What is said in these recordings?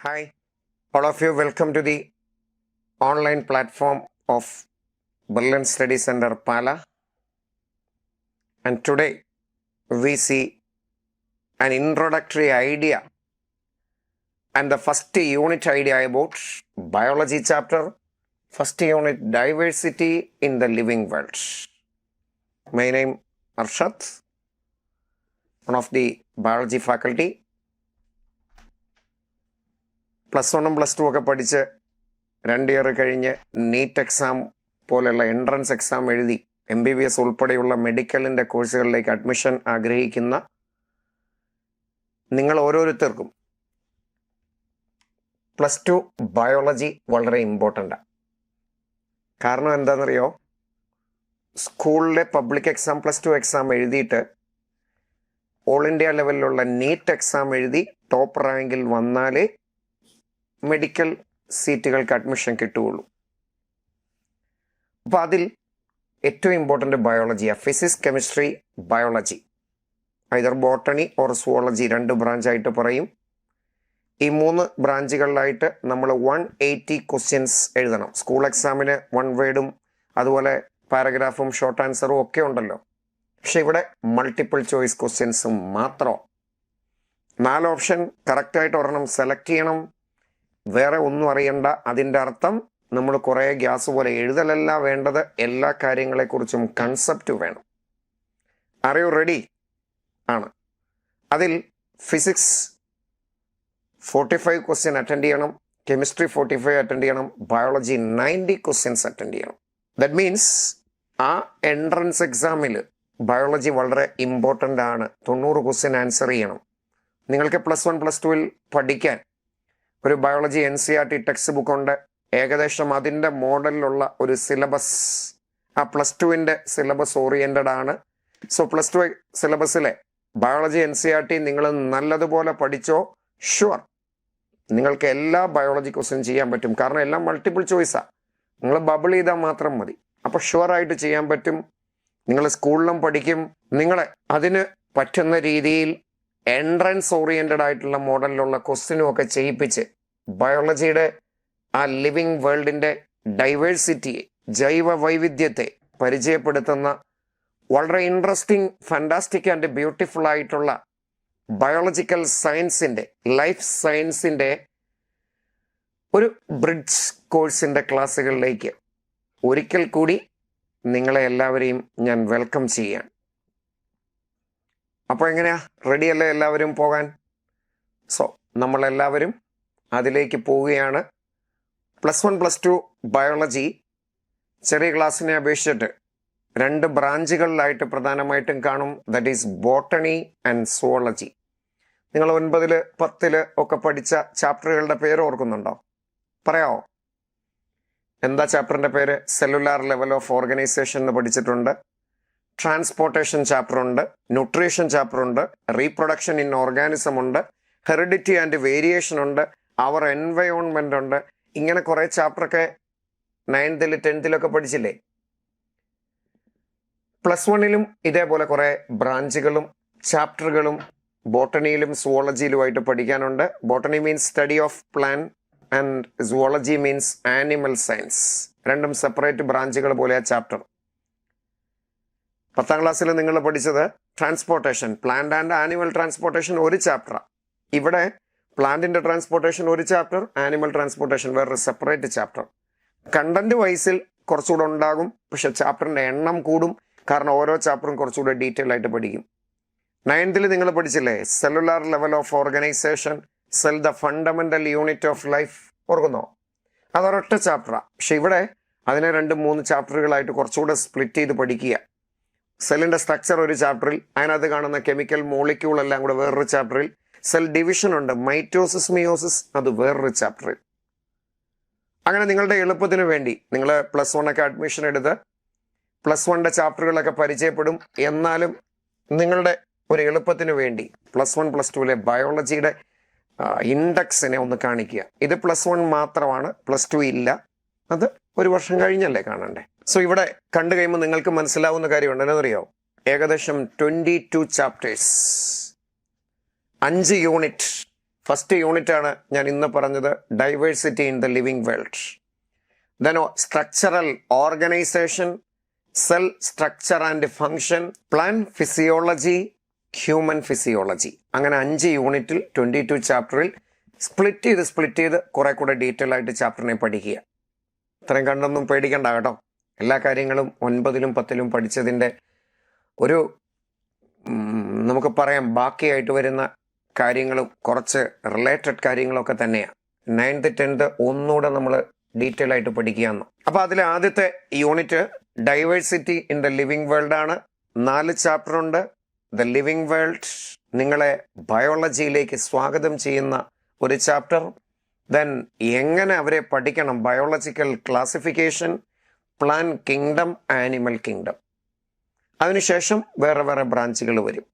Hi, all of you. Welcome to the online platform of Berlin Study Center Pala. And today we see an introductory idea and the first unit idea about biology chapter, first unit diversity in the living world. My name Arshad, one of the biology faculty. +1 +2 ഒക്കെ പഠിച്ച് 2 year കഴിഞ്ഞ് NEET exam പോലെയുള്ള entrance exam എഴുതി MBBS ഉൾപ്പെടെയുള്ള മെഡിക്കലിൻ്റെ കോഴ്സുകളിലേക്ക് admission ആഗ്രഹിക്കുന്ന നിങ്ങൾ ഓരോരുത്തർക്കും +2 ബയോളജി വളരെ ഇമ്പോർട്ടൻ്റാണ്. കാരണം എന്താണെന്നറിയോ, സ്കൂളിലെ പബ്ലിക് എക്സാം +2 എക്സാം എഴുതിയിട്ട് ഓൾ ഇന്ത്യ ലെവലിലുള്ള നീറ്റ് എക്സാം എഴുതി ടോപ്പ് റാങ്കിൽ വന്നാലേ മെഡിക്കൽ സീറ്റുകൾക്ക് അഡ്മിഷൻ കിട്ടുകയുള്ളൂ. അപ്പോൾ അതിൽ ഏറ്റവും ഇമ്പോർട്ടൻ്റ് ബയോളജിയാണ്. Physics, chemistry, biology, either botany or zoology, 2 ബ്രാഞ്ചായിട്ട് പറയും. ഈ 3 ബ്രാഞ്ചുകളിലായിട്ട് നമ്മൾ 180 ക്വസ്റ്റ്യൻസ് എഴുതണം. സ്കൂൾ എക്സാമിന് 1 വേർഡും അതുപോലെ പാരഗ്രാഫും ഷോർട്ട് ആൻസറും ഒക്കെ ഉണ്ടല്ലോ. പക്ഷെ ഇവിടെ മൾട്ടിപ്പിൾ ചോയ്സ് ക്വസ്റ്റ്യൻസും മാത്രം. 4 ഓപ്ഷൻ കറക്റ്റായിട്ട് ഒരെണ്ണം സെലക്ട് ചെയ്യണം. വേറെ ഒന്നും അറിയണ്ട. അതിൻ്റെ അർത്ഥം നമ്മൾ കുറേ ഗ്യാസ് പോലെ എഴുതലല്ല വേണ്ടത്, എല്ലാ കാര്യങ്ങളെക്കുറിച്ചും കൺസെപ്റ്റ് വേണം. R you ready? ആണ്. അതിൽ ഫിസിക്സ് 45 ക്വസ്റ്റ്യൻ അറ്റൻഡ് ചെയ്യണം, കെമിസ്ട്രി 45 അറ്റൻഡ് ചെയ്യണം, ബയോളജി 90 ക്വസ്റ്റ്യൻസ് അറ്റൻഡ് ചെയ്യണം. ദറ്റ് മീൻസ് ആ എൻട്രൻസ് എക്സാമിൽ ബയോളജി വളരെ ഇമ്പോർട്ടൻ്റ് ആണ്. 90 ക്വസ്റ്റ്യൻ ആൻസർ ചെയ്യണം. നിങ്ങൾക്ക് +1 +2 പഠിക്കാൻ ഒരു ബയോളജി NCERT ടെക്സ്റ്റ് ബുക്ക് ഉണ്ട്. ഏകദേശം അതിൻ്റെ മോഡലിലുള്ള ഒരു സിലബസ് ആ +2 സിലബസ് ഓറിയൻറ്റഡ് ആണ്. സോ +2 സിലബസിലെ ബയോളജി NCERT നിങ്ങൾ നല്ലതുപോലെ പഠിച്ചോ, ഷുവർ നിങ്ങൾക്ക് എല്ലാ ബയോളജി ക്വസ്റ്റ്യൻ ചെയ്യാൻ പറ്റും. കാരണം എല്ലാം മൾട്ടിപ്പിൾ ചോയ്സാണ്. നിങ്ങൾ ബബിൾ ചെയ്താൽ മാത്രം മതി. അപ്പോൾ ഷുവറായിട്ട് ചെയ്യാൻ പറ്റും. നിങ്ങൾ സ്കൂളിലും പഠിക്കും. നിങ്ങളെ അതിന് പറ്റുന്ന രീതിയിൽ എൻട്രൻസ് ഓറിയൻറ്റഡ് ആയിട്ടുള്ള മോഡലിലുള്ള ക്വസ്റ്റ്യനും ഒക്കെ ചെയ്യിപ്പിച്ച് ബയോളജിയുടെ ആ ലിവിങ് വേൾഡിൻ്റെ ഡൈവേഴ്സിറ്റിയെ, ജൈവ വൈവിധ്യത്തെ പരിചയപ്പെടുത്തുന്ന വളരെ ഇൻട്രസ്റ്റിംഗ്, ഫാന്റാസ്റ്റിക് ആൻഡ് ബ്യൂട്ടിഫുൾ ആയിട്ടുള്ള ബയോളജിക്കൽ സയൻസിൻ്റെ, ലൈഫ് സയൻസിൻ്റെ ഒരു ബ്രിഡ്ജ് കോഴ്സിൻ്റെ ക്ലാസ്സുകളിലേക്ക് ഒരിക്കൽ കൂടി നിങ്ങളെ എല്ലാവരെയും ഞാൻ വെൽക്കം ചെയ്യാൻ. അപ്പോൾ എങ്ങനെയാ, റെഡിയല്ലേ എല്ലാവരും പോകാൻ? സോ നമ്മളെല്ലാവരും അതിലേക്ക് പോവുകയാണ്. +1 +2 ബയോളജി ചെറിയ ക്ലാസ്സിനെ അപേക്ഷിച്ചിട്ട് 2 ബ്രാഞ്ചുകളിലായിട്ട് പ്രധാനമായിട്ടും കാണും. That is botany and zoology. നിങ്ങൾ 9, 10 ഒക്കെ പഠിച്ച ചാപ്റ്ററുകളുടെ പേര് ഓർക്കുന്നുണ്ടോ? പറയാമോ? എന്താ ചാപ്റ്ററിൻ്റെ പേര്? സെല്ലുലാർ ലെവൽ ഓഫ് ഓർഗനൈസേഷൻ എന്ന് പഠിച്ചിട്ടുണ്ട്. ട്രാൻസ്പോർട്ടേഷൻ ചാപ്റ്റർ ഉണ്ട്, ന്യൂട്രീഷൻ ചാപ്റ്റർ ഉണ്ട്, റീപ്രൊഡക്ഷൻ ഇൻ ഓർഗാനിസം ഉണ്ട്, ഹെറിഡിറ്റി ആൻഡ് വേരിയേഷൻ ഉണ്ട്, അവർ എൻവയോൺമെൻ്റ് ഉണ്ട്. ഇങ്ങനെ കുറേ ചാപ്റ്ററൊക്കെ 9th 10th പഠിച്ചില്ലേ? +1 ഇതേപോലെ കുറേ ബ്രാഞ്ചുകളും ചാപ്റ്ററുകളും ബോട്ടണിയിലും സുവോളജിയിലുമായിട്ട് പഠിക്കാനുണ്ട്. Botany means study of plant and zoology means animal science. രണ്ടും സെപ്പറേറ്റ് ബ്രാഞ്ചുകൾ പോലെയാ ചാപ്റ്റർ. 10th ക്ലാസ്സിൽ നിങ്ങൾ പഠിച്ചത് transportation, plant and animal transportation ഒരു ചാപ്റ്ററാണ്. ഇവിടെ പ്ലാന്റിൻ്റെ ട്രാൻസ്പോർട്ടേഷൻ ഒരു ചാപ്റ്റർ, ആനിമൽ ട്രാൻസ്പോർട്ടേഷൻ വേറൊരു സെപ്പറേറ്റ് ചാപ്റ്റർ. കണ്ടന്റ് വൈസിൽ കുറച്ചുകൂടെ ഉണ്ടാകും, പക്ഷെ ചാപ്റ്ററിൻ്റെ എണ്ണം കൂടും. കാരണം ഓരോ ചാപ്റ്ററും കുറച്ചുകൂടെ ഡീറ്റെയിൽ ആയിട്ട് പഠിക്കും. 9th നിങ്ങൾ പഠിച്ചില്ലേ, cellular level of organization, cell the fundamental unit of life. ഓർക്കുന്നോ? അതൊരൊറ്റ ചാപ്റ്ററാണ്. പക്ഷെ ഇവിടെ അതിനെ 2-3 ചാപ്റ്ററുകളായിട്ട് കുറച്ചുകൂടെ സ്പ്ലിറ്റ് ചെയ്ത് പഠിക്കുക. സെല്ലിൻ്റെ സ്ട്രക്ചർ ഒരു ചാപ്റ്ററിൽ, അതിനകത്ത് കാണുന്ന കെമിക്കൽ മോളിക്യൂൾ എല്ലാം കൂടെ വേറൊരു ചാപ്റ്ററിൽ, സെൽ ഡിവിഷൻ ഉണ്ട്, മൈറ്റോസിസ് മിയോസിസ്, അത് വേറൊരു ചാപ്റ്ററിൽ. അങ്ങനെ നിങ്ങളുടെ എളുപ്പത്തിന് വേണ്ടി നിങ്ങൾ +1 അഡ്മിഷൻ എടുത്ത് +1 ചാപ്റ്ററുകളൊക്കെ പരിചയപ്പെടും. എന്നാലും നിങ്ങളുടെ ഒരു എളുപ്പത്തിന് വേണ്ടി +1 +2 ബയോളജിയുടെ ഇൻഡെക്സിനെ ഒന്ന് കാണിക്കുക. ഇത് +1 മാത്രമാണ്, +2 ഇല്ല. അത് ഒരു വർഷം കഴിഞ്ഞല്ലേ കാണണ്ടേ? സോ ഇവിടെ കണ്ടു കഴിയുമ്പോൾ നിങ്ങൾക്ക് മനസ്സിലാവുന്ന കാര്യമുണ്ട്. എന്നറിയോ, ഏകദേശം 22 ചാപ്റ്റേഴ്സ്, 5 യൂണിറ്റ് ഫസ്റ്റ് യൂണിറ്റ് ആണ് ഞാൻ ഇന്ന് പറഞ്ഞത്, diversity in the living world. Then structural organisation, cell structure and function, plant physiology, human physiology. അങ്ങനെ 5 യൂണിറ്റിൽ 22 ചാപ്റ്ററിൽ സ്പ്ലിറ്റ് ചെയ്ത് കുറെ കൂടെ ഡീറ്റെയിൽ ആയിട്ട് ചാപ്റ്ററിനെ പഠിക്കുക. ഇത്രയും കണ്ടൊന്നും പേടിക്കണ്ട കേട്ടോ. എല്ലാ കാര്യങ്ങളും 9ലും 10ലും പഠിച്ചതിൻ്റെ ഒരു നമുക്ക് പറയാം ബാക്കിയായിട്ട് വരുന്ന കാര്യങ്ങളും കുറച്ച് റിലേറ്റഡ് കാര്യങ്ങളൊക്കെ തന്നെയാണ്. 9th 10th ഒന്നുകൂടെ നമ്മൾ ഡീറ്റെയിൽ ആയിട്ട് പഠിക്കുകയെന്ന്. അപ്പോൾ അതിൽ ആദ്യത്തെ unit diversity in the living world ആണ്. 4 ചാപ്റ്റർ ഉണ്ട്. ദ ലിവിങ് വേൾഡ് നിങ്ങളെ ബയോളജിയിലേക്ക് സ്വാഗതം ചെയ്യുന്ന ഒരു ചാപ്റ്റർ. ദെൻ എങ്ങനെ അവരെ പഠിക്കണം, biological classification, plan kingdom, animal kingdom. അതിനുശേഷം വേറെ വേറെ ബ്രാഞ്ചുകൾ വരും.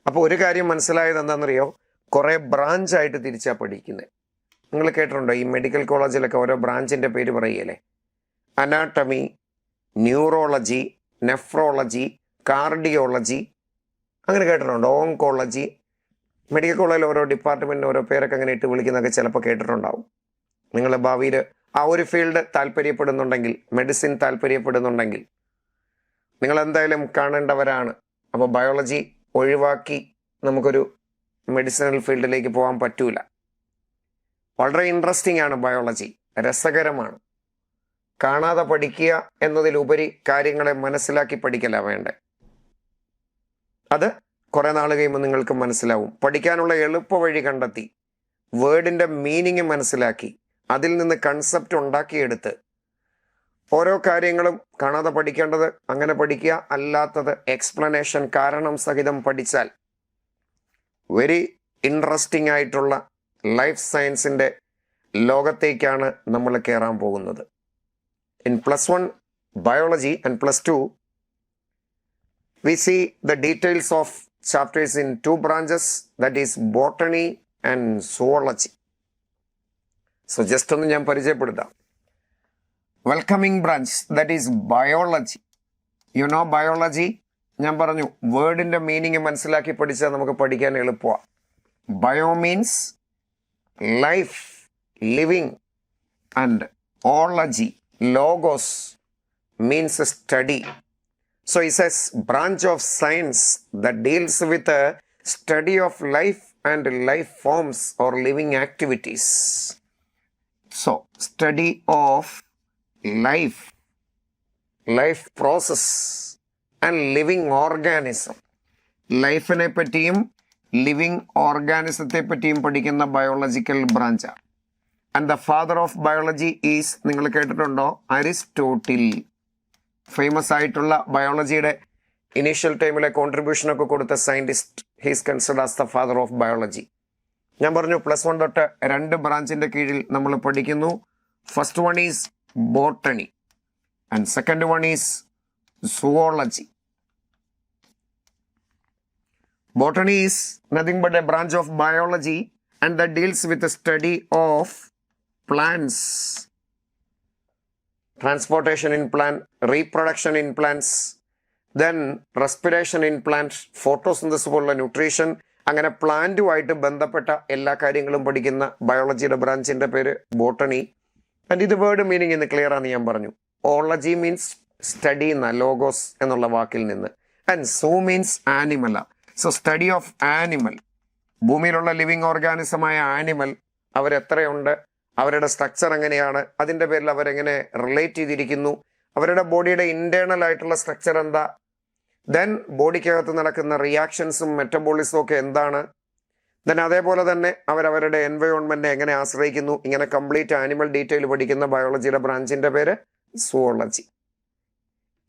അപ്പോൾ ഒരു കാര്യം മനസ്സിലായത് എന്താണെന്നറിയോ, കുറേ ബ്രാഞ്ചായിട്ട് തിരിച്ചാണ് പഠിക്കുന്നത്. നിങ്ങൾ കേട്ടിട്ടുണ്ടോ ഈ മെഡിക്കൽ കോളേജിലൊക്കെ ഓരോ ബ്രാഞ്ചിൻ്റെ പേര് പറയുകയല്ലേ? അനാട്ടമി, ന്യൂറോളജി, നെഫ്രോളജി, കാർഡിയോളജി, അങ്ങനെ കേട്ടിട്ടുണ്ടോ? ഓങ്കോളജി. മെഡിക്കൽ കോളേജിൽ ഓരോ ഡിപ്പാർട്ട്മെൻറ്റിന് ഓരോ പേരൊക്കെ അങ്ങനെ ഇട്ട് വിളിക്കുന്നതൊക്കെ ചിലപ്പോൾ കേട്ടിട്ടുണ്ടാവും. നിങ്ങൾ ഭാവിയിൽ ആ ഒരു ഫീൽഡ് താല്പര്യപ്പെടുന്നുണ്ടെങ്കിൽ, മെഡിസിൻ താല്പര്യപ്പെടുന്നുണ്ടെങ്കിൽ നിങ്ങൾ എന്തായാലും കാണേണ്ടവരാണ്. അപ്പോൾ ബയോളജി ഒഴിവാക്കി നമുക്കൊരു മെഡിസിനൽ ഫീൽഡിലേക്ക് പോകാൻ പറ്റൂല. വളരെ ഇൻട്രസ്റ്റിംഗ് ആണ് ബയോളജി, രസകരമാണ്. കാണാതെ പഠിക്കുക എന്നതിലുപരി കാര്യങ്ങളെ മനസ്സിലാക്കി പഠിക്കല വേണ്ടേ. അത് കുറേ നാൾ കഴിയുമ്പോൾ നിങ്ങൾക്ക് മനസ്സിലാവും. പഠിക്കാനുള്ള എളുപ്പ വഴി കണ്ടെത്തി, വേർഡിൻ്റെ മീനിങ് മനസ്സിലാക്കി, അതിൽ നിന്ന് കൺസെപ്റ്റ് ഉണ്ടാക്കിയെടുത്ത് ഓരോ കാര്യങ്ങളും കാണാതെ പഠിക്കേണ്ടത് അങ്ങനെ പഠിക്കുക, അല്ലാത്തത് എക്സ്പ്ലനേഷൻ കാരണം സഹിതം പഠിച്ചാൽ വെരി ഇൻട്രസ്റ്റിംഗ് ആയിട്ടുള്ള ലൈഫ് സയൻസിൻ്റെ ലോകത്തേക്കാണ് നമ്മൾ കയറാൻ പോകുന്നത്. In +1 biology and +2 we see the details of chapters in 2 branches, that is botany and zoology. So just ഒന്ന് ഞാൻ പരിചയപ്പെടുത്താം. Welcoming branch, that is biology. You know biology, ഞാൻ പറഞ്ഞു വേർഡിൻ്റെ മീനിങ് മനസ്സിലാക്കി പഠിച്ചാൽ നമുക്ക് പഠിക്കാൻ എളുപ്പമാണ്. Bio means life, living, and ology, logos means study. So it's a branch of science that deals with the study of life and life forms or living activities. So study of life, life process and living organism. ലൈഫിനെ പറ്റിയും living ഓർഗാനിസത്തെ പറ്റിയും പഠിക്കുന്ന biological ബ്രാഞ്ചാണ്. And the father of biology is, നിങ്ങൾ കേട്ടിട്ടുണ്ടോ, Aristotle. Famous ആയിട്ടുള്ള ബയോളജിയുടെ initial ടൈമിലെ കോൺട്രിബ്യൂഷനൊക്കെ കൊടുത്ത scientist. He's considered as the father of biology. ഞാൻ പറഞ്ഞു +1 തൊട്ട് 2 ബ്രാഞ്ചിൻ്റെ കീഴിൽ നമ്മൾ പഠിക്കുന്നു. First one is botany and second one is zoology. Botany is nothing but A branch of biology and that deals with the study of plants, transportation in plant, reproduction in plants, then respiration in plants, photosynthesis പോലുള്ള nutrition, അങ്ങനെ പ്ലാന്റുമായിട്ട് ബന്ധപ്പെട്ട എല്ലാ കാര്യങ്ങളും പഠിക്കുന്ന ബയോളജിയുടെ ബ്രാഞ്ചിൻ്റെ പേര് ബോട്ടണി. ആൻഡ് ഇത് വേർഡ് മീനിങ് ഇന്ന് ക്ലിയർ ആണെന്ന് ഞാൻ പറഞ്ഞു. ഓളജി മീൻസ് സ്റ്റഡി എന്ന ലോഗോസ് എന്നുള്ള വാക്കിൽ നിന്ന്. And zoo means animal. So study of animal, ഭൂമിയിലുള്ള ലിവിങ് ഓർഗാനിസമായ ആനിമൽ, അവരെത്രയുണ്ട്, അവരുടെ സ്ട്രക്ചർ എങ്ങനെയാണ്, അതിൻ്റെ പേരിൽ അവരെങ്ങനെ റിലേറ്റ് ചെയ്തിരിക്കുന്നു, അവരുടെ ബോഡിയുടെ ഇൻറ്റേർണൽ ആയിട്ടുള്ള സ്ട്രക്ചർ എന്താ, ദെൻ ബോഡിക്കകത്ത് നടക്കുന്ന റിയാക്ഷൻസും മെറ്റബോളിസും ഒക്കെ എന്താണ്, ദെൻ അതേപോലെ തന്നെ അവരവരുടെ എൻവയോൺമെൻറ്റിനെ എങ്ങനെ ആശ്രയിക്കുന്നു. ഇങ്ങനെ കംപ്ലീറ്റ് ആനിമൽ ഡീറ്റെയിൽ പഠിക്കുന്ന ബയോളജിയുടെ ബ്രാഞ്ചിൻ്റെ പേര് സുവോളജി.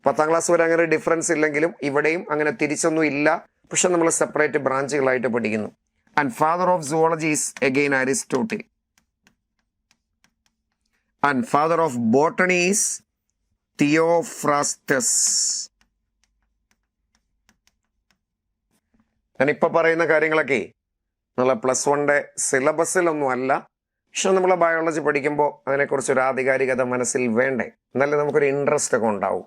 10ാം ക്ലാസ് വരെ അങ്ങനെ ഡിഫറൻസ് ഇല്ലെങ്കിലും ഇവിടെയും അങ്ങനെ തിരിച്ചൊന്നും ഇല്ല, പക്ഷെ നമ്മൾ സെപ്പറേറ്റ് ബ്രാഞ്ചുകളായിട്ട് പഠിക്കുന്നു. And father of zoology is again Aristotle. And father of botany is Theophrastus. ഞാനിപ്പോൾ പറയുന്ന കാര്യങ്ങളൊക്കെ നമ്മളെ +1 സിലബസിലൊന്നും അല്ല, പക്ഷെ നമ്മൾ ബയോളജി പഠിക്കുമ്പോൾ അതിനെക്കുറിച്ചൊരു ആധികാരികത മനസ്സിൽ വേണ്ടേ, എന്നാലും നമുക്കൊരു ഇൻട്രസ്റ്റ് ഒക്കെ ഉണ്ടാവും.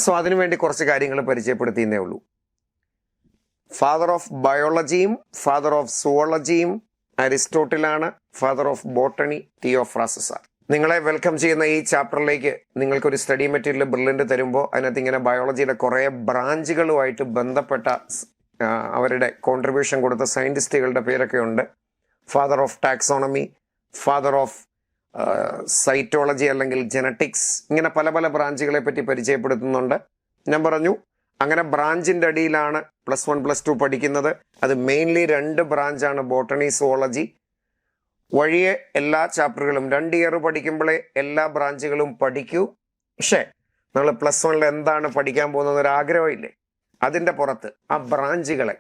സോ അതിനുവേണ്ടി കുറച്ച് കാര്യങ്ങൾ പരിചയപ്പെടുത്തിയെന്നേ ഉള്ളൂ. ഫാദർ ഓഫ് ബയോളജിയും ഫാദർ ഓഫ് സുവോളജിയും അരിസ്റ്റോട്ടിലാണ്. Father of botany Theophrastus. നിങ്ങളെ വെൽക്കം ചെയ്യുന്ന ഈ ചാപ്റ്ററിലേക്ക് നിങ്ങൾക്കൊരു സ്റ്റഡി മെറ്റീരിയൽ ബ്രില്യൻ്റ് തരുമ്പോൾ അതിനകത്ത് ഇങ്ങനെ ബയോളജിയുടെ കുറേ ബ്രാഞ്ചുകളുമായിട്ട് ബന്ധപ്പെട്ട അവരുടെ കോൺട്രിബ്യൂഷൻ കൊടുത്ത സയൻറ്റിസ്റ്റുകളുടെ പേരൊക്കെ ഉണ്ട്. Father of taxonomy, father of cytology അല്ലെങ്കിൽ ജെനറ്റിക്സ്, ഇങ്ങനെ പല പല ബ്രാഞ്ചുകളെ പറ്റി പരിചയപ്പെടുത്തുന്നുണ്ട്. ഞാൻ പറഞ്ഞു അങ്ങനെ ബ്രാഞ്ചിൻ്റെ അടിയിലാണ് +1 +2 പഠിക്കുന്നത്. അത് മെയിൻലി 2 ബ്രാഞ്ചാണ്, ബോട്ടണി, സുവോളജി. വഴിയെ എല്ലാ ചാപ്റ്ററുകളും 2 ഇയർ പഠിക്കുമ്പോഴേ എല്ലാ ബ്രാഞ്ചുകളും പഠിക്കൂ. പക്ഷേ നമ്മൾ +1 എന്താണ് പഠിക്കാൻ പോകുന്നത് ഒരു ആഗ്രഹമില്ലേ? അതിൻ്റെ പുറത്ത് ആ ബ്രാഞ്ചുകളെ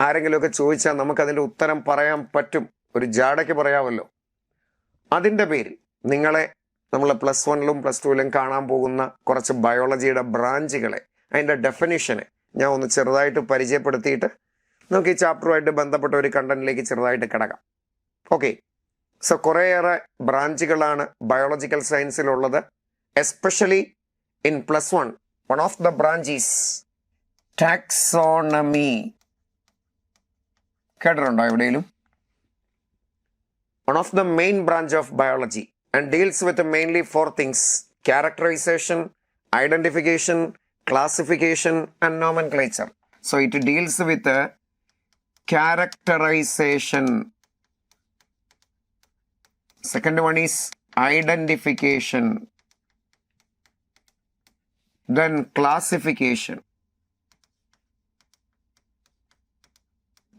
ആരെങ്കിലുമൊക്കെ ചോദിച്ചാൽ നമുക്കതിൻ്റെ ഉത്തരം പറയാൻ പറ്റും, ഒരു ജാടയ്ക്ക് പറയാമല്ലോ. അതിൻ്റെ പേരിൽ നിങ്ങളെ നമ്മൾ +1 +2 കാണാൻ പോകുന്ന കുറച്ച് ബയോളജിയുടെ ബ്രാഞ്ചുകളെ, അതിൻ്റെ ഡെഫിനിഷനെ ഞാൻ ഒന്ന് ചെറുതായിട്ട് പരിചയപ്പെടുത്തിയിട്ട് നമുക്ക് ഈ ചാപ്റ്ററുമായിട്ട് ബന്ധപ്പെട്ട ഒരു കണ്ടന്റിലേക്ക് ചെറുതായിട്ട് കിടക്കാം. ഓക്കെ, സോ കുറേയേറെ ബ്രാഞ്ചുകളാണ് ബയോളജിക്കൽ സയൻസിലുള്ളത്. Especially in +1 one of the branches taxonomy. കേട്ടിട്ടുണ്ടോ എവിടെയെങ്കിലും? One of the main branch of biology and deals with mainly 4 things: characterization, identification, classification and nomenclature. So it deals with characterization. Second one is identification, then classification,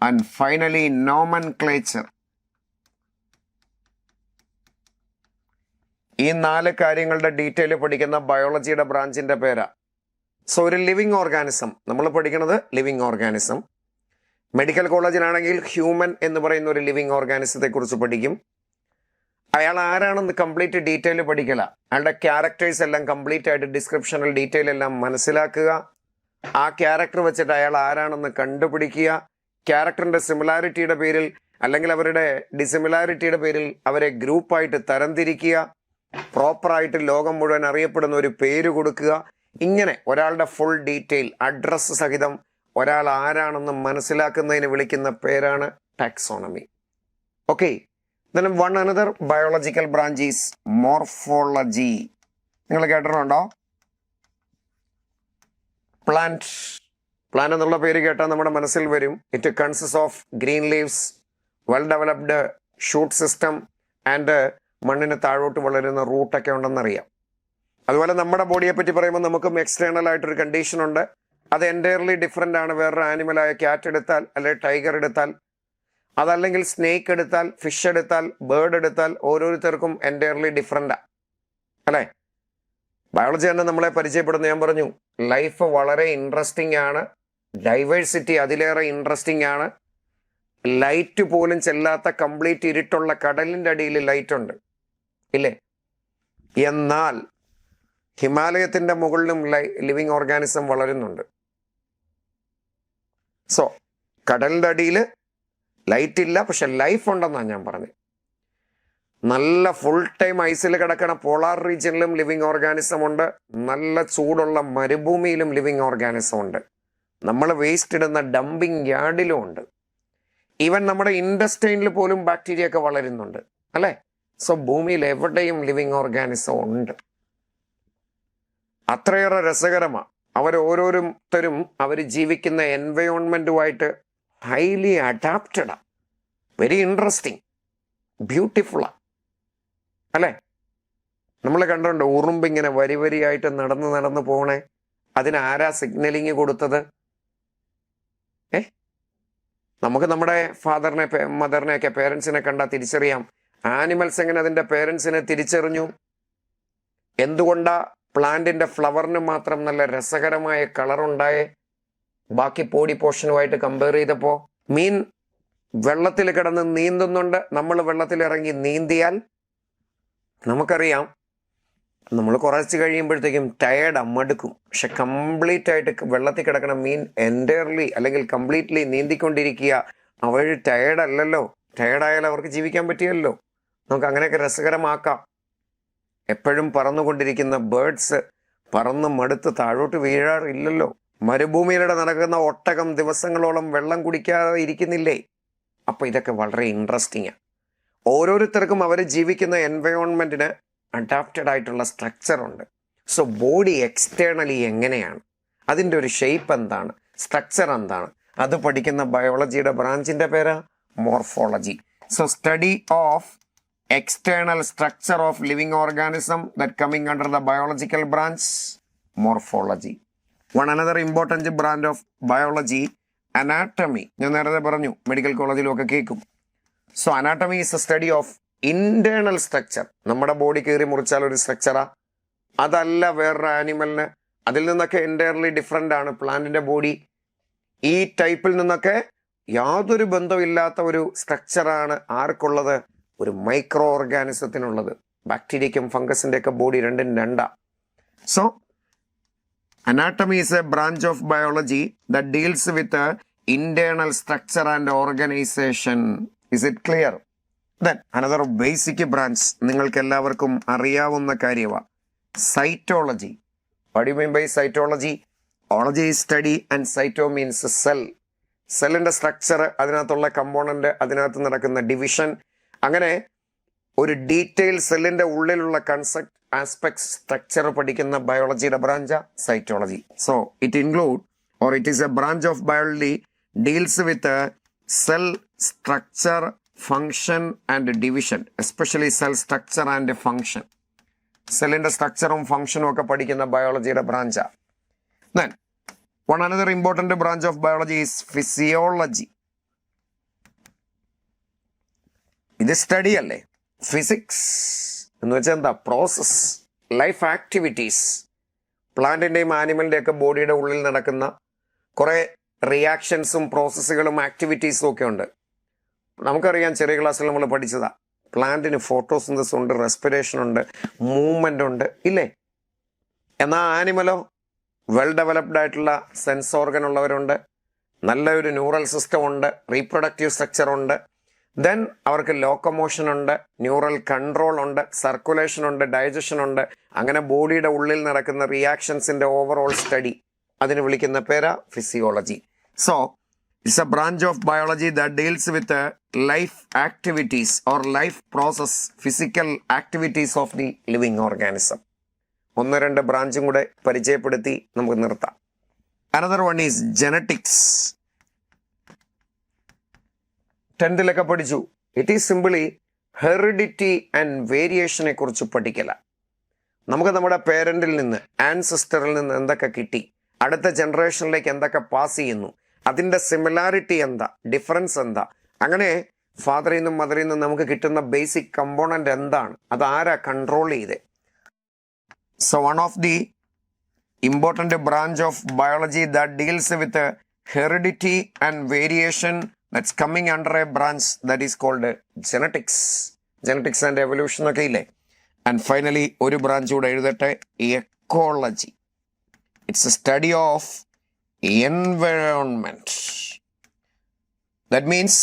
and finally nomenclature. ഈ 4 കാര്യങ്ങളുടെ detail പഠിക്കുന്ന ബയോളജിയുടെ ബ്രാഞ്ചിന്റെ പേരാ. So ഒരു living organism, നമ്മൾ പഠിക്കുന്നത് living organism. Medical കോളേജിലാണെങ്കിൽ human എന്ന് പറയുന്ന ഒരു ലിവിങ് ഓർഗാനിസത്തെ കുറിച്ച് പഠിക്കും. അയാൾ ആരാണെന്ന് കംപ്ലീറ്റ് ഡീറ്റെയിൽ പഠിക്കല, അയാളുടെ ക്യാരക്ടേഴ്സ് എല്ലാം കംപ്ലീറ്റ് ആയിട്ട് ഡിസ്ക്രിപ്ഷണൽ ഡീറ്റെയിൽ എല്ലാം മനസ്സിലാക്കുക. ആ ക്യാരക്ടർ വെച്ചിട്ട് അയാൾ ആരാണെന്ന് കണ്ടുപിടിക്കുക. ക്യാരക്ടറിന്റെ സിമിലാരിറ്റിയുടെ പേരിൽ അല്ലെങ്കിൽ അവരുടെ ഡിസിമിലാരിറ്റിയുടെ പേരിൽ അവരെ ഗ്രൂപ്പായിട്ട് തരംതിരിക്കുക. പ്രോപ്പറായിട്ട് ലോകം മുഴുവൻ അറിയപ്പെടുന്ന ഒരു പേര് കൊടുക്കുക. ഇങ്ങനെ ഒരാളുടെ ഫുൾ ഡീറ്റെയിൽ അഡ്രസ് സഹിതം ഒരാൾ ആരാണെന്ന് മനസ്സിലാക്കുന്നതിന് വിളിക്കുന്ന പേരാണ് taxonomy. Okay, then one another biological branch is morphology. നിങ്ങൾ കേട്ടിട്ടുണ്ടോ? പ്ലാന്റ് എന്നുള്ള പേര് കേട്ടാൽ നമ്മുടെ മനസ്സിൽ വരും it consist of green leaves, well developed shoot system and മണ്ണിന് താഴോട്ട് വളരുന്ന റൂട്ടൊക്കെ ഉണ്ടെന്നറിയാം. അതുപോലെ നമ്മുടെ ബോഡിയെ പറ്റി പറയുമ്പോൾ നമുക്കും എക്സ്റ്റേണൽ ആയിട്ടൊരു കണ്ടീഷൻ ഉണ്ട്. അത് എൻറ്റയർലി ഡിഫറെൻ്റ് ആണ്. വേറൊരു ആനിമലായ ക്യാറ്റ് എടുത്താൽ, അല്ലെങ്കിൽ ടൈഗർ എടുത്താൽ, അതല്ലെങ്കിൽ സ്നേക്ക് എടുത്താൽ, ഫിഷ് എടുത്താൽ, ബേർഡ് എടുത്താൽ, ഓരോരുത്തർക്കും എൻറ്റയർലി ഡിഫറെൻ്റാണ് അല്ലേ? ബയോളജി തന്നെ നമ്മളെ പരിചയപ്പെടുന്ന, ഞാൻ പറഞ്ഞു ലൈഫ് വളരെ ഇൻട്രസ്റ്റിംഗ് ആണ്, ഡൈവേഴ്സിറ്റി അതിലേറെ ഇൻട്രസ്റ്റിംഗ് ആണ്. ലൈറ്റ് പോലും ചെല്ലാത്ത കംപ്ലീറ്റ് ഇരുട്ടുള്ള കടലിൻ്റെ അടിയിൽ ലൈറ്റ് ഉണ്ട് ഇല്ലേ? എന്നാൽ ഹിമാലയത്തിൻ്റെ മുകളിലും ലിവിങ് ഓർഗാനിസം വളരുന്നുണ്ട്. സോ കടലിൻ്റെ അടിയിൽ ലൈറ്റ് ഇല്ല, പക്ഷെ ലൈഫ് ഉണ്ടെന്നാണ് ഞാൻ പറഞ്ഞത്. നല്ല ഫുൾ ടൈം ഐസിൽ കിടക്കണ പോളാർ റീജിയനിലും ലിവിങ് ഓർഗാനിസം ഉണ്ട്. നല്ല ചൂടുള്ള മരുഭൂമിയിലും ലിവിങ് ഓർഗാനിസം ഉണ്ട്. നമ്മൾ വേസ്റ്റ് ഇടുന്ന ഡംപിങ് യാർഡിലും ഉണ്ട്. ഈവൻ നമ്മുടെ ഇൻഡസ്റ്റൈനിൽ പോലും ബാക്ടീരിയ ഒക്കെ വളരുന്നുണ്ട് അല്ലേ? സോ ഭൂമിയിൽ എവിടെയും ലിവിങ് ഓർഗാനിസം ഉണ്ട്. അത്രയേറെ രസകരമാണ്. ഓരോരുത്തരും അവർ ജീവിക്കുന്ന എൻവയോൺമെൻറ്റുമായിട്ട് ഹൈലി അഡാപ്റ്റഡാണ്. വെരി ഇൻട്രസ്റ്റിംഗ്, ബ്യൂട്ടിഫുള്ളാണ് അല്ലേ? നമ്മൾ കണ്ടുണ്ട് ഉറുമ്പിങ്ങനെ വരി വരിയായിട്ട് നടന്ന് പോകണേ. അതിനാരാ സിഗ്നലിങ് കൊടുത്തത്? നമുക്ക് നമ്മുടെ ഫാദറിനെ, മദറിനെയൊക്കെ, പേരൻസിനെ കണ്ടാൽ തിരിച്ചറിയാം. ആനിമൽസ് എങ്ങനെ അതിൻ്റെ പേരൻസിനെ തിരിച്ചറിഞ്ഞു? എന്തുകൊണ്ടാ പ്ലാന്റിൻ്റെ ഫ്ലവറിന് മാത്രം നല്ല രസകരമായ കളറുണ്ടായേ ബാക്കി ബോഡി പോർഷനുമായിട്ട് കമ്പയർ ചെയ്തപ്പോൾ? മീൻ വെള്ളത്തിൽ കിടന്ന് നീന്തുന്നുണ്ട്, നമ്മൾ വെള്ളത്തിലിറങ്ങി നീന്തിയാൽ നമുക്കറിയാം നമ്മൾ കുറച്ച് കഴിയുമ്പോഴത്തേക്കും ടയേർഡ് മടുക്കും. പക്ഷെ കംപ്ലീറ്റ് ആയിട്ട് വെള്ളത്തിൽ കിടക്കണ മീൻ എൻറ്റയർലി അല്ലെങ്കിൽ കംപ്ലീറ്റ്ലി നീന്തിക്കൊണ്ടിരിക്കുക. അവർ ടയേർഡ് അല്ലല്ലോ. ടയേർഡായാലും അവർക്ക് ജീവിക്കാൻ പറ്റിയല്ലോ. നമുക്ക് അങ്ങനെയൊക്കെ രസകരമാക്കാം. എപ്പോഴും പറന്നുകൊണ്ടിരിക്കുന്ന ബേർഡ്സ് പറന്ന് മടുത്ത് താഴോട്ട് വീഴാറില്ലല്ലോ. മരുഭൂമിയിലൂടെ നടക്കുന്ന ഒട്ടകം ദിവസങ്ങളോളം വെള്ളം കുടിക്കാതെ ഇരിക്കുന്നില്ലേ? അപ്പോൾ ഇതൊക്കെ വളരെ ഇൻട്രസ്റ്റിംഗ് ആണ്. ഓരോരുത്തർക്കും അവർ ജീവിക്കുന്ന എൻവയോൺമെൻറ്റിന് അഡാപ്റ്റഡ് ആയിട്ടുള്ള സ്ട്രക്ചർ ഉണ്ട്. സോ ബോഡി എക്സ്റ്റേണലി എങ്ങനെയാണ്, അതിൻ്റെ ഒരു ഷേപ്പ് എന്താണ്, സ്ട്രക്ചർ എന്താണ്, അത് പഠിക്കുന്ന ബയോളജിയുടെ ബ്രാഞ്ചിൻ്റെ പേര് morphology. So study of external structure of living organism that coming under the biological branch morphology. One another important branch of biology, anatomy. ഞാൻ നേരത്തെ പറഞ്ഞു മെഡിക്കൽ കോളേജിലൊക്കെ കേൾക്കും. So anatomy is A study of internal structure. നമ്മുടെ body കയറി മുറിച്ചാൽ ഒരു സ്ട്രക്ചറാ, അതല്ല വേറൊരു ആനിമലിന്. അതിൽ നിന്നൊക്കെ എൻറ്റയർലി ഡിഫറെൻ്റ് ആണ് പ്ലാന്റിൻ്റെ ബോഡി. ഈ ടൈപ്പിൽ നിന്നൊക്കെ യാതൊരു ബന്ധമില്ലാത്ത ഒരു സ്ട്രക്ചറാണ് ആർക്കുള്ളത്, ഒരു മൈക്രോ ഓർഗാനിസത്തിനുള്ളത്. ബാക്ടീരിയയ്ക്കും ഫംഗസിൻ്റെ ഒക്കെ ബോഡി രണ്ടും രണ്ടാ. So anatomy is a branch of biology that deals with internal structure and organization. Is it clear? Then another basic branch നിങ്ങൾക്ക് എല്ലാവർക്കും അറിയാവുന്ന കാര്യമാണ് cytology. What you mean by cytology? Ology is study and cyto means cell. സെല്ലിൻ്റെ structure, അതിനകത്തുള്ള component, അതിനകത്ത് നടക്കുന്ന division, അങ്ങനെ ഒരു ഡീറ്റെയിൽ സെല്ലിൻ്റെ ഉള്ളിലുള്ള കൺസെപ്റ്റ്, ആസ്പെക്ട്സ്, സ്ട്രക്ചർ പഠിക്കുന്ന ബയോളജിയുടെ ബ്രാഞ്ചാ cytology. So it include or it is a branch of biology deals with cell structure, function and division, especially cell structure and function. സെല്ലിൻ്റെ സ്ട്രക്ചറും ഫങ്ഷനും ഒക്കെ പഠിക്കുന്ന ബയോളജിയുടെ ബ്രാഞ്ചാ. Then one another important branch of biology is physiology. ഇത് study അല്ലേ? Physics എന്ന് വെച്ചാൽ എന്താ? Process, life activities. പ്ലാന്റിൻ്റെയും ആനിമലിൻ്റെ ഒക്കെ ബോഡിയുടെ ഉള്ളിൽ നടക്കുന്ന കുറേ റിയാക്ഷൻസും പ്രോസസ്സുകളും ആക്ടിവിറ്റീസും ഒക്കെ ഉണ്ട്. നമുക്കറിയാം, ചെറിയ ക്ലാസ്സിൽ നമ്മൾ പഠിച്ചതാ, പ്ലാന്റിന് ഫോട്ടോസിന്തസിസ് ഉണ്ട്, റെസ്പിറേഷൻ ഉണ്ട്, മൂവ്മെൻ്റ് ഉണ്ട്, ഇല്ലേ? എന്നാൽ ആനിമലോ വെൽ ഡെവലപ്ഡ് ആയിട്ടുള്ള സെൻസ് ഓർഗൻ ഉള്ളവരുണ്ട്, നല്ലൊരു ന്യൂറൽ സിസ്റ്റം ഉണ്ട്, റീപ്രൊഡക്റ്റീവ് സ്ട്രക്ചർ ഉണ്ട്, ദെൻ അവർക്ക് ലോക്കോമോഷൻ ഉണ്ട്, ന്യൂറൽ കൺട്രോൾ ഉണ്ട്, സർക്കുലേഷൻ ഉണ്ട്, ഡൈജഷൻ ഉണ്ട്. അങ്ങനെ ബോഡിയുടെ ഉള്ളിൽ നടക്കുന്ന റിയാക്ഷൻസിൻ്റെ ഓവറോൾ സ്റ്റഡി, അതിന് വിളിക്കുന്ന പേരാ physiology. So it's A branch of biology that deals with life activities or life process, physical activities of the living organism. ഒന്ന് രണ്ട് ബ്രാഞ്ചും കൂടെ പരിചയപ്പെടുത്തി നമുക്ക് നിർത്താം. Another one is genetics. 10th പഠിച്ചു. It is simply heredity and വേരിയേഷനെ കുറിച്ച് പഠിക്കല. നമുക്ക് നമ്മുടെ പേരൻറ്റിൽ നിന്ന്, ആൻസിസ്റ്ററിൽ നിന്ന് എന്തൊക്കെ കിട്ടി, അടുത്ത ജനറേഷനിലേക്ക് എന്തൊക്കെ പാസ് ചെയ്യുന്നു, അതിൻ്റെ സിമിലാരിറ്റി എന്താ, ഡിഫറൻസ് എന്താ, അങ്ങനെ ഫാദറിൽ നിന്നും മദറിൽ നിന്നും നമുക്ക് കിട്ടുന്ന ബേസിക് കമ്പോണൻ്റ് എന്താണ്, അതാരാ കൺട്രോൾ ചെയ്തേ. So one of the important branch of biology that deals with heredity and variation, that's coming under a branch that is called genetics. Genetics and evolution ഒക്കെ ഇല്ലേ. ആൻഡ് ഫൈനലി ഒരു branch കൂടെ എഴുതട്ടെ, ecology. It's A study of environment. That means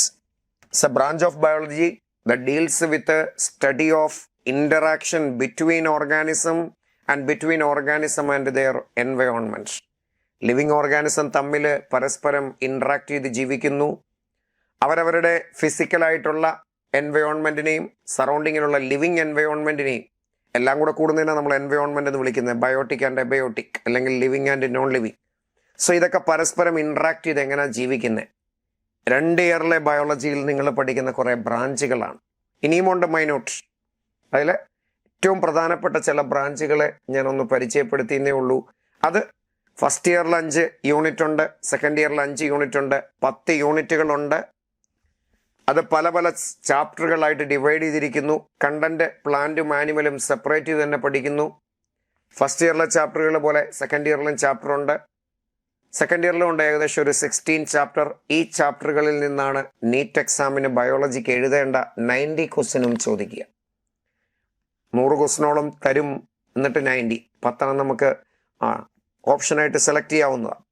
it's a branch of biology that deals with the study of interaction between organism and between organism and their environment. Living organism തമ്മിൽ പരസ്പരം interact ചെയ്ത് ജീവിക്കുന്നു. അവരവരുടെ ഫിസിക്കലായിട്ടുള്ള എൻവയോൺമെൻറ്റിനെയും സറൗണ്ടിങ്ങിലുള്ള living എൻവയോൺമെൻറ്റിനെയും എല്ലാം കൂടെ കൂടുന്നതിനാണ് നമ്മൾ environment എന്ന് വിളിക്കുന്നത്. ബയോട്ടിക് ആൻഡ് എബയോട്ടിക്, അല്ലെങ്കിൽ living and non living. So ഇതൊക്കെ പരസ്പരം ഇൻട്രാക്ട് ചെയ്ത് എങ്ങനെയാണ് ജീവിക്കുന്നത്. 2 ഇയറിലെ ബയോളജിയിൽ നിങ്ങൾ പഠിക്കുന്ന കുറേ ബ്രാഞ്ചുകളാണ്. ഇനിയുമുണ്ട് മൈനോട്ട്. അതിൽ ഏറ്റവും പ്രധാനപ്പെട്ട ചില ബ്രാഞ്ചുകളെ ഞാനൊന്ന് പരിചയപ്പെടുത്തിയെന്നേ ഉള്ളൂ. അത് ഫസ്റ്റ് ഇയറിൽ 5 യൂണിറ്റ് ഉണ്ട്, സെക്കൻഡ് ഇയറിൽ 5 യൂണിറ്റ് ഉണ്ട്, 10 യൂണിറ്റുകളുണ്ട്. അത് പല പല ചാപ്റ്ററുകളായിട്ട് ഡിവൈഡ് ചെയ്തിരിക്കുന്നു. കണ്ടന്റ് പ്ലാന്റും ആനിമലും സെപ്പറേറ്റ് ചെയ്ത് തന്നെ പഠിക്കുന്നു. ഫസ്റ്റ് ഇയറിലെ ചാപ്റ്ററുകൾ പോലെ സെക്കൻഡ് ഇയറിലും ചാപ്റ്റർ ഉണ്ട്. സെക്കൻഡ് ഇയറിലും ഉണ്ട് ഏകദേശം ഒരു 16 ചാപ്റ്റർ. ഈ ചാപ്റ്ററുകളിൽ നിന്നാണ് നീറ്റ് എക്സാമിന് ബയോളജിക്ക് എഴുതേണ്ട 90 ക്വസ്റ്റ്യനും ചോദിക്കുക. 100 ക്വസ്റ്റ്യനോളം തരും, എന്നിട്ട് 90, 10 നമുക്ക് ഓപ്ഷനായിട്ട് സെലക്ട് ചെയ്യാവുന്നതാണ്.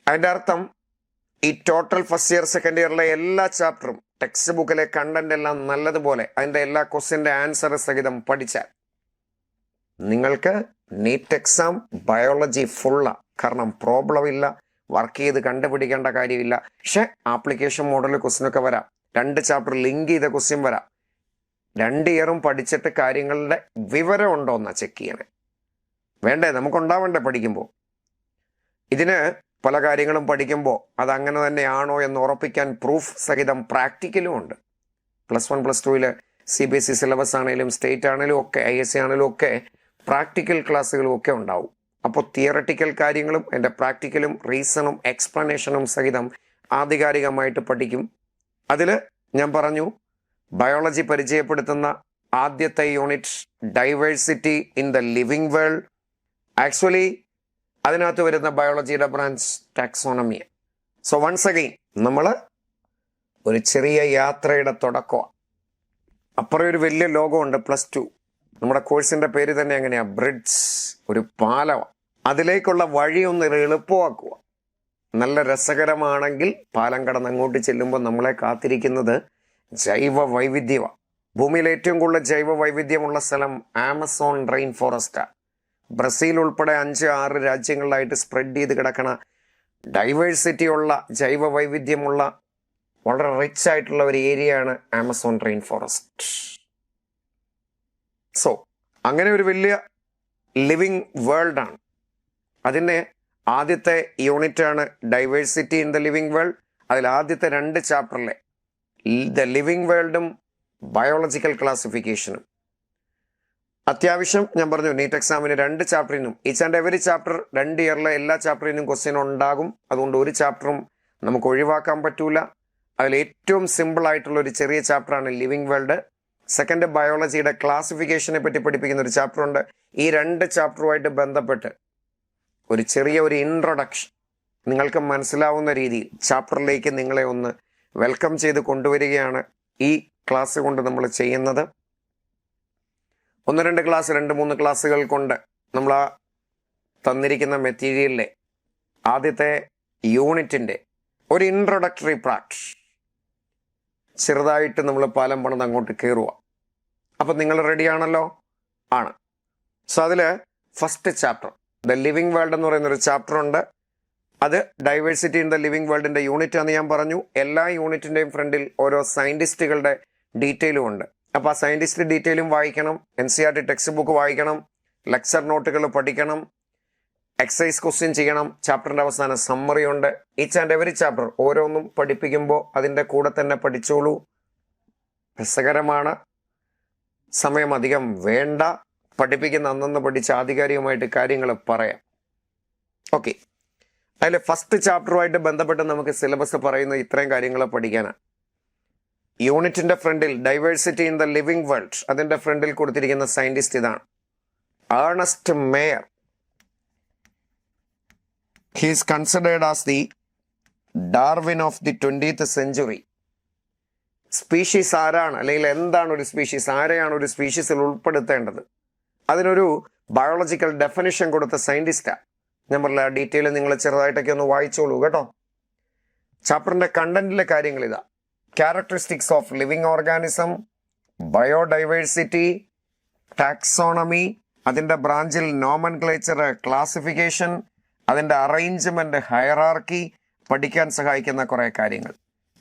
അതിൻ്റെ അർത്ഥം ഈ ടോട്ടൽ ഫസ്റ്റ് ഇയർ സെക്കൻഡ് ഇയറിലെ എല്ലാ ചാപ്റ്ററും ടെക്സ്റ്റ് ബുക്കിലെ കണ്ടന്റ് എല്ലാം നല്ലതുപോലെ അതിൻ്റെ എല്ലാ ക്വസ്റ്റ്യൻ്റെ ആൻസർ സഹിതം പഠിച്ചാൽ നിങ്ങൾക്ക് നീറ്റ് എക്സാം ബയോളജി ഫുള്ളാണ്. കാരണം പ്രോബ്ലം ഇല്ല, വർക്ക് ചെയ്ത് കണ്ടുപിടിക്കേണ്ട കാര്യമില്ല. പക്ഷെ ആപ്ലിക്കേഷൻ മോഡൽ ക്വസ്റ്റ്യനൊക്കെ വരാം, 2 ചാപ്റ്റർ ലിങ്ക് ചെയ്ത ക്വസ്റ്റ്യൻ വരാം. 2 ഇയറും പഠിച്ചിട്ട് കാര്യങ്ങളുടെ വിവരം ഉണ്ടോ എന്നാ ചെക്ക് ചെയ്യണേ. വേണ്ടേ, നമുക്കുണ്ടാവണ്ടേ പഠിക്കുമ്പോൾ. ഇതിന് പല കാര്യങ്ങളും പഠിക്കുമ്പോൾ അതങ്ങനെ തന്നെയാണോ എന്ന് ഉറപ്പിക്കാൻ പ്രൂഫ് സഹിതം പ്രാക്ടിക്കലും ഉണ്ട്. +1 +2 CBSE സിലബസ് ആണെങ്കിലും സ്റ്റേറ്റ് ആണെങ്കിലും ഒക്കെ ISC ആണെങ്കിലും ഒക്കെ പ്രാക്ടിക്കൽ ക്ലാസ്സുകളും ഒക്കെ ഉണ്ടാവും. അപ്പോൾ തിയറട്ടിക്കൽ കാര്യങ്ങളും എൻ്റെ പ്രാക്ടിക്കലും റീസണും എക്സ്പ്ലനേഷനും സഹിതം ആധികാരികമായിട്ട് പഠിക്കും. അതിൽ ഞാൻ പറഞ്ഞു, ബയോളജി പരിചയപ്പെടുത്തുന്ന ആദ്യത്തെ unit diversity in the living world. Actually അതിനകത്ത് വരുന്ന ബയോളജിയുടെ branch taxonomy. So once again നമ്മൾ ഒരു ചെറിയ യാത്രയുടെ തുടക്കമാണ്. അപ്പുറം ഒരു വലിയ ലോകമുണ്ട് +2. നമ്മുടെ കോഴ്സിൻ്റെ പേര് തന്നെ എങ്ങനെയാ, ബ്രിഡ്ജ്, ഒരു പാലമാണ്. അതിലേക്കുള്ള വഴി ഒന്ന് എളുപ്പമാക്കുക. നല്ല രസകരമാണെങ്കിൽ പാലം കടന്ന് അങ്ങോട്ട് ചെല്ലുമ്പോൾ നമ്മളെ കാത്തിരിക്കുന്നത് ജൈവ വൈവിധ്യമാണ്. ഭൂമിയിൽ ഏറ്റവും കൂടുതൽ ജൈവ വൈവിധ്യമുള്ള സ്ഥലം ആമസോൺ റെയിൻ ഫോറസ്റ്റാണ്. ബ്രസീൽ ഉൾപ്പെടെ 5-6 രാജ്യങ്ങളിലായിട്ട് സ്പ്രെഡ് ചെയ്ത് കിടക്കണ ഡൈവേഴ്സിറ്റി ഉള്ള ജൈവ വൈവിധ്യമുള്ള വളരെ റിച്ച് ആയിട്ടുള്ള ഒരു ഏരിയയാണ് ആമസോൺ റെയിൻ ഫോറസ്റ്റ്. സോ അങ്ങനെ ഒരു വലിയ ലിവിങ് വേൾഡാണ്. അതിൻ്റെ ആദ്യത്തെ യൂണിറ്റാണ് diversity in the living world. അതിൽ ആദ്യത്തെ 2 ചാപ്റ്ററിലെ ദ ലിവിങ് വേൾഡും ബയോളജിക്കൽ ക്ലാസിഫിക്കേഷനും അത്യാവശ്യം ഞാൻ പറഞ്ഞു നീറ്റ് എക്സാമിന് 2 ചാപ്റ്ററിനും ഈച്ച് ആൻഡ് എവറി ചാപ്റ്റർ 2 ഇയറിലെ എല്ലാ ചാപ്റ്ററിനും ക്വസ്റ്റ്യൻ ഉണ്ടാകും. അതുകൊണ്ട് ഒരു ചാപ്റ്ററും നമുക്ക് ഒഴിവാക്കാൻ പറ്റൂല. അതിൽ ഏറ്റവും സിമ്പിൾ ആയിട്ടുള്ള ഒരു ചെറിയ ചാപ്റ്ററാണ് ലിവിങ് വേൾഡ്. സെക്കൻഡ് ബയോളജിയുടെ ക്ലാസിഫിക്കേഷനെ പറ്റി പഠിപ്പിക്കുന്ന ഒരു ചാപ്റ്റർ ഉണ്ട്. ഈ 2 ചാപ്റ്ററുമായിട്ട് ബന്ധപ്പെട്ട് ഒരു ചെറിയ ഒരു ഇൻട്രൊഡക്ഷൻ നിങ്ങൾക്ക് മനസ്സിലാവുന്ന രീതിയിൽ ചാപ്റ്ററിലേക്ക് നിങ്ങളെ ഒന്ന് വെൽക്കം ചെയ്ത് കൊണ്ടുവരികയാണ് ഈ ക്ലാസ് കൊണ്ട് നമ്മൾ ചെയ്യുന്നത്. 1-2 ക്ലാസ് 2-3 ക്ലാസ്സുകൾ കൊണ്ട് നമ്മൾ ആ തന്നിരിക്കുന്ന മെറ്റീരിയലിലെ ആദ്യത്തെ യൂണിറ്റിൻ്റെ ഒരു ഇൻട്രൊഡക്ടറി പാർട്ട് ചെറുതായിട്ട് നമ്മൾ പാലം പണിത് അങ്ങോട്ട് കയറുക. അപ്പം നിങ്ങൾ റെഡിയാണല്ലോ? ആണ്. സോ അതിൽ first chapter the living world എന്ന് പറയുന്നൊരു ചാപ്റ്റർ ഉണ്ട്. അത് ഡൈവേഴ്സിറ്റി ഇൻ ദ ലിവിങ് വേൾഡിൻ്റെ യൂണിറ്റ് ആണെന്ന് ഞാൻ പറഞ്ഞു. എല്ലാ യൂണിറ്റിൻ്റെയും ഫ്രണ്ടിൽ ഓരോ സയൻറ്റിസ്റ്റുകളുടെ ഡീറ്റെയിലും ഉണ്ട്. അപ്പോൾ ആ സയൻറ്റിസ്റ്റ് ഡീറ്റെയിലും വായിക്കണം, NCERT ടെക്സ്റ്റ് ബുക്ക് വായിക്കണം, ലെക്ചർ നോട്ടുകൾ പഠിക്കണം, എക്സസൈസ് ക്വസ്റ്റ്യൻ ചെയ്യണം. ചാപ്റ്ററിൻ്റെ അവസാനം സമ്മറി ഉണ്ട്. ഈച്ച് ആൻഡ് എവറി ചാപ്റ്റർ ഓരോന്നും പഠിപ്പിക്കുമ്പോൾ അതിൻ്റെ കൂടെ തന്നെ പഠിച്ചോളൂ. രസകരമാണ്, സമയം അധികം വേണ്ട. പഠിപ്പിക്കുന്ന അന്നന്ന് പഠിച്ച് ആധികാരികമായിട്ട് കാര്യങ്ങൾ പറയാം. ഓക്കെ, അതിൽ ഫസ്റ്റ് ചാപ്റ്ററുമായിട്ട് ബന്ധപ്പെട്ട് നമുക്ക് സിലബസ് പറയുന്ന ഇത്രയും കാര്യങ്ങൾ പഠിക്കാനാണ്. യൂണിറ്റിൻ്റെ ഫ്രണ്ടിൽ diversity in the living world, അതിൻ്റെ ഫ്രണ്ടിൽ കൊടുത്തിരിക്കുന്ന സയൻറ്റിസ്റ്റ് ഇതാണ്, Ernest mayor. He is considered as the Darwin of the 20th century. Species ആരാണ്, അല്ലെങ്കിൽ എന്താണ് ഒരു സ്പീഷീസ്, ആരെയാണ് ഒരു സ്പീഷീസിൽ ഉൾപ്പെടുത്തേണ്ടത്, അതിനൊരു ബയോളജിക്കൽ ഡെഫിനിഷൻ കൊടുത്ത സയൻറ്റിസ്റ്റാണ്. ഞാൻ പറഞ്ഞ ഡീറ്റെയിൽ നിങ്ങൾ ചെറുതായിട്ടൊക്കെ ഒന്ന് വായിച്ചോളൂ കേട്ടോ. ചാപ്റ്ററിൻ്റെ കണ്ടന്റിലെ കാര്യങ്ങൾ ഇതാ: characteristics of living organism, biodiversity, taxonomy, അതിൻ്റെ ബ്രാഞ്ചിൽ നോമൻക്ലേച്ചർ, ക്ലാസിഫിക്കേഷൻ, അതിൻ്റെ അറേഞ്ച്മെൻറ്റ്, ഹയറാർക്കി, പഠിക്കാൻ സഹായിക്കുന്ന കുറേ കാര്യങ്ങൾ.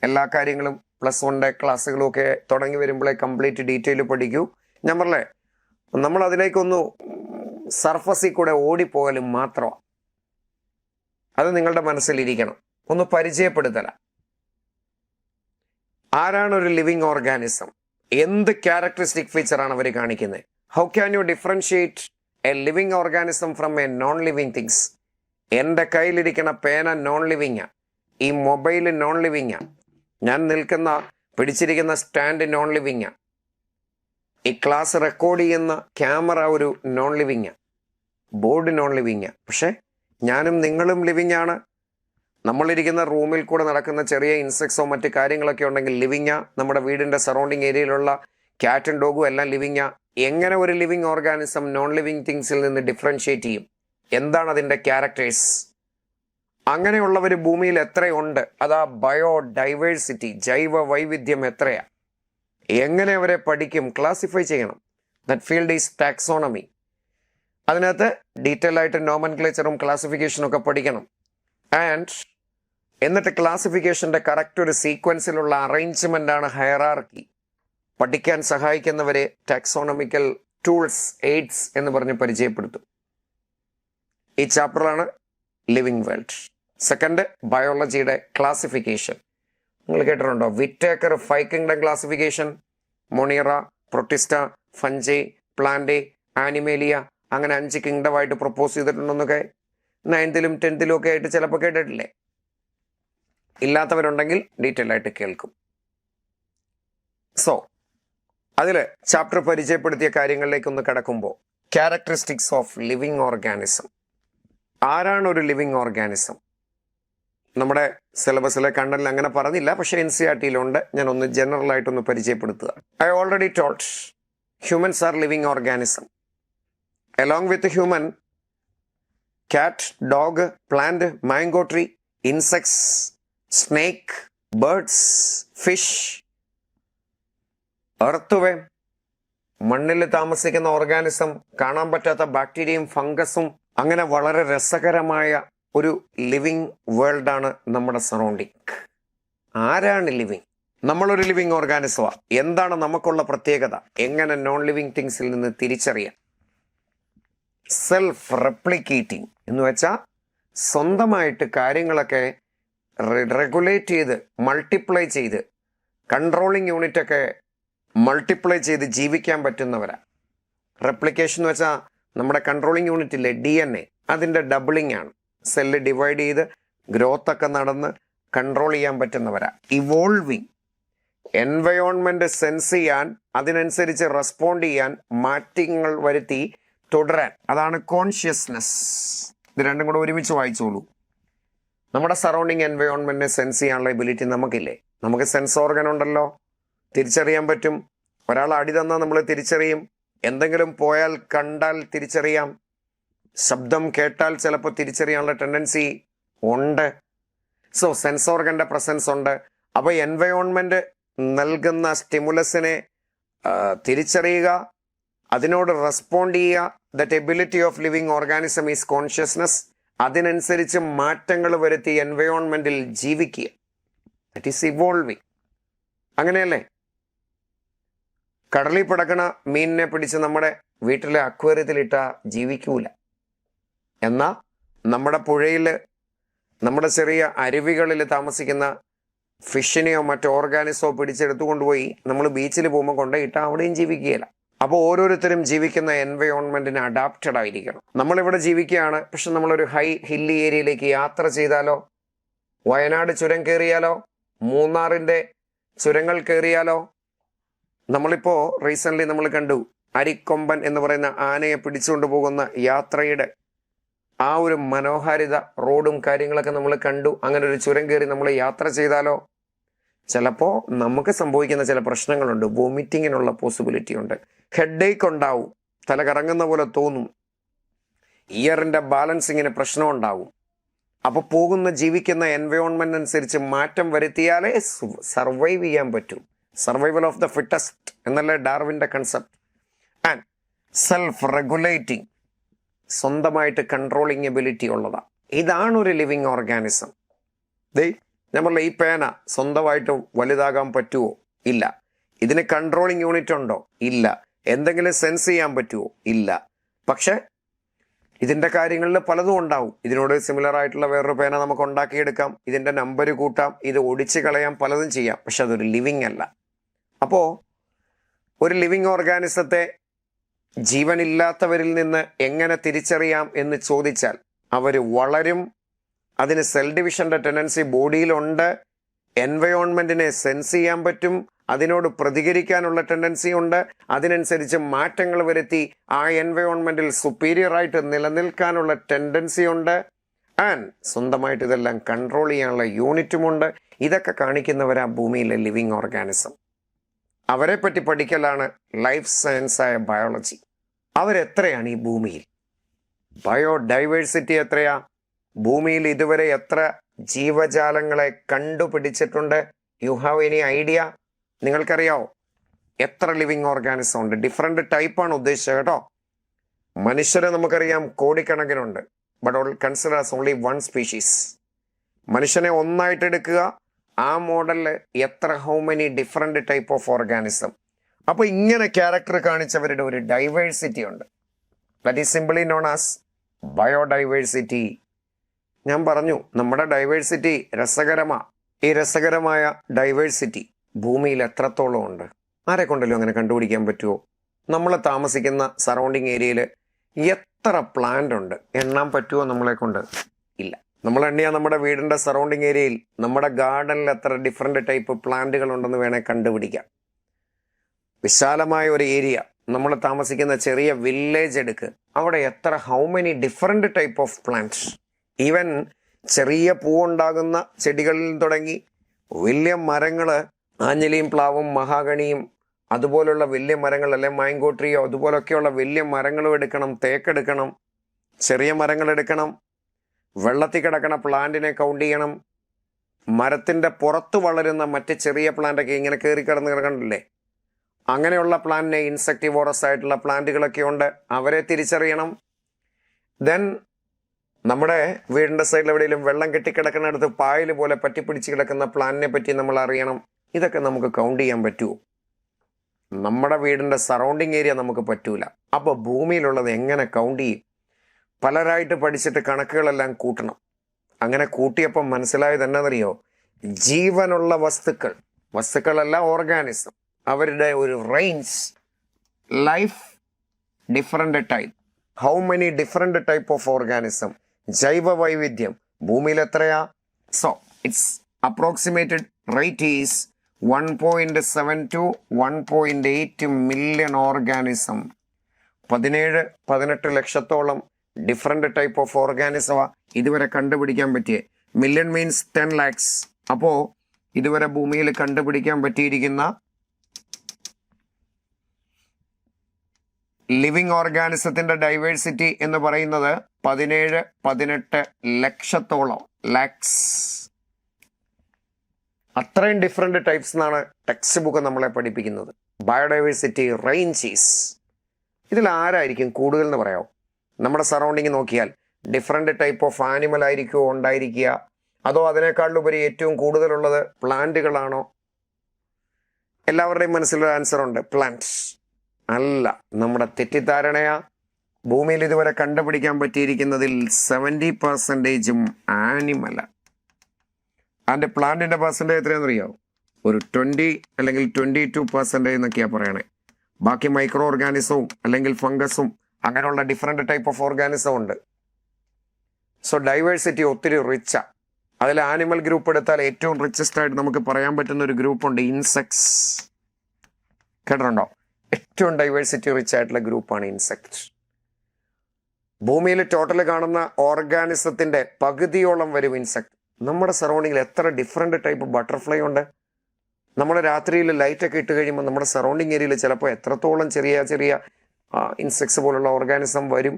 എല്ലാ കാര്യങ്ങളും +1 ക്ലാസ്സുകളും ഒക്കെ തുടങ്ങി വരുമ്പോഴേ കംപ്ലീറ്റ് ഡീറ്റെയിൽ പഠിക്കൂ. ഞാൻ പറഞ്ഞേ, നമ്മൾ അതിലേക്കൊന്ന് സർഫസിൽ കൂടെ ഓടിപ്പോകലും മാത്രമാണ്. അത് നിങ്ങളുടെ മനസ്സിലിരിക്കണം. ഒന്ന് പരിചയപ്പെടുത്തല. ആരാണ് ഒരു ലിവിങ് ഓർഗാനിസം, എന്ത് ക്യാരക്ടറിസ്റ്റിക് ഫീച്ചറാണ് അവർ കാണിക്കുന്നത്, how can you differentiate A living organism from A non living things. എൻ്റെ കയ്യിലിരിക്കുന്ന പേന നോൺ ലിവിങ്ങാ, ഈ മൊബൈൽ നോൺ ലിവിങ്ങാ, ഞാൻ പിടിച്ചിരിക്കുന്ന സ്റ്റാൻഡ് നോൺ ലിവിങ്ങാ, ഈ ക്ലാസ് റെക്കോർഡ് ചെയ്യുന്ന ക്യാമറ ഒരു നോൺ ലിവിങ്ങാ, ബോർഡ് നോൺ ലിവിങ്ങാ. പക്ഷേ ഞാനും നിങ്ങളും ലിവിങ് ആണ്. നമ്മളിരിക്കുന്ന റൂമിൽ കൂടെ നടക്കുന്ന ചെറിയ ഇൻസെക്ട്സോ മറ്റ് കാര്യങ്ങളൊക്കെ ഉണ്ടെങ്കിൽ ലിവിങ്ങാ. നമ്മുടെ വീടിൻ്റെ സറൗണ്ടിങ് ഏരിയയിലുള്ള ക്യാറ്റും ഡോഗും എല്ലാം ലിവിങ്ങാ. എങ്ങനെ ഒരു ലിവിങ് ഓർഗാനിസം നോൺ ലിവിങ് തിങ്സിൽ നിന്ന് ഡിഫറൻഷിയേറ്റ് ചെയ്യും? എന്താണ് അതിൻ്റെ ക്യാരക്ടേഴ്സ്? അങ്ങനെയുള്ളവർ ഭൂമിയിൽ എത്രയുണ്ട്? അതാ ബയോഡൈവേഴ്സിറ്റി, ജൈവ വൈവിധ്യം എത്രയാ? എങ്ങനെ അവരെ പഠിക്കും, ക്ലാസിഫൈ ചെയ്യണം? That field is taxonomy. അതിനകത്ത് ഡീറ്റെയിൽ ആയിട്ട് നോമൻക്ലേച്ചറും ക്ലാസിഫിക്കേഷനും ഒക്കെ പഠിക്കണം. ആൻഡ് എന്നിട്ട് ക്ലാസിഫിക്കേഷൻ്റെ കറക്റ്റ് ഒരു സീക്വൻസിലുള്ള അറേഞ്ച്മെൻ്റ് ആണ് ഹയറാർക്കി. പഠിക്കാൻ സഹായിക്കുന്നവരെ ടാക്സോണമിക്കൽ ടൂൾസ്, എയ്ഡ്സ് എന്ന് പറഞ്ഞ് പരിചയപ്പെടുത്തും. ഈ ചാപ്റ്ററാണ് ലിവിങ് വേൾഡ്. സെക്കൻഡ്, ബയോളജിയുടെ ക്ലാസിഫിക്കേഷൻ. നിങ്ങൾ കേട്ടിട്ടുണ്ടോ Whittaker 5 kingdom classification? Monera, Protista, Fungi, plant, Animalia, അങ്ങനെ 5 കിങ്ഡമായിട്ട് പ്രൊപ്പോസ് ചെയ്തിട്ടുണ്ടെന്നൊക്കെ 9th-ലും 10th-ലും ഒക്കെ ആയിട്ട് ചിലപ്പോൾ കേട്ടിട്ടില്ലേ? ഇല്ലാത്തവരുണ്ടെങ്കിൽ ഡീറ്റെയിൽ ആയിട്ട് കേൾക്കും. സോ അതിൽ ചാപ്റ്റർ പരിചയപ്പെടുത്തിയ കാര്യങ്ങളിലേക്ക് ഒന്ന് കിടക്കുമ്പോൾ, ക്യാരക്ടറിസ്റ്റിക്സ് ഓഫ് ലിവിങ് ഓർഗാനിസം. ആരാണ് ഒരു ലിവിങ് ഓർഗാനിസം? നമ്മുടെ സിലബസിലെ കണ്ടന്റിൽ അങ്ങനെ പറഞ്ഞില്ല, പക്ഷേ NCERT-യിലുണ്ട്. ഞാനൊന്ന് ജനറൽ ആയിട്ടൊന്ന് പരിചയപ്പെടുത്തുക. I already told humans are living organism. Along with human, cat, dog, plant, mango tree, insects, snake, birds, fish, earthworm, മണ്ണിൽ താമസിക്കുന്ന ഓർഗാനിസം, കാണാൻ പറ്റാത്ത ബാക്ടീരിയയും ഫംഗസും, അങ്ങനെ വളരെ രസകരമായ ഒരു ലിവിങ് വേൾഡാണ് നമ്മുടെ സറൗണ്ടിങ്. ആരാണ് ലിവിങ്? നമ്മളൊരു ലിവിങ് ഓർഗാനിസമാണ്. എന്താണ് നമുക്കുള്ള പ്രത്യേകത? എങ്ങനെ നോൺ ലിവിങ് തിങ്സിൽ നിന്ന് തിരിച്ചറിയാം? സെൽഫ് റെപ്ലിക്കേറ്റിംഗ് എന്ന് വെച്ചാൽ സ്വന്തമായിട്ട് കാര്യങ്ങളൊക്കെ റെഗുലേറ്റ് ചെയ്ത് മൾട്ടിപ്ലൈ ചെയ്ത്, കൺട്രോളിങ് യൂണിറ്റൊക്കെ മൾട്ടിപ്ലൈ ചെയ്ത് ജീവിക്കാൻ പറ്റുന്നവരാ. റെപ്ലിക്കേഷൻ എന്ന് വെച്ചാൽ നമ്മുടെ കൺട്രോളിങ് യൂണിറ്റില്ലേ, DNA, അതിൻ്റെ ഡബിളിംഗ് ആണ്. സെല്ല് ഡിവൈഡ് ചെയ്ത് ഗ്രോത്ത് ഒക്കെ നടന്ന് കൺട്രോൾ ചെയ്യാൻ പറ്റുന്നവരാ. ഇവോൾവിങ്, എൻവയോൺമെന്റ് സെൻസ് ചെയ്യാൻ, അതിനനുസരിച്ച് റെസ്പോണ്ട് ചെയ്യാൻ, മാറ്റങ്ങൾ വരുത്തി തുടരാൻ, അതാണ് കോൺഷ്യസ്നെസ്. ഇത് രണ്ടും കൂടെ ഒരുമിച്ച് വായിച്ചോളൂ. നമ്മുടെ സറൗണ്ടിങ് എൻവയോൺമെന്റിനെ സെൻസ് ചെയ്യാനുള്ള എബിലിറ്റി നമുക്കില്ലേ? നമുക്ക് സെൻസ് ഓർഗൻ ഉണ്ടല്ലോ, തിരിച്ചറിയാൻ പറ്റും. ഒരാൾ അടി തന്നാൽ നമ്മൾ തിരിച്ചറിയും. എന്തെങ്കിലും പോയാൽ കണ്ടാൽ തിരിച്ചറിയാം. ശബ്ദം കേട്ടാൽ ചിലപ്പോൾ തിരിച്ചറിയാനുള്ള ടെൻഡൻസി ഉണ്ട്. സോ സെൻസ് ഓർഗന്റെ പ്രസൻസ് ഉണ്ട്. അപ്പോൾ എൻവയോൺമെന്റ് നൽകുന്ന സ്റ്റിമുലസിനെ തിരിച്ചറിയുക, അതിനോട് റെസ്പോണ്ട് ചെയ്യുക. That ability of living organism is consciousness. അതിനനുസരിച്ച് മാറ്റങ്ങൾ വരുത്തി എൻവയോൺമെന്റിൽ ജീവിക്കുക. That is evolving. അങ്ങനെയല്ലേ? കടലിൽ പിടക്കണ മീനിനെ പിടിച്ച് നമ്മുടെ വീട്ടിലെ അക്വേറിയത്തിലിട്ടാൽ ജീവിക്കൂല. എന്നാൽ നമ്മുടെ പുഴയിൽ, നമ്മുടെ ചെറിയ അരുവികളിൽ താമസിക്കുന്ന ഫിഷിനെയോ മറ്റോ ഓർഗാനിസോ പിടിച്ചെടുത്തു കൊണ്ടുപോയി നമ്മൾ ബീച്ചിൽ പോകുമ്പോൾ കൊണ്ടുപോയിട്ടാൽ അവിടെയും ജീവിക്കുകയില്ല. അപ്പോൾ ഓരോരുത്തരും ജീവിക്കുന്ന എൻവയോൺമെന്റിന് അഡാപ്റ്റഡ് ആയിരിക്കണം. നമ്മളിവിടെ ജീവിക്കുകയാണ്, പക്ഷെ നമ്മളൊരു ഹൈ ഹില്ലി ഏരിയയിലേക്ക് യാത്ര ചെയ്താലോ, വയനാട് ചുരം കയറിയാലോ, മൂന്നാറിൻ്റെ ചുരങ്ങൾ കയറിയാലോ, നമ്മളിപ്പോൾ റീസെൻ്റ്ലി നമ്മൾ കണ്ടു അരിക്കൊമ്പൻ എന്ന് പറയുന്ന ആനയെ പിടിച്ചുകൊണ്ട് പോകുന്ന യാത്രയുടെ ആ ഒരു മനോഹാരിത, റോഡും കാര്യങ്ങളൊക്കെ നമ്മൾ കണ്ടു. അങ്ങനെ ഒരു ചുരം കയറി നമ്മൾ യാത്ര ചെയ്താലോ, ചിലപ്പോൾ നമുക്ക് സംഭവിക്കുന്ന ചില പ്രശ്നങ്ങളുണ്ട്. വോമിറ്റിങ്ങിനുള്ള പോസിബിലിറ്റി ഉണ്ട്, ഹെഡേക്ക് ഉണ്ടാവും, തല കറങ്ങുന്ന പോലെ തോന്നും, ഇയറിൻ്റെ ബാലൻസിങ്ങിന് പ്രശ്നം ഉണ്ടാവും. അപ്പോൾ പോകുന്ന ജീവിക്കുന്ന എൻവയോൺമെന്റ് അനുസരിച്ച് മാറ്റം വരുത്തിയാലേ സർവൈവ് ചെയ്യാൻ പറ്റൂ. സർവൈവൽ ഓഫ് ദ ഫിറ്റസ്റ്റ് എന്നല്ലേ ഡാർവിൻ്റെ കൺസെപ്റ്റ്. ആൻഡ് സെൽഫ് റെഗുലേറ്റിംഗ്, സ്വന്തമായിട്ട് കൺട്രോളിങ് എബിലിറ്റി ഉള്ളതാണ്. ഇതാണ് ഒരു ലിവിങ് ഓർഗാനിസം. നമ്മളുടെ ഈ പേന സ്വന്തമായിട്ട് വലുതാകാൻ പറ്റുമോ? ഇല്ല. ഇതിന് കൺട്രോളിങ് യൂണിറ്റ് ഉണ്ടോ? ഇല്ല. എന്തെങ്കിലും സെൻസ് ചെയ്യാൻ പറ്റുമോ? ഇല്ല. പക്ഷെ ഇതിൻ്റെ കാര്യങ്ങളിൽ പലതും ഉണ്ടാവും. ഇതിനോട് സിമിലർ ആയിട്ടുള്ള വേറൊരു പേന നമുക്ക് ഉണ്ടാക്കിയെടുക്കാം, ഇതിൻ്റെ നമ്പർ കൂട്ടാം, ഇത് ഒടിച്ച് കളയാം, പലതും ചെയ്യാം. പക്ഷെ അതൊരു ലിവിങ് അല്ല. അപ്പോൾ ഒരു ലിവിങ് ഓർഗാനിസത്തെ ജീവനില്ലാത്തവരിൽ നിന്ന് എങ്ങനെ തിരിച്ചറിയാം എന്ന് ചോദിച്ചാൽ, അവർ വളരും, അതിന് സെൽ ഡിവിഷൻ്റെ ടെൻഡൻസി ബോഡിയിലുണ്ട്, എൻവയോൺമെൻറ്റിനെ സെൻസ് ചെയ്യാൻ പറ്റും, അതിനോട് പ്രതികരിക്കാനുള്ള ടെൻഡൻസി ഉണ്ട്, അതിനനുസരിച്ച് മാറ്റങ്ങൾ വരുത്തി ആ എൻവയോൺമെൻറ്റിൽ സുപ്പീരിയർ ആയിട്ട് നിലനിൽക്കാനുള്ള ടെൻഡൻസി ഉണ്ട്. ആൻഡ് സ്വന്തമായിട്ട് ഇതെല്ലാം കൺട്രോൾ ചെയ്യാനുള്ള യൂണിറ്റുമുണ്ട്. ഇതൊക്കെ കാണിക്കുന്നവരാ ഭൂമിയിലെ ലിവിങ് ഓർഗാനിസം. അവരെ പറ്റി പഠിക്കലാണ് ലൈഫ് സയൻസായ ബയോളജി. അവരെത്രയാണ് ഈ ഭൂമിയിൽ? ബയോഡൈവേഴ്സിറ്റി എത്രയാ? ഭൂമിയിൽ ഇതുവരെ എത്ര ജീവജാലങ്ങളെ കണ്ടുപിടിച്ചിട്ടുണ്ട്? You have any idea? നിങ്ങൾക്കറിയാവോ എത്ര ലിവിങ് ഓർഗാനിസം ഉണ്ട്? ഡിഫറെൻ്റ് ടൈപ്പാണ് ഉദ്ദേശിച്ചത് കേട്ടോ. മനുഷ്യരെ നമുക്കറിയാം കോടിക്കണക്കിനുണ്ട്. But all consider as only one species. മനുഷ്യനെ ഒന്നായിട്ട് എടുക്കുക, ആ മോഡലിൽ എത്ര how many different type of organism. അപ്പോൾ ഇങ്ങനെ ക്യാരക്ടർ കാണിച്ചവരുടെ ഒരു ഡൈവേഴ്സിറ്റി ഉണ്ട്. That is simply known as biodiversity. ഞാൻ പറഞ്ഞു നമ്മുടെ ഡൈവേഴ്സിറ്റി രസകരമാണ്. ഈ രസകരമായ ഡൈവേഴ്സിറ്റി ഭൂമിയിൽ എത്രത്തോളം ഉണ്ട്? ആരെ കൊണ്ടല്ലോ അങ്ങനെ കണ്ടുപിടിക്കാൻ പറ്റുമോ? നമ്മൾ താമസിക്കുന്ന സറൗണ്ടിങ് ഏരിയയിൽ എത്ര പ്ലാന്റ് ഉണ്ട് എണ്ണാൻ പറ്റുമോ നമ്മളെ കൊണ്ട്? ഇല്ല. നമ്മൾ എണ്ണിയാൽ നമ്മുടെ വീടിൻ്റെ സറൗണ്ടിങ് ഏരിയയിൽ, നമ്മുടെ ഗാർഡനിൽ എത്ര ഡിഫറെൻറ്റ് ടൈപ്പ് പ്ലാന്റുകൾ ഉണ്ടെന്ന് വേണേൽ കണ്ടുപിടിക്കാം. വിശാലമായ ഒരു ഏരിയ, നമ്മൾ താമസിക്കുന്ന ചെറിയ വില്ലേജ് എടുക്ക്, അവിടെ എത്ര how many different type of plants. Even ചെറിയ പൂവുണ്ടാകുന്ന ചെടികളിൽ തുടങ്ങി വലിയ മരങ്ങൾ, ആഞ്ഞിലിയും പ്ലാവും മഹാഗണിയും അതുപോലുള്ള വലിയ മരങ്ങൾ, അല്ലെ മാംഗോ ട്രീയോ അതുപോലൊക്കെയുള്ള വലിയ മരങ്ങളും എടുക്കണം, തേക്കെടുക്കണം, ചെറിയ മരങ്ങൾ എടുക്കണം, വെള്ളത്തിൽ കിടക്കണ പ്ലാന്റിനെ കൗണ്ട് ചെയ്യണം. മരത്തിൻ്റെ പുറത്ത് വളരുന്ന മറ്റ് ചെറിയ പ്ലാന്റൊക്കെ ഇങ്ങനെ കയറി കിടന്ന് കിടക്കണ്ടില്ലേ, അങ്ങനെയുള്ള പ്ലാന്റിനെ, ഇൻസെക്ടിവോറസ് ആയിട്ടുള്ള പ്ലാന്റുകളൊക്കെ ഉണ്ട്, അവരെ തിരിച്ചറിയണം. ദെൻ നമ്മുടെ വീടിൻ്റെ സൈഡിൽ എവിടെയെങ്കിലും വെള്ളം കെട്ടിക്കിടക്കുന്നിടത്ത് പായൽ പോലെ പറ്റിപ്പിടിച്ച് കിടക്കുന്ന പ്ലാന്റിനെ പറ്റി നമ്മൾ അറിയണം. ഇതൊക്കെ നമുക്ക് കൗണ്ട് ചെയ്യാൻ പറ്റുമോ? നമ്മുടെ വീടിൻ്റെ സറൗണ്ടിങ് ഏരിയ നമുക്ക് പറ്റൂല. അപ്പോൾ ഭൂമിയിലുള്ളത് എങ്ങനെ കൗണ്ട് ചെയ്യും? പലരായിട്ട് പഠിച്ചിട്ട് കണക്കുകളെല്ലാം കൂട്ടണം. അങ്ങനെ കൂട്ടിയപ്പം മനസ്സിലായത് എന്നറിയോ? ജീവനുള്ള വസ്തുക്കളല്ല ഓർഗാനിസം, അവരുടെ ഒരു range, life different type, how many different type of organism, ജൈവ വൈവിധ്യം ഭൂമിയിൽ എത്രയാ? So it's approximated rate is 1.7 to 1.8 million organism. 17-18 ലക്ഷത്തോളം ഡിഫറെൻ്റ് ടൈപ്പ് ഓഫ് ഓർഗാനിസമാ ഇതുവരെ കണ്ടുപിടിക്കാൻ പറ്റിയേ. Million means 10 lakhs. അപ്പോൾ ഇതുവരെ ഭൂമിയിൽ കണ്ടുപിടിക്കാൻ പറ്റിയിരിക്കുന്ന ലിവിങ് ഓർഗാനിസത്തിൻ്റെ ഡൈവേഴ്സിറ്റി എന്ന് പറയുന്നത് 17-18 ലക്ഷത്തോളം, ലാക്സ്. അത്രയും ഡിഫറെൻറ്റ് ടൈപ്സ് എന്നാണ് ടെക്സ്റ്റ് ബുക്ക് നമ്മളെ പഠിപ്പിക്കുന്നത്. ബയോഡൈവേഴ്സിറ്റി റേഞ്ചീസ്. ഇതിൽ ആരായിരിക്കും കൂടുതൽ എന്ന് പറയാമോ? നമ്മുടെ സറൗണ്ടിങ് നോക്കിയാൽ ഡിഫറെൻറ്റ് ടൈപ്പ് ഓഫ് ആനിമൽ ആയിരിക്കുമോ ഉണ്ടായിരിക്കുക, അതോ അതിനേക്കാളുപരി ഏറ്റവും കൂടുതലുള്ളത് പ്ലാന്റുകളാണോ? എല്ലാവരുടെയും മനസ്സിലൊരു ആൻസർ ഉണ്ട്, പ്ലാന്റ്സ്. അല്ല, നമ്മുടെ തെറ്റിദ്ധാരണയാ. ഭൂമിയിൽ ഇതുവരെ കണ്ടുപിടിക്കാൻ പറ്റിയിരിക്കുന്നതിൽ 70% ആനിമല. അതിൻ്റെ പ്ലാന്റിൻ്റെ പെർസെൻറ്റേജ് എത്രയാണെന്നറിയാമോ? ഒരു 20 അല്ലെങ്കിൽ 22% എന്നൊക്കെയാണ് പറയണേ. ബാക്കി മൈക്രോ ഓർഗാനിസവും അല്ലെങ്കിൽ ഫംഗസും അങ്ങനെയുള്ള ഡിഫറെൻറ്റ് ടൈപ്പ് ഓഫ് ഓർഗാനിസം ഉണ്ട്. സോ ഡൈവേഴ്സിറ്റി ഒത്തിരി റിച്ചാ. അതിൽ ആനിമൽ ഗ്രൂപ്പ് എടുത്താൽ ഏറ്റവും റിച്ചസ്റ്റ് ആയിട്ട് നമുക്ക് പറയാൻ പറ്റുന്ന ഒരു ഗ്രൂപ്പുണ്ട്, ഇൻസെക്ട്സ്. കേട്ടിട്ടുണ്ടോ? ഏറ്റവും ഡൈവേഴ്സിറ്റി റിച്ച് ആയിട്ടുള്ള ഗ്രൂപ്പാണ് ഇൻസെക്ട്സ്. ഭൂമിയിൽ ടോട്ടൽ കാണുന്ന ഓർഗാനിസത്തിൻ്റെ പകുതിയോളം വരും ഇൻസെക്ട്. നമ്മുടെ സറൗണ്ടിങ്ങിൽ എത്ര ഡിഫറെൻറ്റ് ടൈപ്പ് ബട്ടർഫ്ലൈ ഉണ്ട്. നമ്മൾ രാത്രിയിൽ ലൈറ്റൊക്കെ ഇട്ട് കഴിയുമ്പോൾ നമ്മുടെ സറൗണ്ടിങ് ഏരിയയിൽ ചിലപ്പോൾ എത്രത്തോളം ചെറിയ ചെറിയ ഇൻസെക്ട്സ് പോലുള്ള ഓർഗാനിസം വരും.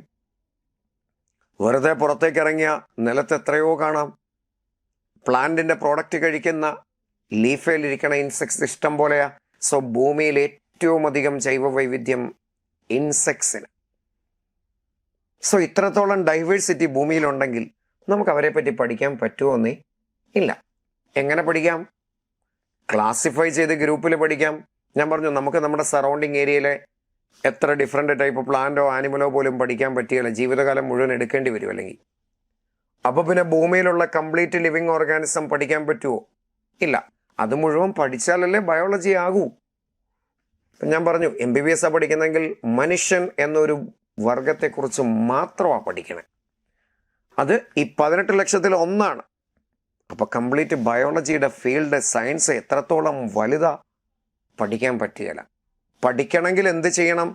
വെറുതെ പുറത്തേക്ക് ഇറങ്ങിയ നിലത്ത് എത്രയോ കാണാം. പ്ലാന്റിൻ്റെ പ്രോഡക്റ്റ് കഴിക്കുന്ന ലീഫയിലിരിക്കണ ഇൻസെക്ട്സ് ഇഷ്ടം പോലെയാ. സോ ഭൂമിയിൽ ഏറ്റവും അധികം ജൈവ വൈവിധ്യം ഇൻസെക്ട്സിന്. സോ ഇത്രത്തോളം ഡൈവേഴ്സിറ്റി ഭൂമിയിലുണ്ടെങ്കിൽ നമുക്ക് അവരെ പറ്റി പഠിക്കാൻ പറ്റുമോന്നേ? ഇല്ല. എങ്ങനെ പഠിക്കാം? ക്ലാസിഫൈ ചെയ്ത് ഗ്രൂപ്പിൽ പഠിക്കാം. ഞാൻ പറഞ്ഞു, നമുക്ക് നമ്മുടെ സറൗണ്ടിങ് ഏരിയയിലെ എത്ര ഡിഫറെൻറ്റ് ടൈപ്പ് പ്ലാന്റോ ആനിമലോ പോലും പഠിക്കാൻ പറ്റിയല്ല, ജീവിതകാലം മുഴുവൻ എടുക്കേണ്ടി വരും അല്ലെങ്കിൽ. അപ്പോൾ പിന്നെ ഭൂമിയിലുള്ള കംപ്ലീറ്റ് ലിവിങ് ഓർഗാനിസം പഠിക്കാൻ പറ്റുമോ? ഇല്ല. അത് മുഴുവൻ പഠിച്ചാലല്ലേ ബയോളജി ആകൂ. ഞാൻ പറഞ്ഞു, MBBS പഠിക്കുന്നെങ്കിൽ മനുഷ്യൻ എന്നൊരു വർഗത്തെക്കുറിച്ച് മാത്രമാണ് പഠിക്കണേ. അത് ഈ 18 ലക്ഷത്തിൽ ഒന്നാണ്. അപ്പോൾ കംപ്ലീറ്റ് ബയോളജിയുടെ ഫീൽഡ്, സയൻസ് എത്രത്തോളം വലുതാ, പഠിക്കാൻ പറ്റുകയില്ല. പഠിക്കണമെങ്കിൽ എന്ത് ചെയ്യണം?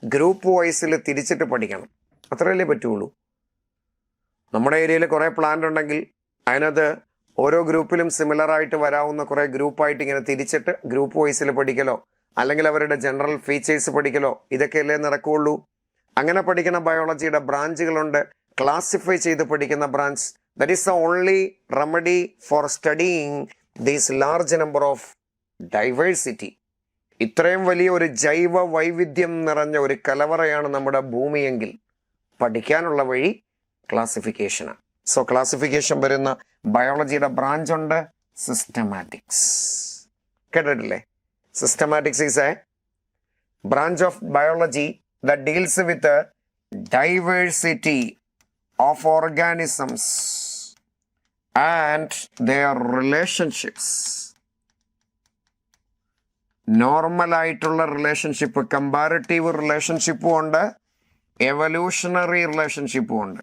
ഗ്രൂപ്പ് വൈസിൽ തിരിച്ചിട്ട് പഠിക്കണം. അത്രയല്ലേ പറ്റുള്ളൂ. നമ്മുടെ ഏരിയയിൽ കുറേ പ്ലാന്റ് ഉണ്ടെങ്കിൽ അതിനകത്ത് ഓരോ ഗ്രൂപ്പിലും സിമിലറായിട്ട് വരാവുന്ന കുറേ ഗ്രൂപ്പായിട്ട് ഇങ്ങനെ തിരിച്ചിട്ട് ഗ്രൂപ്പ് വൈസിൽ പഠിക്കലോ അല്ലെങ്കിൽ അവരുടെ ജനറൽ ഫീച്ചേഴ്സ് പഠിക്കലോ ഇതൊക്കെയല്ലേ നടക്കുകയുള്ളൂ. അങ്ങനെ പഠിക്കുന്ന ബയോളജിയുടെ ബ്രാഞ്ചുകളുണ്ട്. ക്ലാസിഫൈ ചെയ്ത് പഠിക്കുന്ന branch. That is the only remedy four studying these large number of diversity. ഇത്രയും വലിയ ഒരു ജൈവ വൈവിധ്യം നിറഞ്ഞ ഒരു കലവറയാണ് നമ്മുടെ ഭൂമിയെങ്കിൽ പഠിക്കാനുള്ള വഴി ക്ലാസിഫിക്കേഷനാണ്. സോ ക്ലാസിഫിക്കേഷൻ വരുന്ന ബയോളജിയുടെ ബ്രാഞ്ച് ഉണ്ട്, സിസ്റ്റമാറ്റിക്സ്. കേട്ടിട്ടില്ലേ? Systematics is a branch of biology that deals with diversity of organisms and their relationships. Normal ആയിട്ടുള്ള റിലേഷൻഷിപ്പ്, കമ്പാരിറ്റീവ് റിലേഷൻഷിപ്പും ഉണ്ട്, എവല്യൂഷണറി റിലേഷൻഷിപ്പും ഉണ്ട്.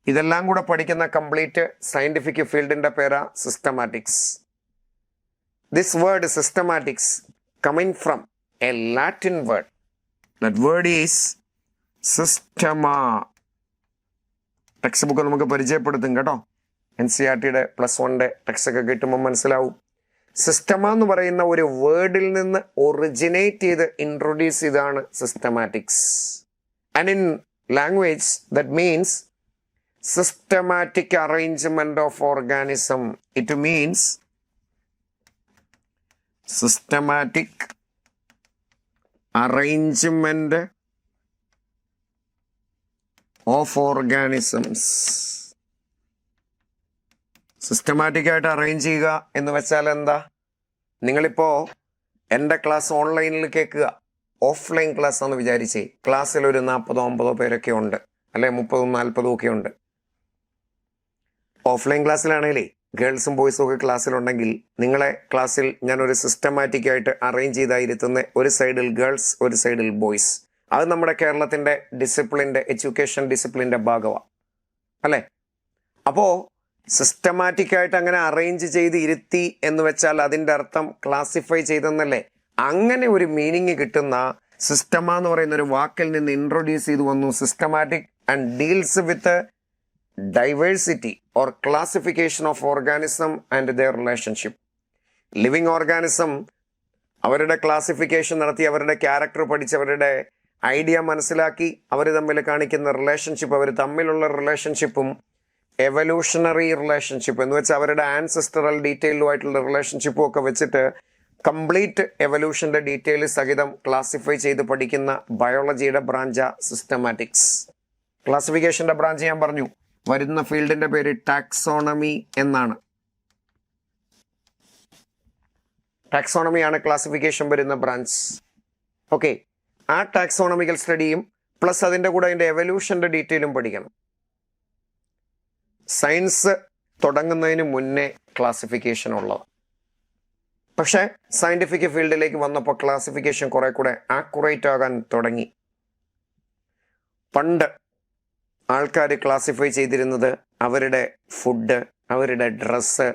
ഇതെല്ലാം കൂടെ പഠിക്കുന്ന കംപ്ലീറ്റ് സയന്റിഫിക് ഫീൽഡിന്റെ പേരാ systematics. This word systematics coming from a Latin word. That word is systema. Text book നമുക്ക് പരിചയപ്പെടുത്തും കേട്ടോ. NCERTയുടെ +1 ടെക്സ്റ്റ് ഒക്കെ കിട്ടുമ്പോൾ മനസ്സിലാവും. സിസ്റ്റമ എന്ന് പറയുന്ന ഒരു വേർഡിൽ നിന്ന് ഒറിജിനേറ്റ് ചെയ്ത് ഇൻട്രൊഡ്യൂസ് ചെയ്താണ് systematics. And in language that means systematic arrangement of organism. It means systematic arrangement of organisms. Systematic ആയിട്ട് അറേഞ്ച് ചെയ്യുക എന്ന് വെച്ചാൽ എന്താ? നിങ്ങളിപ്പോ എൻ്റെ ക്ലാസ് ഓൺലൈനിൽ കേൾക്കുക, ഓഫ്ലൈൻ ക്ലാസ് ആണെന്ന് വിചാരിച്ചേ. ക്ലാസ്സിൽ ഒരു 40-50 പേരൊക്കെ ഉണ്ട്, അല്ലെ 30-40 ഒക്കെ ഉണ്ട്. ഓഫ്ലൈൻ ക്ലാസ്സിലാണേലേ ഗേൾസും ബോയ്സും ഒക്കെ ക്ലാസ്സിലുണ്ടെങ്കിൽ നിങ്ങളെ ക്ലാസ്സിൽ ഞാനൊരു സിസ്റ്റമാറ്റിക് ആയിട്ട് അറേഞ്ച് ചെയ്തായിരുത്തുന്ന ഒരു സൈഡിൽ ഗേൾസ്, ഒരു സൈഡിൽ ബോയ്സ്. അത് നമ്മുടെ കേരളത്തിൻ്റെ ഡിസിപ്ലിൻ്റെ, എഡ്യൂക്കേഷൻ ഡിസിപ്ലിൻ്റെ ഭാഗമാണ്, അല്ലേ? അപ്പോൾ സിസ്റ്റമാറ്റിക് ആയിട്ട് അങ്ങനെ അറേഞ്ച് ചെയ്ത് ഇരുത്തി എന്ന് വെച്ചാൽ അതിൻ്റെ അർത്ഥം ക്ലാസിഫൈ ചെയ്തെന്നല്ലേ? അങ്ങനെ ഒരു മീനിങ് കിട്ടുന്ന സിസ്റ്റമ എന്ന് പറയുന്ന ഒരു വാക്കിൽ നിന്ന് ഇൻട്രൊഡ്യൂസ് ചെയ്തു വന്നു. Systematic and deals with diversity or classification of organism and their relationship. Living organism അവരുടെ ക്ലാസിഫിക്കേഷൻ നടത്തി, അവരുടെ ക്യാരക്ടർ പഠിച്ച്, അവരുടെ ഐഡിയ മനസ്സിലാക്കി, അവർ തമ്മിൽ കാണിക്കുന്ന റിലേഷൻഷിപ്പ്, അവർ തമ്മിലുള്ള റിലേഷൻഷിപ്പും എവല്യൂഷണറി റിലേഷൻഷിപ്പ് എന്ന് വെച്ചാൽ അവരുടെ ആൻസെസ്റ്ററൽ ഡീറ്റെയിലുമായിട്ടുള്ള റിലേഷൻഷിപ്പും ഒക്കെ വെച്ചിട്ട് കംപ്ലീറ്റ് എവല്യൂഷന്റെ ഡീറ്റെയിൽ സഹിതം ക്ലാസിഫൈ ചെയ്ത് പഠിക്കുന്ന ബയോളജിയുടെ ബ്രാഞ്ച സിസ്റ്റമാറ്റിക്സ്. ക്ലാസിഫിക്കേഷന്റെ ബ്രാഞ്ച് ഞാൻ പറഞ്ഞു, വരുന്ന ഫീൽഡിന്റെ പേര് ടാക്സോണമി എന്നാണ്. ടാക്സോണമിയാണ് ക്ലാസിഫിക്കേഷൻ വരുന്ന ബ്രാഞ്ച്. ഓക്കെ, ആ ടാക്സോണമിക്കൽ സ്റ്റഡിയും പ്ലസ് അതിൻ്റെ കൂടെ അതിൻ്റെ എവല്യൂഷന്റെ ഡീറ്റെയിലും പഠിക്കണം. സയൻസ് തുടങ്ങുന്നതിന് മുന്നേ ക്ലാസിഫിക്കേഷൻ ഉള്ളത്. പക്ഷെ സയന്റിഫിക് ഫീൽഡിലേക്ക് വന്നപ്പോൾ ക്ലാസിഫിക്കേഷൻ കുറെ കൂടെ ആക്യുറേറ്റ് ആകാൻ തുടങ്ങി. പണ്ട് ആൾക്കാർ ക്ലാസിഫൈ ചെയ്തിരുന്നത് അവരുടെ ഫുഡ്, അവരുടെ ഡ്രസ്സ്,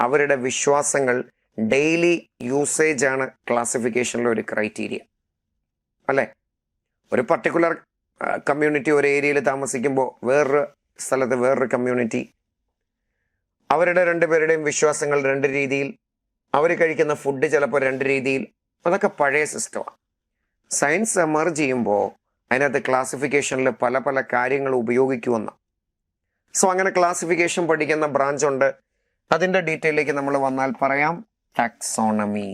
അവരുടെ വിശ്വാസങ്ങൾ, ഡെയിലി യൂസേജ് ആണ് ക്ലാസിഫിക്കേഷനിലെ ഒരു ക്രൈറ്റീരിയ, അല്ലേ? ഒരു പർട്ടിക്കുലർ കമ്മ്യൂണിറ്റി ഒരു ഏരിയയിൽ താമസിക്കുമ്പോൾ വേറൊരു സ്ഥലത്ത് വേറൊരു കമ്മ്യൂണിറ്റി, അവരുടെ രണ്ടുപേരുടെയും വിശ്വാസങ്ങൾ 2 രീതിയിൽ, അവർ കഴിക്കുന്ന ഫുഡ് ചിലപ്പോൾ 2 രീതിയിൽ. അതൊക്കെ പഴയ സിസ്റ്റമാണ്. സയൻസ് എമർജ് ചെയ്യുമ്പോൾ അതിനകത്ത് ക്ലാസിഫിക്കേഷനിൽ പല പല കാര്യങ്ങൾ ഉപയോഗിക്കുമെന്ന്. സോ അങ്ങനെ ക്ലാസിഫിക്കേഷൻ പഠിക്കുന്ന ബ്രാഞ്ച് ഉണ്ട്. അതിൻ്റെ ഡീറ്റെയിലേക്ക് നമ്മൾ വന്നാൽ പറയാം, ടാക്സോണമി.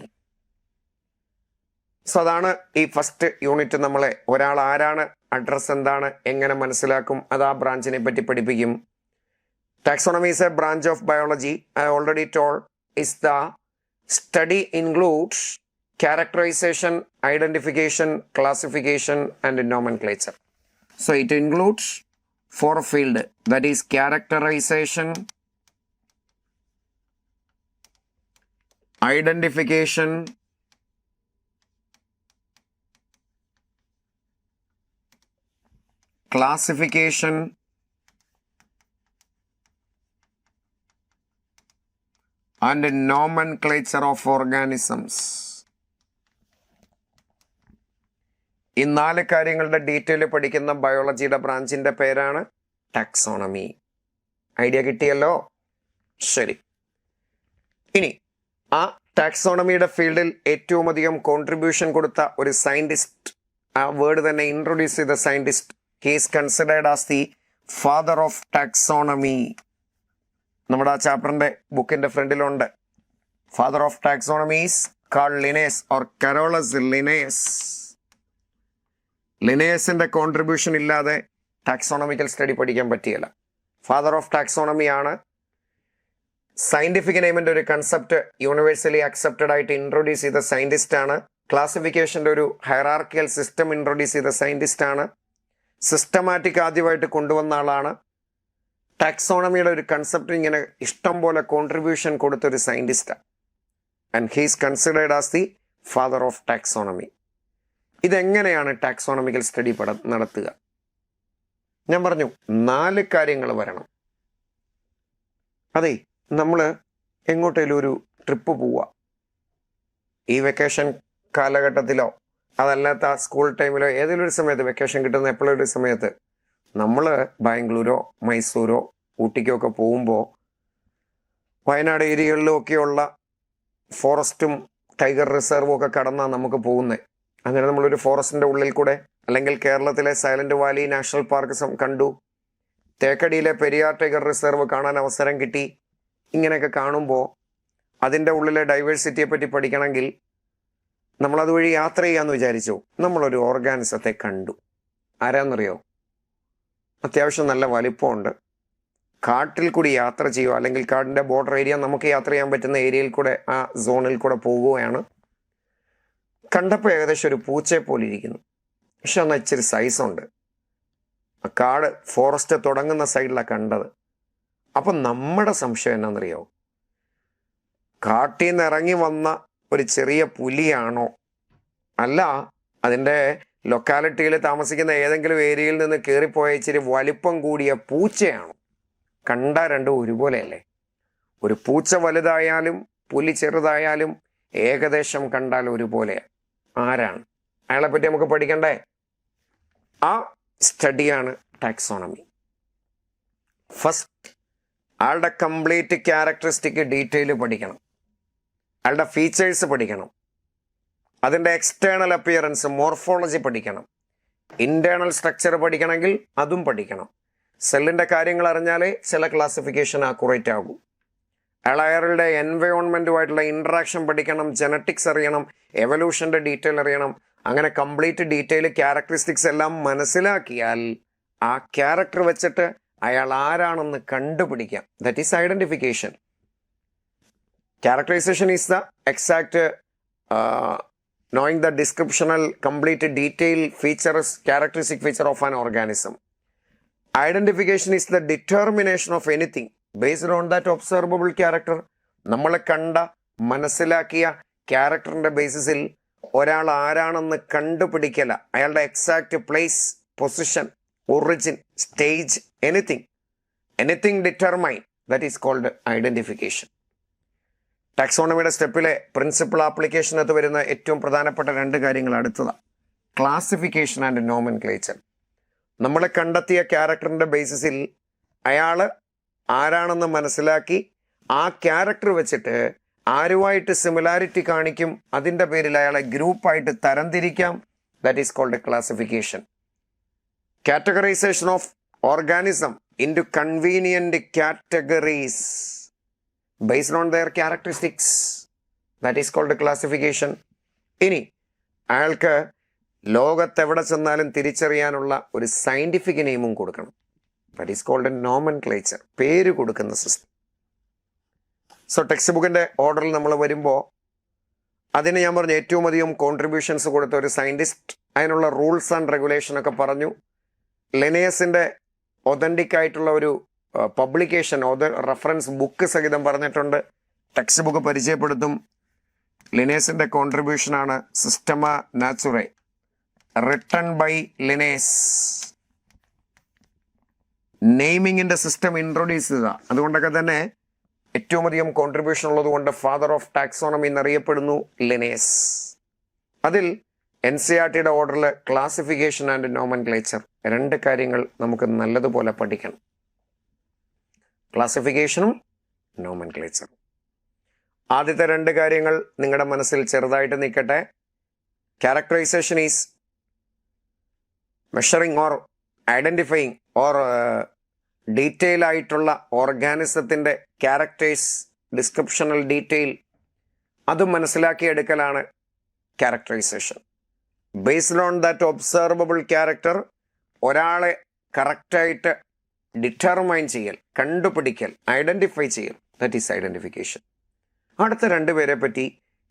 സോ അതാണ് ഈ ഫസ്റ്റ് യൂണിറ്റ്. നമ്മളെ ഒരാൾ ആരാണ്, അഡ്രസ് എന്താണ്, എങ്ങനെ മനസ്സിലാക്കും, അത് ആ ബ്രാഞ്ചിനെ പറ്റി പഠിപ്പിക്കും. Taxonomy is a branch of biology. I already told is the study includes characterization, identification, classification and nomenclature. So it includes 4 fields, that is characterization, identification, classification and nomenclature of organisms. ഈ 4 കാര്യങ്ങളുടെ detail പഠിക്കുന്ന ബയോളജിയുടെ ബ്രാഞ്ചിന്റെ പേരാണ് taxonomy. Idea കിട്ടിയല്ലോ? ശരി. ഇനി ആ ടാക്സോണമിയുടെ ഫീൽഡിൽ ഏറ്റവും അധികം കോൺട്രിബ്യൂഷൻ കൊടുത്ത ഒരു സയന്റിസ്റ്റ്, ആ വേർഡ് തന്നെ ഇൻട്രൊഡ്യൂസ് ചെയ്ത scientist, he is considered as the father of taxonomy. നമ്മുടെ ആ ചാപ്റ്ററിന്റെ ബുക്കിന്റെ ഫ്രണ്ടിലുണ്ട്. Father of taxonomy is Carl Linnaeus or Carolus Linnaeus. ലിനേസിന്റെ കോൺട്രിബ്യൂഷൻ ഇല്ലാതെ ടാക്സോണമിക്കൽ സ്റ്റഡി പഠിക്കാൻ പറ്റിയല്ല. ഫാദർ ഓഫ് ടാക്സോണമി ആണ്. സയന്റിഫിക് നെയിമിന്റെ ഒരു കൺസെപ്റ്റ് യൂണിവേഴ്സലി അക്സെപ്റ്റഡ് ആയിട്ട് ഇൻട്രൊഡ്യൂസ് ചെയ്ത സയന്റിസ്റ്റ് ആണ്. ക്ലാസിഫിക്കേഷന്റെ ഒരു ഹൈറാർക്കിയൽ സിസ്റ്റം ഇൻട്രൊഡ്യൂസ് ചെയ്ത സയന്റിസ്റ്റ് ആണ്. സിസ്റ്റമാറ്റിക് ആദ്യമായിട്ട് കൊണ്ടുവന്ന ആളാണ്. ടാക്സോണമിയുടെ ഒരു കൺസെപ്റ്റ് ഇങ്ങനെ ഇഷ്ടം പോലെ കോൺട്രിബ്യൂഷൻ കൊടുത്തൊരു സയന്റിസ്റ്റാണ്. And he's considered as the father of taxonomy. ഇതെങ്ങനെയാണ് ടാക്സോണമിക്കൽ സ്റ്റഡി നടത്തുക? ഞാൻ പറഞ്ഞു 4 കാര്യങ്ങൾ വരണം. അതെ, നമ്മൾ എങ്ങോട്ടേലും ഒരു ട്രിപ്പ് പോവുക, ഈ വെക്കേഷൻ കാലഘട്ടത്തിലോ അതല്ലാത്ത സ്കൂൾ ടൈമിലോ ഏതെങ്കിലും ഒരു സമയത്ത്, വെക്കേഷൻ കിട്ടുന്ന എപ്പോഴും ഒരു സമയത്ത് നമ്മൾ ബാംഗ്ലൂരോ മൈസൂരോ ഊട്ടിക്കോ ഒക്കെ പോകുമ്പോൾ വയനാട് ഏരിയകളിലും ഒക്കെയുള്ള ഫോറസ്റ്റും ടൈഗർ റിസർവും ഒക്കെ കടന്നാണ് നമുക്ക് പോകുന്നത്. അങ്ങനെ നമ്മളൊരു ഫോറസ്റ്റിൻ്റെ ഉള്ളിൽ കൂടെ, അല്ലെങ്കിൽ കേരളത്തിലെ സൈലന്റ് വാലി നാഷണൽ പാർക്ക് കണ്ടു, തേക്കടിയിലെ പെരിയാർ ടൈഗർ റിസർവ് കാണാൻ അവസരം കിട്ടി. ഇങ്ങനെയൊക്കെ കാണുമ്പോൾ അതിൻ്റെ ഉള്ളിലെ ഡൈവേഴ്സിറ്റിയെ പറ്റി പഠിക്കണമെങ്കിൽ നമ്മളതുവഴി യാത്ര ചെയ്യാമെന്ന് വിചാരിച്ചു. നമ്മളൊരു ഓർഗാനിസത്തെ കണ്ടു. ആരാന്നറിയോ? അത്യാവശ്യം നല്ല വലിപ്പമുണ്ട്. കാട്ടിൽ കൂടി യാത്ര ചെയ്യുക, അല്ലെങ്കിൽ കാടിൻ്റെ ബോർഡർ ഏരിയ, നമുക്ക് യാത്ര ചെയ്യാൻ പറ്റുന്ന ഏരിയയിൽ കൂടെ, ആ സോണിൽ കൂടെ പോവുകയാണ്. കണ്ടപ്പോൾ ഏകദേശം ഒരു പൂച്ചയെ പോലെ ഇരിക്കുന്നു. പക്ഷെ എന്നാൽ ഇച്ചിരി സൈസുണ്ട്. ആ കാട് ഫോറസ്റ്റ് തുടങ്ങുന്ന സൈഡിലാണ് കണ്ടത്. അപ്പം നമ്മുടെ സംശയം എന്നാണെന്നറിയോ? കാട്ടിൽ നിന്ന് ഇറങ്ങി വന്ന ഒരു ചെറിയ പുലിയാണോ, അല്ല അതിൻ്റെ ലൊക്കാലിറ്റിയിൽ താമസിക്കുന്ന ഏതെങ്കിലും ഏരിയയിൽ നിന്ന് കയറിപ്പോയ ഇച്ചിരി വലിപ്പം കൂടിയ പൂച്ചയാണോ? കണ്ട രണ്ടും ഒരുപോലെയല്ലേ? ഒരു പൂച്ച വലുതായാലും പുലി ചെറുതായാലും ഏകദേശം കണ്ടാൽ ഒരുപോലെയാണ്. ആരാണ്? അയാളെപ്പറ്റി നമുക്ക് പഠിക്കണ്ടേ? ആ സ്റ്റഡിയാണ് ടാക്സോണമി. ഫസ്റ്റ് ആളുടെ കംപ്ലീറ്റ് ക്യാരക്ടറിസ്റ്റിക് ഡീറ്റെയിൽ പഠിക്കണം. അയാളുടെ ഫീച്ചേഴ്സ് പഠിക്കണം. അതിൻ്റെ എക്സ്റ്റേണൽ അപ്പിയറൻസ്, മോർഫോളജി പഠിക്കണം. ഇന്റേണൽ സ്ട്രക്ചർ പഠിക്കണമെങ്കിൽ അതും പഠിക്കണം. സെല്ലിൻ്റെ കാര്യങ്ങൾ അറിഞ്ഞാലേ ചില ക്ലാസിഫിക്കേഷൻ ആക്യുറേറ്റ് ആകൂ. അയാളുടെ എൻവയോൺമെൻറ്റുമായിട്ടുള്ള ഇൻട്രാക്ഷൻ പഠിക്കണം, ജനറ്റിക്സ് അറിയണം, എവല്യൂഷൻ്റെ ഡീറ്റെയിൽ അറിയണം. അങ്ങനെ കംപ്ലീറ്റ് ഡീറ്റെയിൽ ക്യാരക്ടറിസ്റ്റിക്സ് എല്ലാം മനസ്സിലാക്കിയാൽ ആ ക്യാരക്ടർ വെച്ചിട്ട് അയാൾ ആരാണെന്ന് കണ്ടുപിടിക്കാം. That is identification. Characterization is the exact knowing the descriptional complete detailed features, characteristic feature of an organism. Identification is the determination of anything based on that observable character. നമ്മളെ കണ്ട മനസ്സിലാക്കിയ ക്യാരക്ടറിന്റെ ബേസിസിൽ ഒരാൾ ആരാണെന്ന് കണ്ടുപിടിക്കല. അയാളുടെ exact place, position, origin, stage, anything determine, that is called identification. ടാക്സോണമിയുടെ സ്റ്റെപ്പിലെ principal ആപ്ലിക്കേഷനകത്ത് വരുന്ന ഏറ്റവും പ്രധാനപ്പെട്ട 2 കാര്യങ്ങൾ അടുത്തതാണ്. Classification and nomenclature. നമ്മളെ കണ്ടെത്തിയ ക്യാരക്ടറിൻ്റെ ബേസിസിൽ അയാൾ ആരാണെന്ന് മനസ്സിലാക്കി ആ ക്യാരക്ടർ വെച്ചിട്ട് ആരുമായിട്ട് സിമിലാരിറ്റി കാണിക്കും, അതിൻ്റെ പേരിൽ അയാളെ ഗ്രൂപ്പായിട്ട് തരംതിരിക്കാം. That is called classification. Categorization of organism into convenient categories based on their characteristics, that is called classification. ഇനി അയാൾക്ക് ലോകത്തെവിടെ ചെന്നാലും തിരിച്ചറിയാനുള്ള ഒരു സയന്റിഫിക് നെയിമും കൊടുക്കണം. ദാറ്റ് ഈസ് കോൾഡ് നോമൻക്ലേച്ചർ, പേര് കൊടുക്കുന്ന സിസ്റ്റം. സോ ടെക്സ്റ്റ് ബുക്കിൻ്റെ ഓർഡറിൽ നമ്മൾ വരുമ്പോൾ അതിന് ഞാൻ പറഞ്ഞു ഏറ്റവും അധികം കോൺട്രിബ്യൂഷൻസ് കൊടുത്ത ഒരു സയൻറ്റിസ്റ്റ്, അതിനുള്ള റൂൾസ് ആൻഡ് റെഗുലേഷൻ ഒക്കെ പറഞ്ഞു. ലിനേയസിൻ്റെ ഒതൻറ്റിക് ആയിട്ടുള്ള ഒരു പബ്ലിക്കേഷൻ, റെഫറൻസ് ബുക്ക് സഹിതം പറഞ്ഞിട്ടുണ്ട്. ടെക്സ്റ്റ് ബുക്ക് പരിചയപ്പെടുത്തും. ലിനേസിൻ്റെ കോൺട്രിബ്യൂഷനാണ് Systema Naturae, written by Linnaeus. നെയിമിങ്ങിൻ്റെ സിസ്റ്റം ഇൻട്രൊഡ്യൂസ് ചെയ്ത, അതുകൊണ്ടൊക്കെ തന്നെ ഏറ്റവും അധികം കോൺട്രിബ്യൂഷൻ ഉള്ളതുകൊണ്ട് ഫാദർ ഓഫ് ടാക്സോണമി എന്നറിയപ്പെടുന്നു ലിനേസ്. അതിൽ NCERTയുടെ ഓർഡറിൽ ക്ലാസിഫിക്കേഷൻ ആൻഡ് നോമൻക്ലേച്ചർ 2 കാര്യങ്ങൾ നമുക്ക് നല്ലതുപോലെ പഠിക്കണം. ക്ലാസിഫിക്കേഷനും നോമൻക്ലേച്ചറും. ആദ്യത്തെ 2 കാര്യങ്ങൾ നിങ്ങളുടെ മനസ്സിൽ ചെറുതായിട്ട് നിൽക്കട്ടെ. Characterization is measuring or identifying or detail ആയിട്ടുള്ള ഓർഗാനിസത്തിൻ്റെ ക്യാരക്ടേഴ്സ്, ഡിസ്ക്രിപ്ഷണൽ ഡീറ്റെയിൽ, അതും മനസ്സിലാക്കിയെടുക്കലാണ് characterization. Based on that observable character, ഒരാളെ കറക്റ്റായിട്ട് ഡിറ്റർമൈൻ ചെയ്യൽ, കണ്ടുപിടിക്കൽ, ഐഡൻറ്റിഫൈ ചെയ്യൽ, ദാറ്റ് ഈസ് ഐഡൻറ്റിഫിക്കേഷൻ. അടുത്ത രണ്ടുപേരെ പറ്റി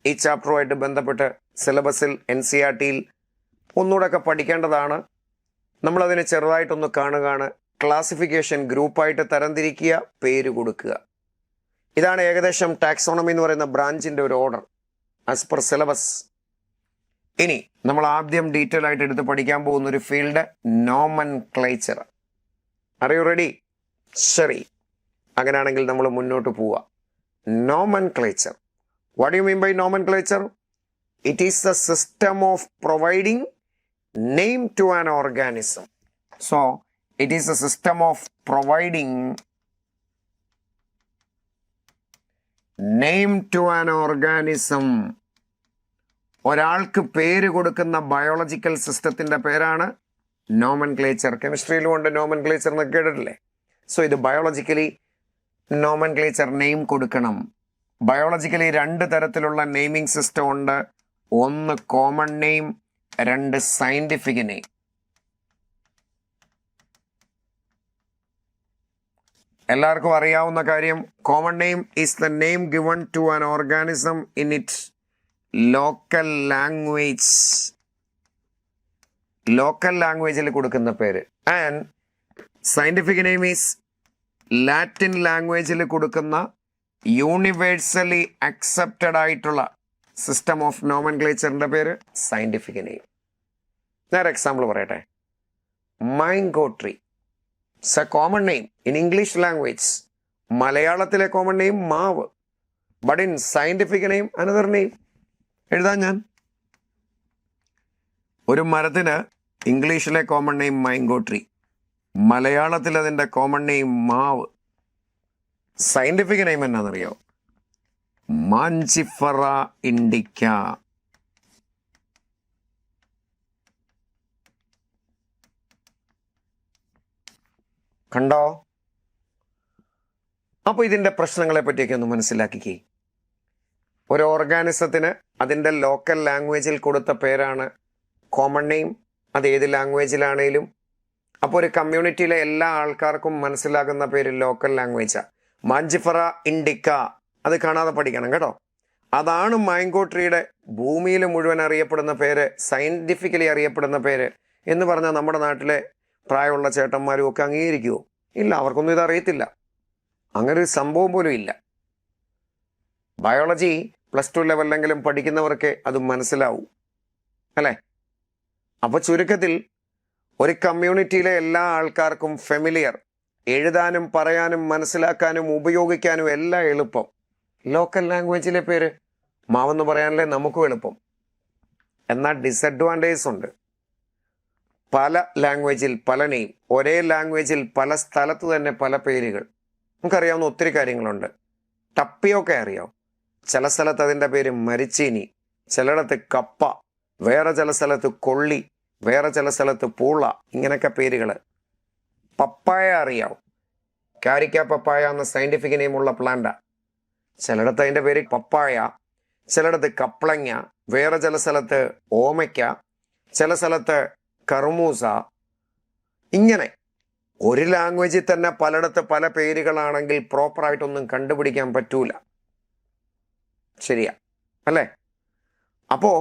ഈ ചാപ്റ്ററുമായിട്ട് ബന്ധപ്പെട്ട് സിലബസിൽ NCERT-യിൽ ഒന്നുകൂടെയൊക്കെ പഠിക്കേണ്ടതാണ്. നമ്മളതിനെ ചെറുതായിട്ടൊന്ന് കാണുകയാണ്. ക്ലാസിഫിക്കേഷൻ, ഗ്രൂപ്പായിട്ട് തരംതിരിക്കുക, പേര് കൊടുക്കുക. ഇതാണ് ഏകദേശം ടാക്സോണമി എന്ന് പറയുന്ന ബ്രാഞ്ചിൻ്റെ ഒരു ഓർഡർ ആസ് പെർ സിലബസ്. ഇനി നമ്മൾ ആദ്യം ഡീറ്റെയിൽ ആയിട്ട് എടുത്ത് പഠിക്കാൻ പോകുന്ന ഒരു field nomenclature. Are you ready? ശരി, അങ്ങനെയാണെങ്കിൽ നമ്മൾ മുന്നോട്ട് പോവുക. Nomenclature. What you mean by nomenclature? It is the system of providing name to an organism. So, it is a system of providing name to an organism. ഒരാൾക്ക് പേര് കൊടുക്കുന്ന biological സിസ്റ്റത്തിന്റെ പേരാണ് നോമൻക്ലേച്ചർ. കെമിസ്ട്രിയിലും ഉണ്ട് നോമൻക്ലേച്ചർ എന്നൊക്കെ കേട്ടിട്ടില്ലേ? സോ ഇത് biologically nomenclature name കൊടുക്കണം. ബയോളജിക്കലി രണ്ട് തരത്തിലുള്ള നെയിമിംഗ് സിസ്റ്റം ഉണ്ട്. ഒന്ന് കോമൺ നെയിം, രണ്ട് സയന്റിഫിക് നെയിം. എല്ലാവർക്കും അറിയാവുന്ന കാര്യം, common name is the name given to an organism in its local language. Local ലാംഗ്വേജിൽ കൊടുക്കുന്ന പേര്. And scientific name is Latin ലാംഗ്വേജിൽ കൊടുക്കുന്ന യൂണിവേഴ്സലി അക്സെപ്റ്റഡ് ആയിട്ടുള്ള സിസ്റ്റം ഓഫ് നോമൻക്ലേച്ചറിന്റെ പേര് സയന്റിഫിക് നെയിം. ഞാൻ എക്സാമ്പിൾ പറയട്ടെ. Mango tree it's a common name in English language. മലയാളത്തിലെ കോമൺ നെയിം മാവ്, but in scientific name another name. എഴുതാൻ ഞാൻ ഒരു മരത്തിന് ഇംഗ്ലീഷിലെ കോമൺ നെയിം മാംഗോ ട്രീ, മലയാളത്തിൽ അതിൻ്റെ കോമൺ നെയിം മാവ്. സയന്റിഫിക് നെയിം എന്നാണെന്നറിയോ? Mangifera indica. കണ്ടോ? അപ്പോൾ ഇതിൻ്റെ പ്രശ്നങ്ങളെ പറ്റിയൊക്കെ ഒന്ന് മനസ്സിലാക്കിക്കേ. ഒരു ഓർഗാനിസത്തിന് അതിൻ്റെ ലോക്കൽ ലാംഗ്വേജിൽ കൊടുത്ത പേരാണ് കോമൺ നെയിം, അത് ഏത് ലാംഗ്വേജിലാണേലും. അപ്പോൾ ഒരു കമ്മ്യൂണിറ്റിയിലെ എല്ലാ ആൾക്കാർക്കും മനസ്സിലാകുന്ന പേര് ലോക്കൽ ലാംഗ്വേജാണ്. മാഞ്ചിഫറ ഇൻഡിക്ക, അത് കാണാതെ പഠിക്കണം കേട്ടോ. അതാണ് മാംഗോ ട്രീയുടെ ഭൂമിയിൽ മുഴുവൻ അറിയപ്പെടുന്ന പേര്, സയന്റിഫിക്കലി അറിയപ്പെടുന്ന പേര് എന്ന് പറഞ്ഞാൽ നമ്മുടെ നാട്ടിലെ പ്രായമുള്ള ചേട്ടന്മാരും ഒക്കെ അംഗീകരിക്കുമോ? ഇല്ല, അവർക്കൊന്നും ഇത് അറിയത്തില്ല. അങ്ങനെ ഒരു സംഭവം പോലും ഇല്ല. ബയോളജി +2 ലെവലിലെങ്കിലും പഠിക്കുന്നവർക്ക് അത് മനസ്സിലാവും, അല്ലേ? അപ്പോൾ ചുരുക്കത്തിൽ ഒരു കമ്മ്യൂണിറ്റിയിലെ എല്ലാ ആൾക്കാർക്കും ഫെമിലിയർ, എഴുതാനും പറയാനും മനസ്സിലാക്കാനും ഉപയോഗിക്കാനും എല്ലാം എളുപ്പം ലോക്കൽ ലാംഗ്വേജിലെ പേര്. മാവെന്ന് പറയാനല്ലേ നമുക്കും എളുപ്പം. എന്നാൽ ഡിസഡ്വാൻറ്റേജസ് ഉണ്ട്. പല ലാംഗ്വേജിൽ പല നെയിം, ഒരേ ലാംഗ്വേജിൽ പല സ്ഥലത്ത് തന്നെ പല പേരുകൾ. നമുക്കറിയാവുന്ന ഒത്തിരി കാര്യങ്ങളുണ്ട്. ടപ്പിയൊക്കെ അറിയാം. ചില സ്ഥലത്ത് അതിൻ്റെ പേര് മരിച്ചീനി, ചിലയിടത്ത് കപ്പ, വേറെ ചില സ്ഥലത്ത് കൊള്ളി, വേറെ ചില സ്ഥലത്ത് പൂള, ഇങ്ങനെയൊക്കെ പേരുകൾ. പപ്പായ അറിയാം. കാരിക്ക പപ്പായ എന്ന സയന്റിഫിക് നെയിമുള്ള പ്ലാന്റാ. ചിലയിടത്ത് അതിൻ്റെ പേര് പപ്പായ, ചിലയിടത്ത് കപ്ലങ്ങ, വേറെ ചില സ്ഥലത്ത് ഓമയ്ക്ക, ചില സ്ഥലത്ത് കർമൂസ. ഇങ്ങനെ ഒരു ലാംഗ്വേജിൽ തന്നെ പലയിടത്ത് പല പേരുകളാണെങ്കിൽ പ്രോപ്പറായിട്ടൊന്നും കണ്ടുപിടിക്കാൻ പറ്റൂല. ശരിയാ അല്ലേ? അപ്പോൾ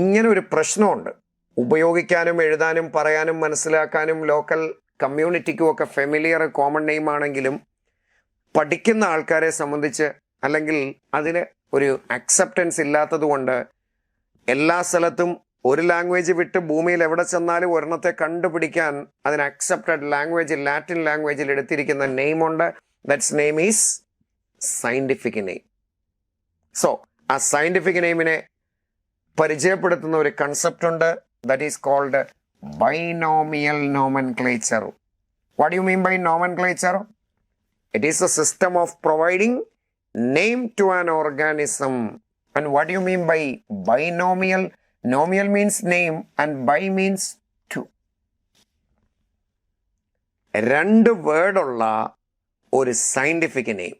ഇങ്ങനെ ഒരു പ്രശ്നമുണ്ട്. ഉപയോഗിക്കാനും എഴുതാനും പറയാനും മനസ്സിലാക്കാനും ലോക്കൽ കമ്മ്യൂണിറ്റിക്കും ഒക്കെ ഫെമിലിയർ കോമൺ നെയിം ആണെങ്കിലും പഠിക്കുന്ന ആൾക്കാരെ സംബന്ധിച്ച് അല്ലെങ്കിൽ അതിന് ഒരു അക്സെപ്റ്റൻസ് ഇല്ലാത്തത് കൊണ്ട് എല്ലാ സ്ഥലത്തും ഒരു ലാംഗ്വേജ് വിട്ട് ഭൂമിയിൽ എവിടെ ചെന്നാലും ഒരെണ്ണത്തെ കണ്ടുപിടിക്കാൻ അതിന് അക്സെപ്റ്റഡ് ലാംഗ്വേജ്, ലാറ്റിൻ ലാംഗ്വേജിൽ എടുത്തിരിക്കുന്ന നെയിമുണ്ട്. That's name is scientific name. So ആ സയന്റിഫിക് നെയിമിനെ പരിചയപ്പെടുത്തുന്ന ഒരു കൺസെപ്റ്റ് ഉണ്ട്. That is called binomial nomenclature. What you mean by nomenclature? It is a system of providing name to an organism. And what do you mean by binomial? Nomial means name and bi means two. രണ്ട് വേർഡുള്ള ഒരു scientific name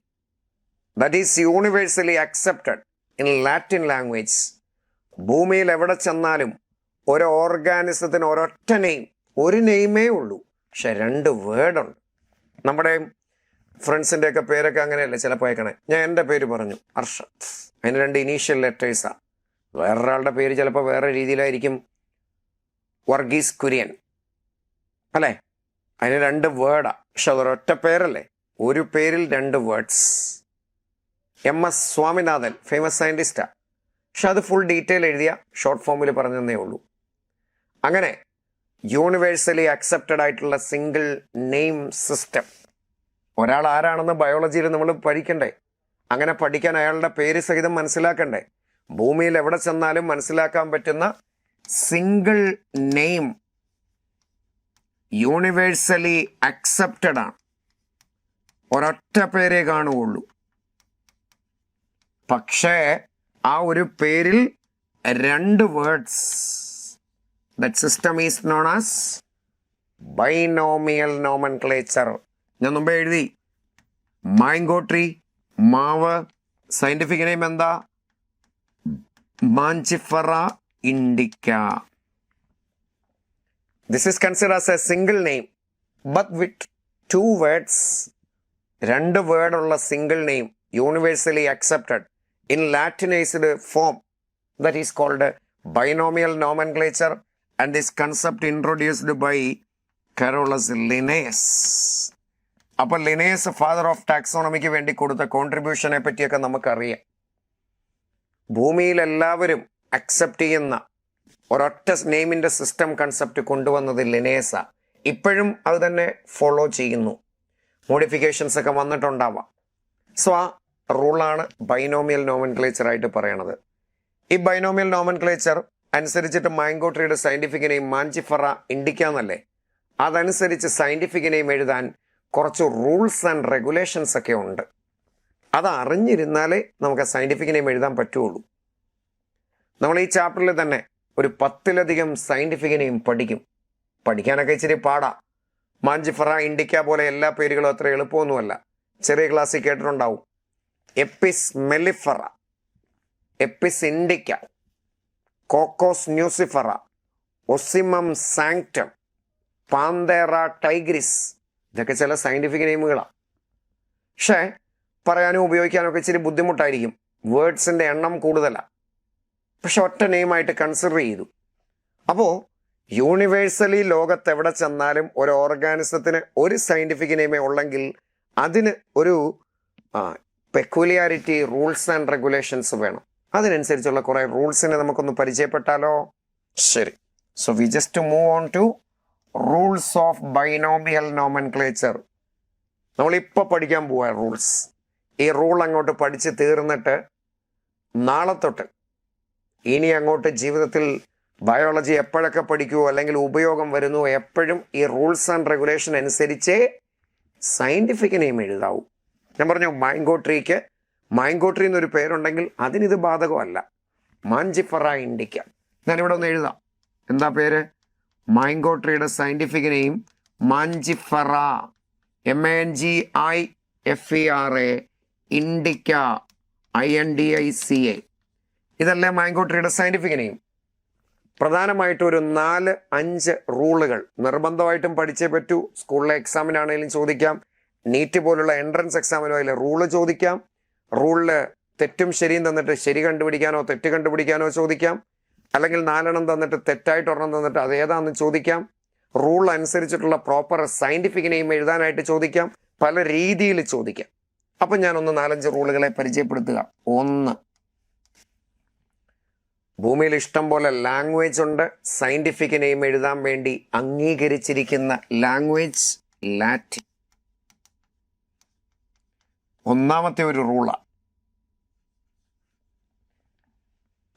that is universally accepted in Latin language. ഭൂമിയിൽ എവിടെ ചെന്നാലും ഒരു ഓർഗാനിസത്തിന് ഒരൊറ്റ name, ഒരു നെയിമേ ഉള്ളൂ. പക്ഷെ 2 വേർഡുണ്ട്. നമ്മുടെ ഫ്രണ്ട്സിൻ്റെയൊക്കെ പേരൊക്കെ അങ്ങനെയല്ലേ ചിലപ്പോൾ അയക്കണേ. ഞാൻ എൻ്റെ പേര് പറഞ്ഞു അർഷദ്, അതിന് 2 ഇനീഷ്യൽ ലെറ്റേഴ്സാണ്. വേറൊരാളുടെ പേര് ചിലപ്പോൾ വേറെ രീതിയിലായിരിക്കും, വർഗീസ് കുര്യൻ അല്ലേ, അതിന് 2 വേർഡാണ്. പക്ഷെ അതൊരൊറ്റ പേരല്ലേ, ഒരു പേരിൽ 2 വേർഡ്സ്. MS സ്വാമിനാഥൻ ഫേമസ് സയൻറ്റിസ്റ്റാണ്, പക്ഷെ അത് ഫുൾ ഡീറ്റെയിൽ എഴുതിയ ഷോർട്ട് ഫോമിൽ പറഞ്ഞതേ ഉള്ളൂ. അങ്ങനെ യൂണിവേഴ്സലി അക്സെപ്റ്റഡ് ആയിട്ടുള്ള സിംഗിൾ നെയിം സിസ്റ്റം. ഒരാൾ ആരാണെന്ന് ബയോളജിയിൽ നമ്മൾ പഠിക്കണ്ടേ? അങ്ങനെ പഠിക്കാൻ അയാളുടെ പേര് സഹിതം മനസ്സിലാക്കണ്ടേ? ഭൂമിയിൽ എവിടെ ചെന്നാലും മനസ്സിലാക്കാൻ പറ്റുന്ന സിംഗിൾ നെയിം യൂണിവേഴ്സലി അക്സെപ്റ്റഡ് ആണ്. ഒരൊറ്റ പേരേ കാണുകയുള്ളൂ. പക്ഷേ ആ ഒരു പേരിൽ 2 words. That system is known as binomial nomenclature. ഞാൻ മുമ്പേ എഴുതി, മാംഗോ ട്രീ, മാവ്. സയന്റിഫിക് നെയിം എന്താ? Mangifera indica. This is considered as a single name but with 2 words. 2 വേർഡുള്ള single name universally accepted in Latinized form. That is called binomial nomenclature and this concept introduced by Carolus Linnaeus. അപ്പോൾ Linnaeus father of ടാക്സോണമിക്ക് വേണ്ടി കൊടുത്ത കോൺട്രിബ്യൂഷനെ പറ്റിയൊക്കെ നമുക്കറിയാം. ഭൂമിയിൽ എല്ലാവരും accept ചെയ്യുന്ന ഒരൊറ്റ നെയിമിൻ്റെ സിസ്റ്റം കൺസെപ്റ്റ് കൊണ്ടുവന്നത് ലിനേയസാണ്. ഇപ്പോഴും അത് തന്നെ ഫോളോ ചെയ്യുന്നു. മോഡിഫിക്കേഷൻസ് ഒക്കെ വന്നിട്ടുണ്ടാവാം. സോ ആ റൂളാണ് ബൈനോമിയൽ നോമൻക്ലേച്ചർ ആയിട്ട് പറയണത്. ഈ ബൈനോമിയൽ നോമൻക്ലേച്ചർ അനുസരിച്ചിട്ട് മാംഗോ ട്രീയുടെ സയന്റിഫിക് നെയിം മാഞ്ചിഫറ ഇൻഡിക്ക എന്നല്ലേ? അതനുസരിച്ച് സയന്റിഫിക് നെയിം എഴുതാൻ കുറച്ച് റൂൾസ് ആൻഡ് റെഗുലേഷൻസ് ഒക്കെ ഉണ്ട്. അത് അറിഞ്ഞിരുന്നാലേ നമുക്ക് സയന്റിഫിക് നെയിം എഴുതാൻ പറ്റുള്ളൂ. നമ്മൾ ഈ ചാപ്റ്ററിൽ തന്നെ ഒരു 10ലധികം സയന്റിഫിക് നെയിം പഠിക്കും. പഠിക്കാനൊക്കെ ഇച്ചിരി പാടാ. മാഞ്ചിഫറ ഇൻഡിക്ക പോലെ എല്ലാ പേരുകളും അത്ര എളുപ്പമൊന്നുമല്ല. ചെറിയ ക്ലാസ്സിൽ കേട്ടിട്ടുണ്ടാവും. Apis mellifera, Apis indica, Cocos nucifera, Ocimum sanctum, Panthera tigris. ഇതൊക്കെ ചില സയന്റിഫിക് നെയിമുകളാണ്. പക്ഷേ പറയാനും ഉപയോഗിക്കാനും ഒക്കെ ഇച്ചിരി ബുദ്ധിമുട്ടായിരിക്കും. വേർഡ്സിൻ്റെ എണ്ണം കൂടുതലാണ്. പക്ഷെ ഒറ്റ നെയിമായിട്ട് കൺസിഡർ ചെയ്തു. അപ്പോൾ യൂണിവേഴ്സലി ലോകത്ത് എവിടെ ചെന്നാലും ഒരു ഓർഗാനിസത്തിന് ഒരു സയന്റിഫിക് നെയിമേ ഉള്ളെങ്കിൽ അതിന് ഒരു പെക്യുലിയാരിറ്റി, റൂൾസ് ആൻഡ് റെഗുലേഷൻസ് വേണം. അതിനനുസരിച്ചുള്ള കുറേ റൂൾസിനെ നമുക്കൊന്ന് പരിചയപ്പെട്ടാലോ? ശരി. So we just move on to rules of binomial nomenclature. നമ്മളിപ്പോൾ പഠിക്കാൻ പോവാ റൂൾസ്. ഈ റൂൾ അങ്ങോട്ട് പഠിച്ച് തീർന്നിട്ട് നാളെ തൊട്ട് ഇനി അങ്ങോട്ട് ജീവിതത്തിൽ ബയോളജി എപ്പോഴൊക്കെ പഠിക്കുമോ അല്ലെങ്കിൽ ഉപയോഗം വരുന്നു, എപ്പോഴും ഈ റൂൾസ് ആൻഡ് റെഗുലേഷൻ അനുസരിച്ചേ സയന്റിഫിക് നെയിം എഴുതാവൂ. ഞാൻ പറഞ്ഞു മാംഗോ ട്രീക്ക് മാംഗോ ട്രീ എന്നൊരു പേരുണ്ടെങ്കിൽ അതിനിത് ബാധകമല്ല. മാഞ്ചിഫറ ഇൻഡിക്ക. ഞാനിവിടെ ഒന്ന് എഴുതാം. എന്താ പേര്? മാംഗോ ട്രീയുടെ scientific name Mangifera, MANGIFERA, Indica, INDICA. ഇതല്ലേ മാംഗോ ട്രീയുടെ സയന്റിഫിക് നെയിം. പ്രധാനമായിട്ടും ഒരു 4-5 റൂളുകൾ നിർബന്ധമായിട്ടും പഠിച്ചേ പറ്റൂ. സ്കൂളിലെ എക്സാമിനാണെങ്കിലും ചോദിക്കാം, നീറ്റ് പോലുള്ള എൻട്രൻസ് എക്സാമിനോ അതിൽ റൂള് ചോദിക്കാം. റൂളില് തെറ്റും ശരിയും തന്നിട്ട് ശരി കണ്ടുപിടിക്കാനോ തെറ്റ് കണ്ടുപിടിക്കാനോ ചോദിക്കാം. അല്ലെങ്കിൽ 4 എണ്ണം തന്നിട്ട് തെറ്റായിട്ട് ഒരെണ്ണം തന്നിട്ട് അതേതാണെന്ന് ചോദിക്കാം. റൂൾ അനുസരിച്ചിട്ടുള്ള പ്രോപ്പർ സയന്റിഫിക് നെയിം എഴുതാനായിട്ട് ചോദിക്കാം. പല രീതിയിൽ ചോദിക്കാം. അപ്പം ഞാനൊന്ന് 4-5 റൂളുകളെ പരിചയപ്പെടുത്തുക. 1, ഭൂമിയിൽ ഇഷ്ടം പോലെ ലാംഗ്വേജ് ഉണ്ട്. സയന്റിഫിക് നെയിം എഴുതാൻ വേണ്ടി അംഗീകരിച്ചിരിക്കുന്ന ലാംഗ്വേജ് ലാറ്റിൻ. ഒന്നാമത്തെ ഒരു റൂളാണ്.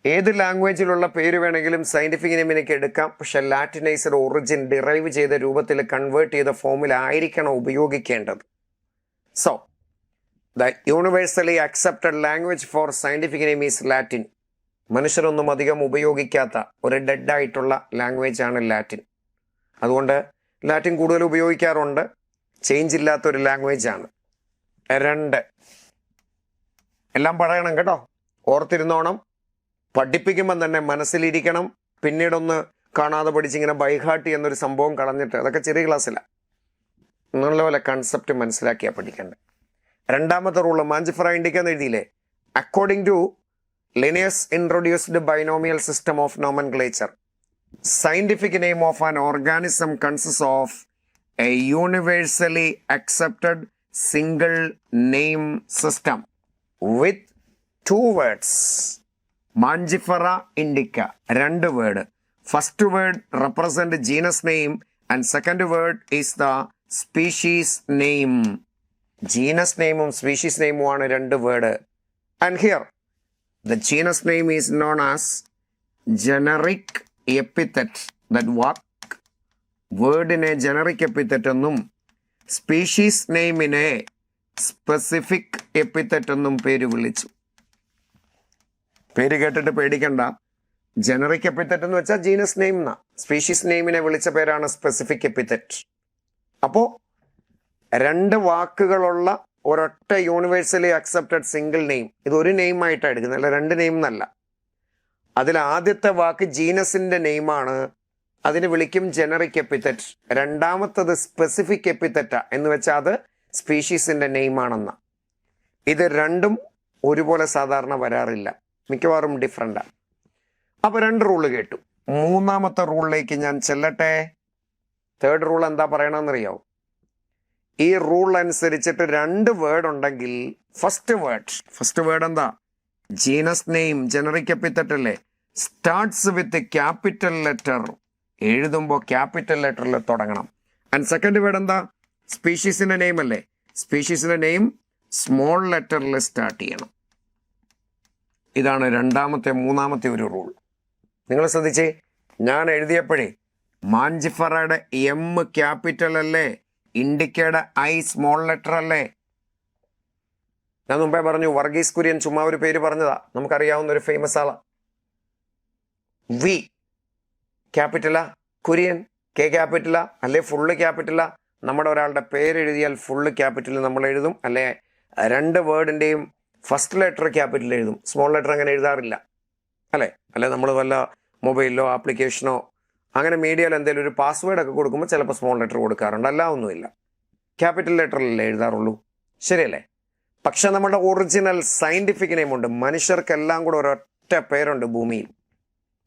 ഏത് ലാംഗ്വേജിലുള്ള പേര് വേണമെങ്കിലും സയന്റിഫിക് നെയിമിനൊക്കെ എടുക്കാം. പക്ഷെ ലാറ്റിനൈസ്ഡ് ഒറിജിൻ ഡിറൈവ് ചെയ്ത രൂപത്തിൽ കൺവേർട്ട് ചെയ്ത ഫോമിലായിരിക്കണം ഉപയോഗിക്കേണ്ടത്. So the universally accepted language for scientific name is Latin. മനുഷ്യരൊന്നും അധികം ഉപയോഗിക്കാത്ത ഒരു ഡെഡായിട്ടുള്ള ലാംഗ്വേജ് ആണ് ലാറ്റിൻ. അതുകൊണ്ട് ലാറ്റിൻ കൂടുതൽ ഉപയോഗിക്കാറുണ്ട്. ചേഞ്ച് ഇല്ലാത്തൊരു ലാംഗ്വേജ് ആണ്. 2, എല്ലാം പറയണം കേട്ടോ, ഓർത്തിരുന്നോണം. പഠിപ്പിക്കുമ്പം തന്നെ മനസ്സിലിരിക്കണം. പിന്നീടൊന്ന് കാണാതെ പഠിച്ചിങ്ങനെ ബൈഹാർട്ട് എന്നൊരു സംഭവം കളഞ്ഞിട്ട്, അതൊക്കെ ചെറിയ ക്ലാസ്സിലാണ്. നല്ലപോലെ കൺസെപ്റ്റ് മനസ്സിലാക്കിയാൽ പഠിക്കണ്ടേ. രണ്ടാമത്തെ റൂള് മാഞ്ചിഫറ ഇൻഡിക്ക എന്ന് എഴുതിയില്ലേ. According to Linnaeus introduced binomial system of nomenclature, scientific name of an organism consists of a universally accepted single name system with two words. Mangifera indica, രണ്ട് word. First word represent genus name and second word is the species name. Genus name ഉം species name ആണ് രണ്ട് word. And here the genus name is known as generic epithet. That what വേർഡിനെ generic epithet എന്നും species നെയിമിനെ specific epithet എന്നും പേര് വിളിച്ചു. പേര് കേട്ടിട്ട് പേടിക്കണ്ട. ജനറിക് എപ്പിത്തറ്റ് എന്ന് വെച്ചാൽ ജീനസ് നെയിം എന്നാ. സ്പീഷീസ് നെയിമിനെ വിളിച്ച പേരാണ് സ്പെസിഫിക് എപ്പിത്തറ്റ്. അപ്പോൾ രണ്ട് വാക്കുകളുള്ള ഒരൊറ്റ യൂണിവേഴ്സലി അക്സെപ്റ്റഡ് സിംഗിൾ നെയിം. ഇത് ഒരു നെയിം ആയിട്ടാണ് എടുക്കുന്നത്, അല്ല രണ്ട് നെയിം എന്നല്ല. അതിൽ ആദ്യത്തെ വാക്ക് ജീനസിന്റെ നെയിമാണ്, അതിന് വിളിക്കും ജനറിക് എപ്പിത്തറ്റ്. രണ്ടാമത്തത് സ്പെസിഫിക് എപ്പിത്തറ്റ എന്ന് വെച്ചാൽ അത് സ്പീഷീസിന്റെ നെയിമാണെന്ന. ഇത് രണ്ടും ഒരുപോലെ സാധാരണ വരാറില്ല, മിക്കവാറും ഡിഫറെൻ്റാണ്. അപ്പോൾ രണ്ട് റൂള് കേട്ടു. മൂന്നാമത്തെ റൂളിലേക്ക് ഞാൻ ചെല്ലട്ടെ. തേർഡ് റൂൾ എന്താ പറയണമെന്നറിയാവോ? ഈ റൂൾ അനുസരിച്ചിട്ട് രണ്ട് വേർഡ് ഉണ്ടെങ്കിൽ ഫസ്റ്റ് വേർഡ് എന്താ? ജീനസ് നെയിം, ജനറിക് എപ്പിത്തറ്റ് അല്ലേ, സ്റ്റാർട്ട്സ് വിത്ത് ക്യാപിറ്റൽ ലെറ്റർ. എഴുതുമ്പോൾ ക്യാപിറ്റൽ ലെറ്ററിൽ തുടങ്ങണം. ആൻഡ് സെക്കൻഡ് വേർഡ് എന്താ? സ്പീഷീസിന്റെ നെയിം അല്ലേ, സ്പീഷീസിന്റെ നെയിം സ്മോൾ ലെറ്ററിൽ സ്റ്റാർട്ട് ചെയ്യണം. ഇതാണ് മൂന്നാമത്തെ ഒരു റൂൾ. നിങ്ങൾ ശ്രദ്ധിച്ചേ, ഞാൻ എഴുതിയപ്പോഴേ മാഞ്ചിഫറയുടെ എം ക്യാപിറ്റൽ അല്ലേ, ഇൻഡിക്കയുടെ ഐ സ്മോൾ ലെറ്റർ അല്ലേ. ഞാൻ മുമ്പേ പറഞ്ഞു വർഗീസ് കുര്യൻ ചുമ്മാ ഒരു പേര് പറഞ്ഞതാ, നമുക്കറിയാവുന്ന ഒരു ഫേമസ് ആളാ. വി ക്യാപിറ്റലാ, കുര്യൻ കെ ക്യാപിറ്റലാ, അല്ലെ ഫുള്ള് ക്യാപിറ്റലാ. നമ്മുടെ ഒരാളുടെ പേര് എഴുതിയാൽ ഫുള്ള് ക്യാപിറ്റൽ നമ്മൾ എഴുതും, അല്ലെ രണ്ട് വേർഡിൻ്റെയും ഫസ്റ്റ് ലെറ്റർ ക്യാപിറ്റൽ എഴുതും, സ്മോൾ ലെറ്റർ അങ്ങനെ എഴുതാറില്ല, അല്ലെ നമ്മൾ വല്ല മൊബൈലിലോ ആപ്ലിക്കേഷനോ അങ്ങനെ മീഡിയയിൽ എന്തെങ്കിലും ഒരു പാസ്വേഡ് ഒക്കെ കൊടുക്കുമ്പോൾ ചിലപ്പോൾ സ്മോൾ ലെറ്റർ കൊടുക്കാറുണ്ട്, അല്ല ഒന്നുമില്ല, ക്യാപിറ്റൽ ലെറ്ററിലല്ലേ എഴുതാറുള്ളൂ, ശരിയല്ലേ? പക്ഷെ നമ്മുടെ ഒറിജിനൽ സയന്റിഫിക് നെയിം ഉണ്ട്. മനുഷ്യർക്കെല്ലാം കൂടെ ഒരൊറ്റ പേരുണ്ട് ഭൂമിയിൽ.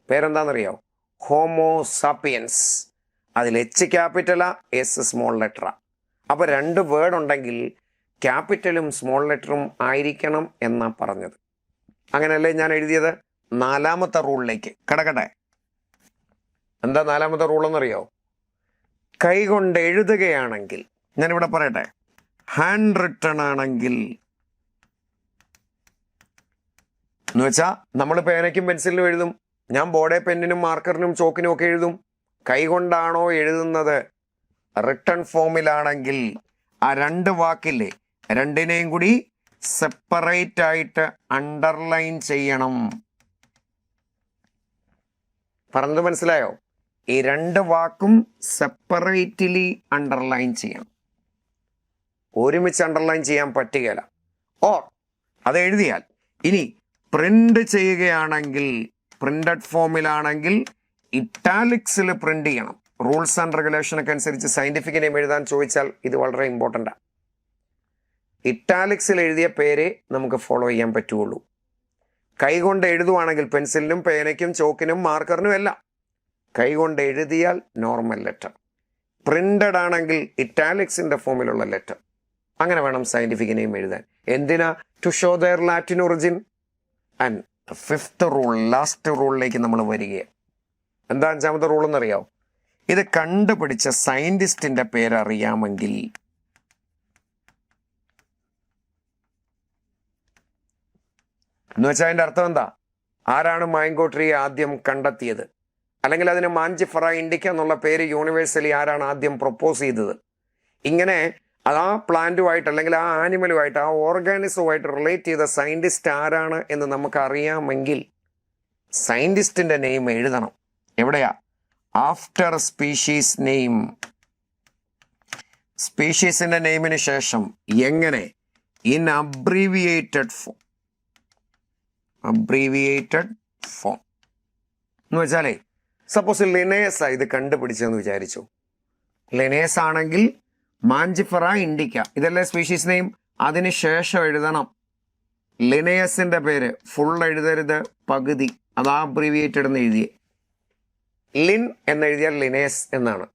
പേരെന്താണെന്നറിയാമോ? ഹോമോസാപ്പിയൻസ്. അതിൽ എച്ച് ക്യാപിറ്റലാ, എസ് സ്മോൾ ലെറ്ററാ. അപ്പോൾ രണ്ട് വേർഡ് ഉണ്ടെങ്കിൽ ക്യാപിറ്റലും സ്മോൾ ലെറ്ററും ആയിരിക്കണം എന്നാ പറഞ്ഞത്. അങ്ങനെയല്ലേ ഞാൻ എഴുതിയത്. നാലാമത്തെ റൂളിലേക്ക് കിടക്കട്ടെ. എന്താ നാലാമത്തെ റൂൾ എന്നറിയോ? കൈകൊണ്ട് എഴുതുകയാണെങ്കിൽ, ഞാനിവിടെ പറയട്ടെ, ഹാൻഡ് റിട്ടൺ ആണെങ്കിൽ എന്ന് വെച്ചാൽ നമ്മൾ പേനയ്ക്കും പെൻസിലിനും എഴുതും, ഞാൻ ബോർഡേ പെന്നിനും മാർക്കറിനും ചോക്കിനും ഒക്കെ എഴുതും. കൈകൊണ്ടാണോ എഴുതുന്നത് റിട്ടൺ ഫോമിലാണെങ്കിൽ ആ രണ്ട് വാക്കില്ലേ, രണ്ടിനെയും കൂടി സെപ്പറേറ്റ് ആയിട്ട് അണ്ടർലൈൻ ചെയ്യണം. പറഞ്ഞത് മനസ്സിലായോ? ഈ രണ്ട് വാക്കും സെപ്പറേറ്റ്ലി അണ്ടർലൈൻ ചെയ്യണം. ഒരുമിച്ച് അണ്ടർലൈൻ ചെയ്യാൻ പറ്റുകയില്ല. ഓർ അത് എഴുതിയാൽ ഇനി പ്രിന്റ് ചെയ്യുകയാണെങ്കിൽ, പ്രിന്റഡ് ഫോമിലാണെങ്കിൽ ഇറ്റാലിക്സിൽ പ്രിന്റ് ചെയ്യണം. റൂൾസ് ആൻഡ് റെഗുലേഷനൊക്കെ അനുസരിച്ച് സയന്റിഫിക് നെയിം എഴുതാൻ ചോദിച്ചാൽ ഇത് വളരെ ഇമ്പോർട്ടൻ്റാണ്. ഇറ്റാലിക്സിൽ എഴുതിയ പേരെ നമുക്ക് ഫോളോ ചെയ്യാൻ പറ്റുള്ളൂ. കൈകൊണ്ട് എഴുതുവാണെങ്കിൽ പെൻസിലിനും പേനയ്ക്കും ചോക്കിനും മാർക്കറിനും എല്ലാം കൈകൊണ്ട് എഴുതിയാൽ നോർമൽ ലെറ്റർ, പ്രിന്റഡ് ആണെങ്കിൽ ഇറ്റാലിക്സിന്റെ ഫോമിലുള്ള ലെറ്റർ. അങ്ങനെ വേണം സയന്റിഫിക് നെയിം എഴുതാൻ. എന്തിനാ? To show their Latin origin. And fifth rule, last റൂളിലേക്ക് നമ്മൾ വരികയാണ്. എന്താ അഞ്ചാമത്തെ റൂൾ എന്നറിയാവോ? ഇത് കണ്ടുപിടിച്ച സയന്റിസ്റ്റിന്റെ പേരറിയാമെങ്കിൽ എന്ന് വെച്ചാൽ അതിന്റെ അർത്ഥം എന്താ? ആരാണ് മാംഗോ ട്രീ ആദ്യം കണ്ടെത്തിയത്, അല്ലെങ്കിൽ അതിന് മാഞ്ചിഫറ ഇൻഡിക്ക എന്നുള്ള പേര് യൂണിവേഴ്സലി ആരാണ് ആദ്യം പ്രൊപ്പോസ് ചെയ്തത്, ഇങ്ങനെ ആ പ്ലാന്റുമായിട്ട് അല്ലെങ്കിൽ ആ ആനിമലുമായിട്ട് ആ ഓർഗാനിസവുമായിട്ട് റിലേറ്റ് ചെയ്ത സയന്റിസ്റ്റ് ആരാണ് എന്ന് നമുക്ക് അറിയാമെങ്കിൽ സയന്റിസ്റ്റിന്റെ നെയിം എഴുതണം. എവിടെയാ? After species name. സ്പീഷീസിന്റെ നെയിമിന് ശേഷം എങ്ങനെ? In abbreviated form. എന്ന് വെച്ചാലേ, സപ്പോസ് ലിനേസ് ഇത് കണ്ടുപിടിച്ചെന്ന് വിചാരിച്ചു. ലിനേസ് ആണെങ്കിൽ മാഞ്ചിഫറ ഇൻഡിക്ക ഇതല്ലേ സ്പീഷീസ് നെയിം. അതിന് ശേഷം എഴുതണം ലിനയസിന്റെ പേര്. ഫുൾ എഴുതരുത്, പകുതി. അതാ അബ്രീവിയേറ്റഡ് എന്ന് എഴുതിയേ. ലിൻ എന്നെഴുതിയാൽ ലിനയസ് എന്നാണ്.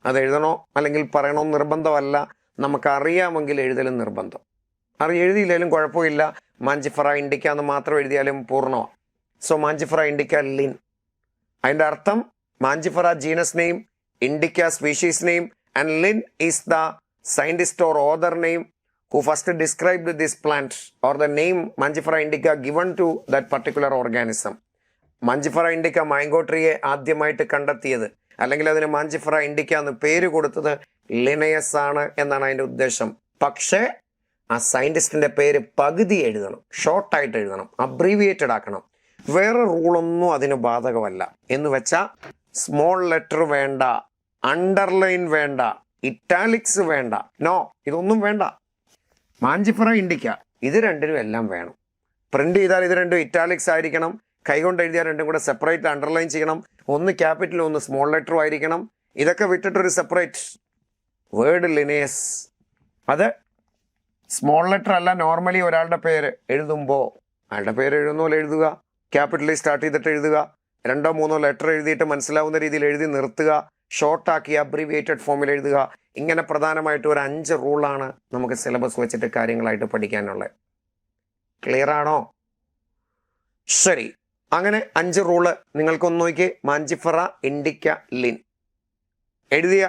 അത് എഴുതണോ അല്ലെങ്കിൽ പറയണോ നിർബന്ധമല്ല. നമുക്കറിയാമെങ്കിൽ എഴുതലും നിർബന്ധം. എഴുതിയില്ലെങ്കിലും കുഴപ്പമില്ല. മാഞ്ചിഫറ ഇൻഡിക്ക എന്ന് മാത്രം എഴുതിയാലും പൂർണ്ണമാണ്. So Mangifera indica Linn. അതിൻ്റെ അർത്ഥം Mangifera genus name, indica species name, and Linn is the scientist or author name who first described this plant or the name Mangifera indica given to that particular organism. Mangifera indica mango ട്രീയെ ആദ്യമായിട്ട് കണ്ടെത്തിയത് അല്ലെങ്കിൽ അതിന് Mangifera indica എന്ന് പേര് കൊടുത്തത് Linnaeus ആണ് എന്നാണ് അതിൻ്റെ ഉദ്ദേശം. പക്ഷേ ആ സയൻറ്റിസ്റ്റിൻ്റെ പേര് പകുതി എഴുതണം, ഷോർട്ടായിട്ട് എഴുതണം, അബ്രീവിയേറ്റഡ് ആക്കണം. വേറെ റൂളൊന്നും അതിന് ബാധകമല്ല. എന്ന് വെച്ചാൽ സ്മോൾ ലെറ്റർ വേണ്ട, അണ്ടർലൈൻ വേണ്ട, ഇറ്റാലിക്സ് വേണ്ട, നോ, ഇതൊന്നും വേണ്ട. മാഞ്ചിഫറ ഇൻഡിക്ക ഇത് രണ്ടിനും എല്ലാം വേണം. പ്രിന്റ് ചെയ്താൽ ഇത് രണ്ടും ഇറ്റാലിക്സ് ആയിരിക്കണം. കൈകൊണ്ട് എഴുതിയാൽ രണ്ടും കൂടെ സെപ്പറേറ്റ് അണ്ടർലൈൻ ചെയ്യണം. ഒന്ന് ക്യാപിറ്റലും ഒന്ന് സ്മോൾ ലെറ്ററും ആയിരിക്കണം. ഇതൊക്കെ വിട്ടിട്ടൊരു സെപ്പറേറ്റ് വേർഡ് ലിനേസ്. അത് സ്മോൾ ലെറ്റർ അല്ല. നോർമലി ഒരാളുടെ പേര് എഴുതുമ്പോൾ അയാളുടെ പേര് എഴുതുന്ന പോലെ എഴുതുക. ക്യാപിറ്റലിൽ സ്റ്റാർട്ട് ചെയ്തിട്ട് എഴുതുക. 2 or 3 ലെറ്റർ എഴുതിയിട്ട് മനസ്സിലാവുന്ന രീതിയിൽ എഴുതി നിർത്തുക. ഷോർട്ടാക്കി അബ്രീവിയേറ്റഡ് ഫോമിൽ എഴുതുക. ഇങ്ങനെ പ്രധാനമായിട്ട് ഒരു 5 റൂളാണ് നമുക്ക് സിലബസ് വെച്ചിട്ട് കാര്യങ്ങളായിട്ട് പഠിക്കാനുള്ളത്. ക്ലിയർ ആണോ? ശരി, അങ്ങനെ 5 റൂള് നിങ്ങൾക്കൊന്ന് നോക്കി. മാഞ്ചിഫറ ഇൻഡിക്ക ലിൻ എഴുതിയ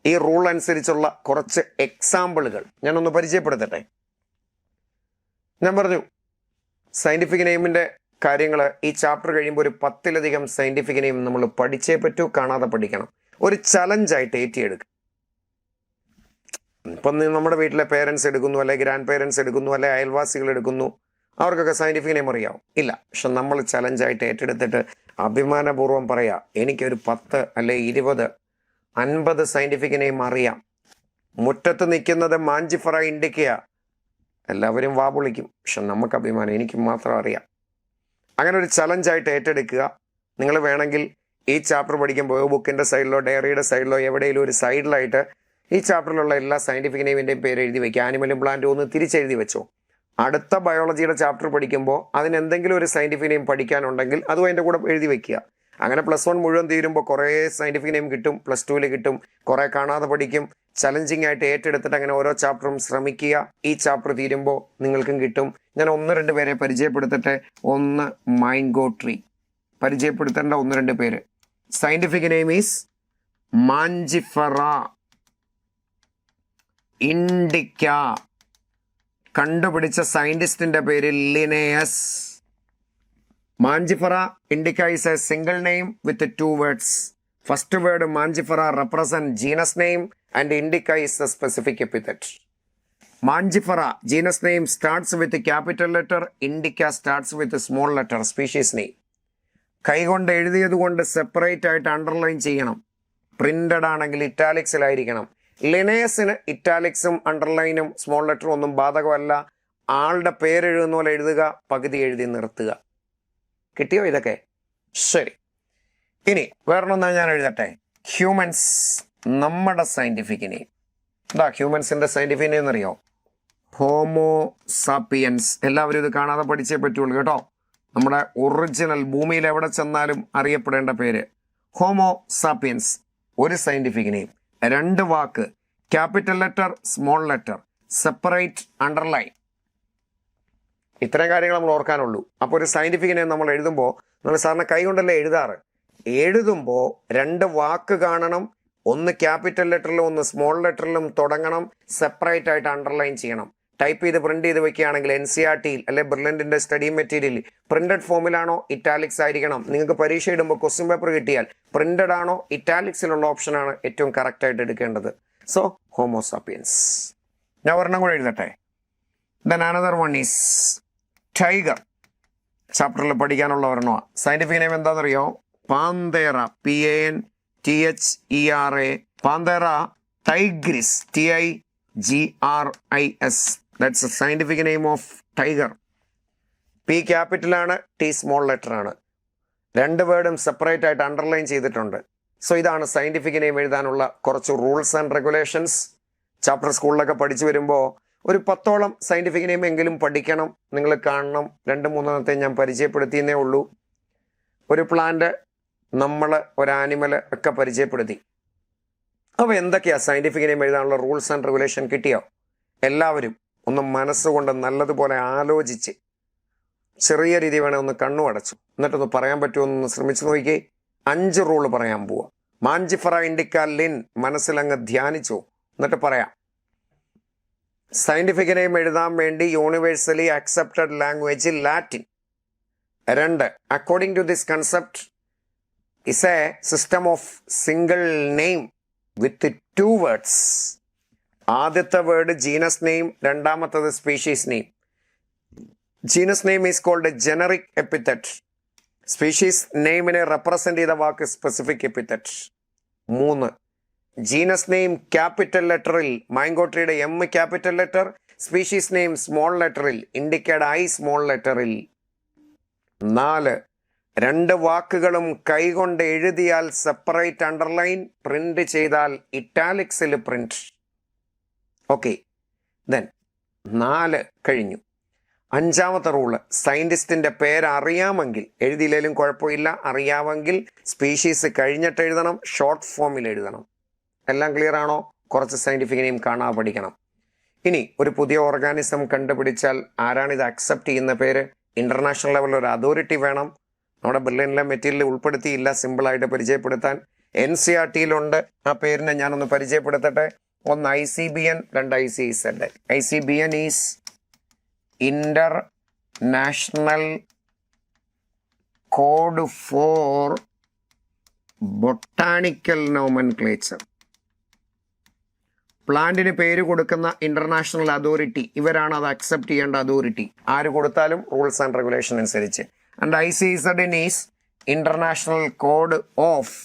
ഈ റൂൾ അനുസരിച്ചുള്ള കുറച്ച് എക്സാമ്പിളുകൾ ഞാനൊന്ന് പരിചയപ്പെടുത്തട്ടെ. ഞാൻ പറഞ്ഞു സയൻറ്റിഫിക് നെയിമിൻ്റെ കാര്യങ്ങൾ ഈ ചാപ്റ്റർ കഴിയുമ്പോൾ ഒരു 10ലധികം സയൻറ്റിഫിക് നെയിം നമ്മൾ പഠിച്ചേ പറ്റൂ, കാണാതെ പഠിക്കണം. ഒരു ചലഞ്ചായിട്ട് ഏറ്റിയെടുക്കുക. ഇപ്പം നമ്മുടെ വീട്ടിലെ പേരൻസ് എടുക്കുന്നു, അല്ലെ ഗ്രാൻഡ് പേരൻസ് എടുക്കുന്നു, അല്ലെ അയൽവാസികൾ എടുക്കുന്നു. അവർക്കൊക്കെ സയൻറ്റിഫിക് നെയിം അറിയാവും? ഇല്ല. പക്ഷെ നമ്മൾ ചലഞ്ചായിട്ട് ഏറ്റെടുത്തിട്ട് അഭിമാനപൂർവ്വം പറയാം, എനിക്കൊരു 10 അല്ലെ 20 50 സയൻറ്റിഫിക് നെയിം അറിയാം. മുറ്റത്ത് നിൽക്കുന്നത് മാഞ്ചിഫറ ഇൻഡിക്ക. എല്ലാവരും വാപൊളിക്കും, പക്ഷെ നമുക്ക് അഭിമാനം, എനിക്ക് മാത്രം അറിയാം. അങ്ങനെ ഒരു ചലഞ്ചായിട്ട് ഏറ്റെടുക്കുക. നിങ്ങൾ വേണമെങ്കിൽ ഈ ചാപ്റ്റർ പഠിക്കുമ്പോൾ ബുക്കിൻ്റെ സൈഡിലോ ഡയറിയുടെ സൈഡിലോ എവിടെയെങ്കിലും ഒരു സൈഡിലായിട്ട് ഈ ചാപ്റ്ററിലുള്ള എല്ലാ സയൻറ്റിഫിക് നെയിമിൻ്റെയും പേര് എഴുതി വയ്ക്കുക. ആനിമലും പ്ലാന്റും ഒന്ന് തിരിച്ചെഴുതി വെച്ചോ. അടുത്ത ബയോളജിയുടെ ചാപ്റ്റർ പഠിക്കുമ്പോൾ അതിന് എന്തെങ്കിലും ഒരു സയൻറ്റിഫിക് നെയിം പഠിക്കാനുണ്ടെങ്കിൽ അതും അതിൻ്റെ കൂടെ എഴുതി വയ്ക്കുക. അങ്ങനെ +1 മുഴുവൻ തീരുമ്പോൾ കുറേ സയൻറ്റിഫിക് നെയിം കിട്ടും, +2 കിട്ടും, കുറേ കാണാതെ പഠിക്കും. ചലഞ്ചിങ് ആയിട്ട് ഏറ്റെടുത്തിട്ട് അങ്ങനെ ഓരോ ചാപ്റ്ററും ശ്രമിക്കുക. ഈ ചാപ്റ്റർ തീരുമ്പോൾ നിങ്ങൾക്കും കിട്ടും. ഞാൻ 1-2 പേരെ പരിചയപ്പെടുത്തട്ടെ. ഒന്ന് മാംഗോ ട്രീ. പരിചയപ്പെടുത്തേണ്ട 1-2 പേര്. Scientific name is Mangifera Indica. കണ്ടുപിടിച്ച സയൻറ്റിസ്റ്റിൻ്റെ പേര് Linnaeus. Mangifera Indica is a single name with 2 words. First word Mangifera represent genus name and indica is the specific epithet. Mangifera genus name starts with a capital letter, indica starts with a small letter, species name. കൈകൊണ്ട് എഴുതിയത് കൊണ്ട് separate ആയിട്ട് underline ചെയ്യണം. Printed ആണെങ്കിൽ ഇറ്റാലിക്സിലായിരിക്കണം. ലിനേയസിന് ഇറ്റാലിക്സും അണ്ടർലൈനും small ലെറ്ററും ഒന്നും ബാധകമല്ല. ആളുടെ പേരെഴുതുന്ന പോലെ എഴുതുക, പകുതി എഴുതി നിർത്തുക. കിട്ടിയോ ഇതൊക്കെ? ശരി, ഇനി വേറൊന്നും ഞാൻ എഴുതട്ടെ. ഹ്യൂമൻസ്, നമ്മുടെ സയൻറ്റിഫിക് നെയിം. എന്താ ഹ്യൂമൻസിൻ്റെ സയൻറ്റിഫിക് നെയിം എന്നറിയോ? Homo sapiens. എല്ലാവരും ഇത് കാണാതെ പഠിച്ചേ പറ്റുള്ളൂ കേട്ടോ. നമ്മുടെ ഒറിജിനൽ ഭൂമിയിൽ എവിടെ ചെന്നാലും അറിയപ്പെടേണ്ട പേര് ഹോമോ സാപ്പിയൻസ്. ഒരു സയൻറ്റിഫിക് നെയിം, 2 വാക്ക്, capital letter, small letter, separate, underline. ഇത്രയും കാര്യങ്ങൾ നമ്മൾ ഓർക്കാനുള്ളൂ. അപ്പോൾ ഒരു സയൻറ്റിഫിക് നെയിം നമ്മൾ എഴുതുമ്പോൾ നമ്മൾ സാധാരണ കൈ കൊണ്ടല്ലേ എഴുതാറ്. എഴുതുമ്പോൾ 2 വാക്ക് കാണണം. ഒന്ന് ക്യാപിറ്റൽ ലെറ്ററിലും ഒന്ന് സ്മോൾ ലെറ്ററിലും തുടങ്ങണം. സെപ്പറേറ്റ് ആയിട്ട് അണ്ടർലൈൻ ചെയ്യണം. ടൈപ്പ് ചെയ്ത് പ്രിന്റ് ചെയ്ത് വെക്കുകയാണെങ്കിൽ NCERT അല്ലെ ബ്രില്യൻറ്റിൻ്റെ സ്റ്റഡി മെറ്റീരിയൽ പ്രിന്റഡ് ഫോമിലാണോ ഇറ്റാലിക്സ് ആയിരിക്കണം. നിങ്ങൾക്ക് പരീക്ഷ ഇടുമ്പോൾ ക്വസ്റ്റ്യൻ പേപ്പർ കിട്ടിയാൽ പ്രിന്റഡ് ആണോ ഇറ്റാലിക്സിലുള്ള ഓപ്ഷനാണ് ഏറ്റവും കറക്റ്റായിട്ട് എടുക്കേണ്ടത്. So Homo sapiens. ഞാൻ ഒരെണ്ണം കൂടെ എഴുതട്ടെ. Then another one is tiger. ചാപ്റ്ററിൽ പഠിക്കാനുള്ള ഒരെണ്ണമാണ്. സയൻറ്റിഫിക് നെയിം എന്താണെന്നറിയോ? Panthera. PANTHERA. Panthera tigris. TIGRIS. That's a scientific name of tiger. P ക്യാപിറ്റലാണ്, T സ്മോൾ ലെറ്റർ ആണ്. 2 വേർഡും സെപ്പറേറ്റ് ആയിട്ട് അണ്ടർലൈൻ ചെയ്തിട്ടുണ്ട്. സോ ഇതാണ് സയൻറ്റിഫിക് നെയിം എഴുതാനുള്ള കുറച്ച് റൂൾസ് ആൻഡ് റെഗുലേഷൻസ്. ചാപ്റ്റർ സ്കൂളിലൊക്കെ പഠിച്ചു വരുമ്പോൾ ഒരു 10ഓളം സയൻറ്റിഫിക് നെയിം എങ്കിലും പഠിക്കണം, നിങ്ങൾ കാണണം. 2-3 ഞാൻ പരിചയപ്പെടുത്തിയെന്നേ ഉള്ളൂ. ഒരു പ്ലാന്റ്, നമ്മൾ, ഒരു ആനിമൽ ഒക്കെ പരിചയപ്പെടുത്തി. അപ്പോൾ എന്തൊക്കെയാ സയൻറ്റിഫിക് നെയിം എഴുതാനുള്ള റൂൾസ് ആൻഡ് റെഗുലേഷൻ കിട്ടിയോ? എല്ലാവരും ഒന്ന് മനസ്സുകൊണ്ട് നല്ലതുപോലെ ആലോചിച്ച് ചെറിയ രീതി വേണേൽ ഒന്ന് കണ്ണു അടച്ചു എന്നിട്ടൊന്ന് പറയാൻ പറ്റുമെന്നൊന്ന് ശ്രമിച്ചു നോക്കിയേ. 5 റൂള് പറയാൻ പോവാ. മാഞ്ചിഫറ ഇൻഡിക്ക ലിൻ മനസ്സിലങ്ങ് ധ്യാനിച്ചു എന്നിട്ട് പറയാം. സയൻറ്റിഫിക് നെയിം എഴുതാൻ വേണ്ടി universally accepted language Latin. 2, according to this concept is a system of single name with 2 words. ആദ്യത്തെ വേർഡ് ജീനസ് നെയിം, രണ്ടാമത്തത് species name. Genus name is called generic epithet. Species നെയിമിനെ represent ചെയ്ത വാക്ക് specific epithet. 3, genus name capital ലെറ്ററിൽ, mango ട്രീയുടെ M capital letter, species name small ലെറ്ററിൽ, ഇൻഡിക്കയുടെ I small ലെറ്ററിൽ. 4, 2 വാക്കുകളും കൈകൊണ്ട് എഴുതിയാൽ സെപ്പറേറ്റ് അണ്ടർലൈൻ, പ്രിന്റ് ചെയ്താൽ ഇറ്റാലിക്സിൽ പ്രിന്റ്. ഓക്കെ, ദെൻ 4 കഴിഞ്ഞു. 5ാമത്തെ റൂള്, സയന്റിസ്റ്റിന്റെ പേര് അറിയാമെങ്കിൽ, എഴുതിയില്ലേലും കുഴപ്പമില്ല, അറിയാമെങ്കിൽ സ്പീഷീസ് കഴിഞ്ഞിട്ട് എഴുതണം, ഷോർട്ട് ഫോമിൽ എഴുതണം. എല്ലാം ക്ലിയർ ആണോ? കുറച്ച് സയന്റിഫിക് നെയിം കാണാൻ പഠിക്കണം. ഇനി ഒരു പുതിയ ഓർഗാനിസം കണ്ടുപിടിച്ചാൽ ആരാണ് ഇത് അക്സെപ്റ്റ് ചെയ്യുന്ന പേര്? ഇന്റർനാഷണൽ ലെവലിൽ ഒരു അതോറിറ്റി വേണം. നമ്മുടെ ബില്ലിയനിലെ മെറ്റീരിയൽ ഉൾപ്പെടുത്തിയില്ല, സിമ്പിളായിട്ട് പരിചയപ്പെടുത്താൻ. NCERT-യിലുണ്ട്. ആ പേരിനെ ഞാനൊന്ന് പരിചയപ്പെടുത്തട്ടെ. 1 ICBN, 2 ICZ. ICBN is international code for botanical nomenclature. പ്ലാന്റിന് പേര് കൊടുക്കുന്ന ഇന്റർനാഷണൽ അതോറിറ്റി, ഇവരാണ് അത് അക്സെപ്റ്റ് ചെയ്യേണ്ട അതോറിറ്റി. ആര് കൊടുത്താലും റൂൾസ് ആൻഡ് റെഗുലേഷൻ അനുസരിച്ച്. And ICZ is international code of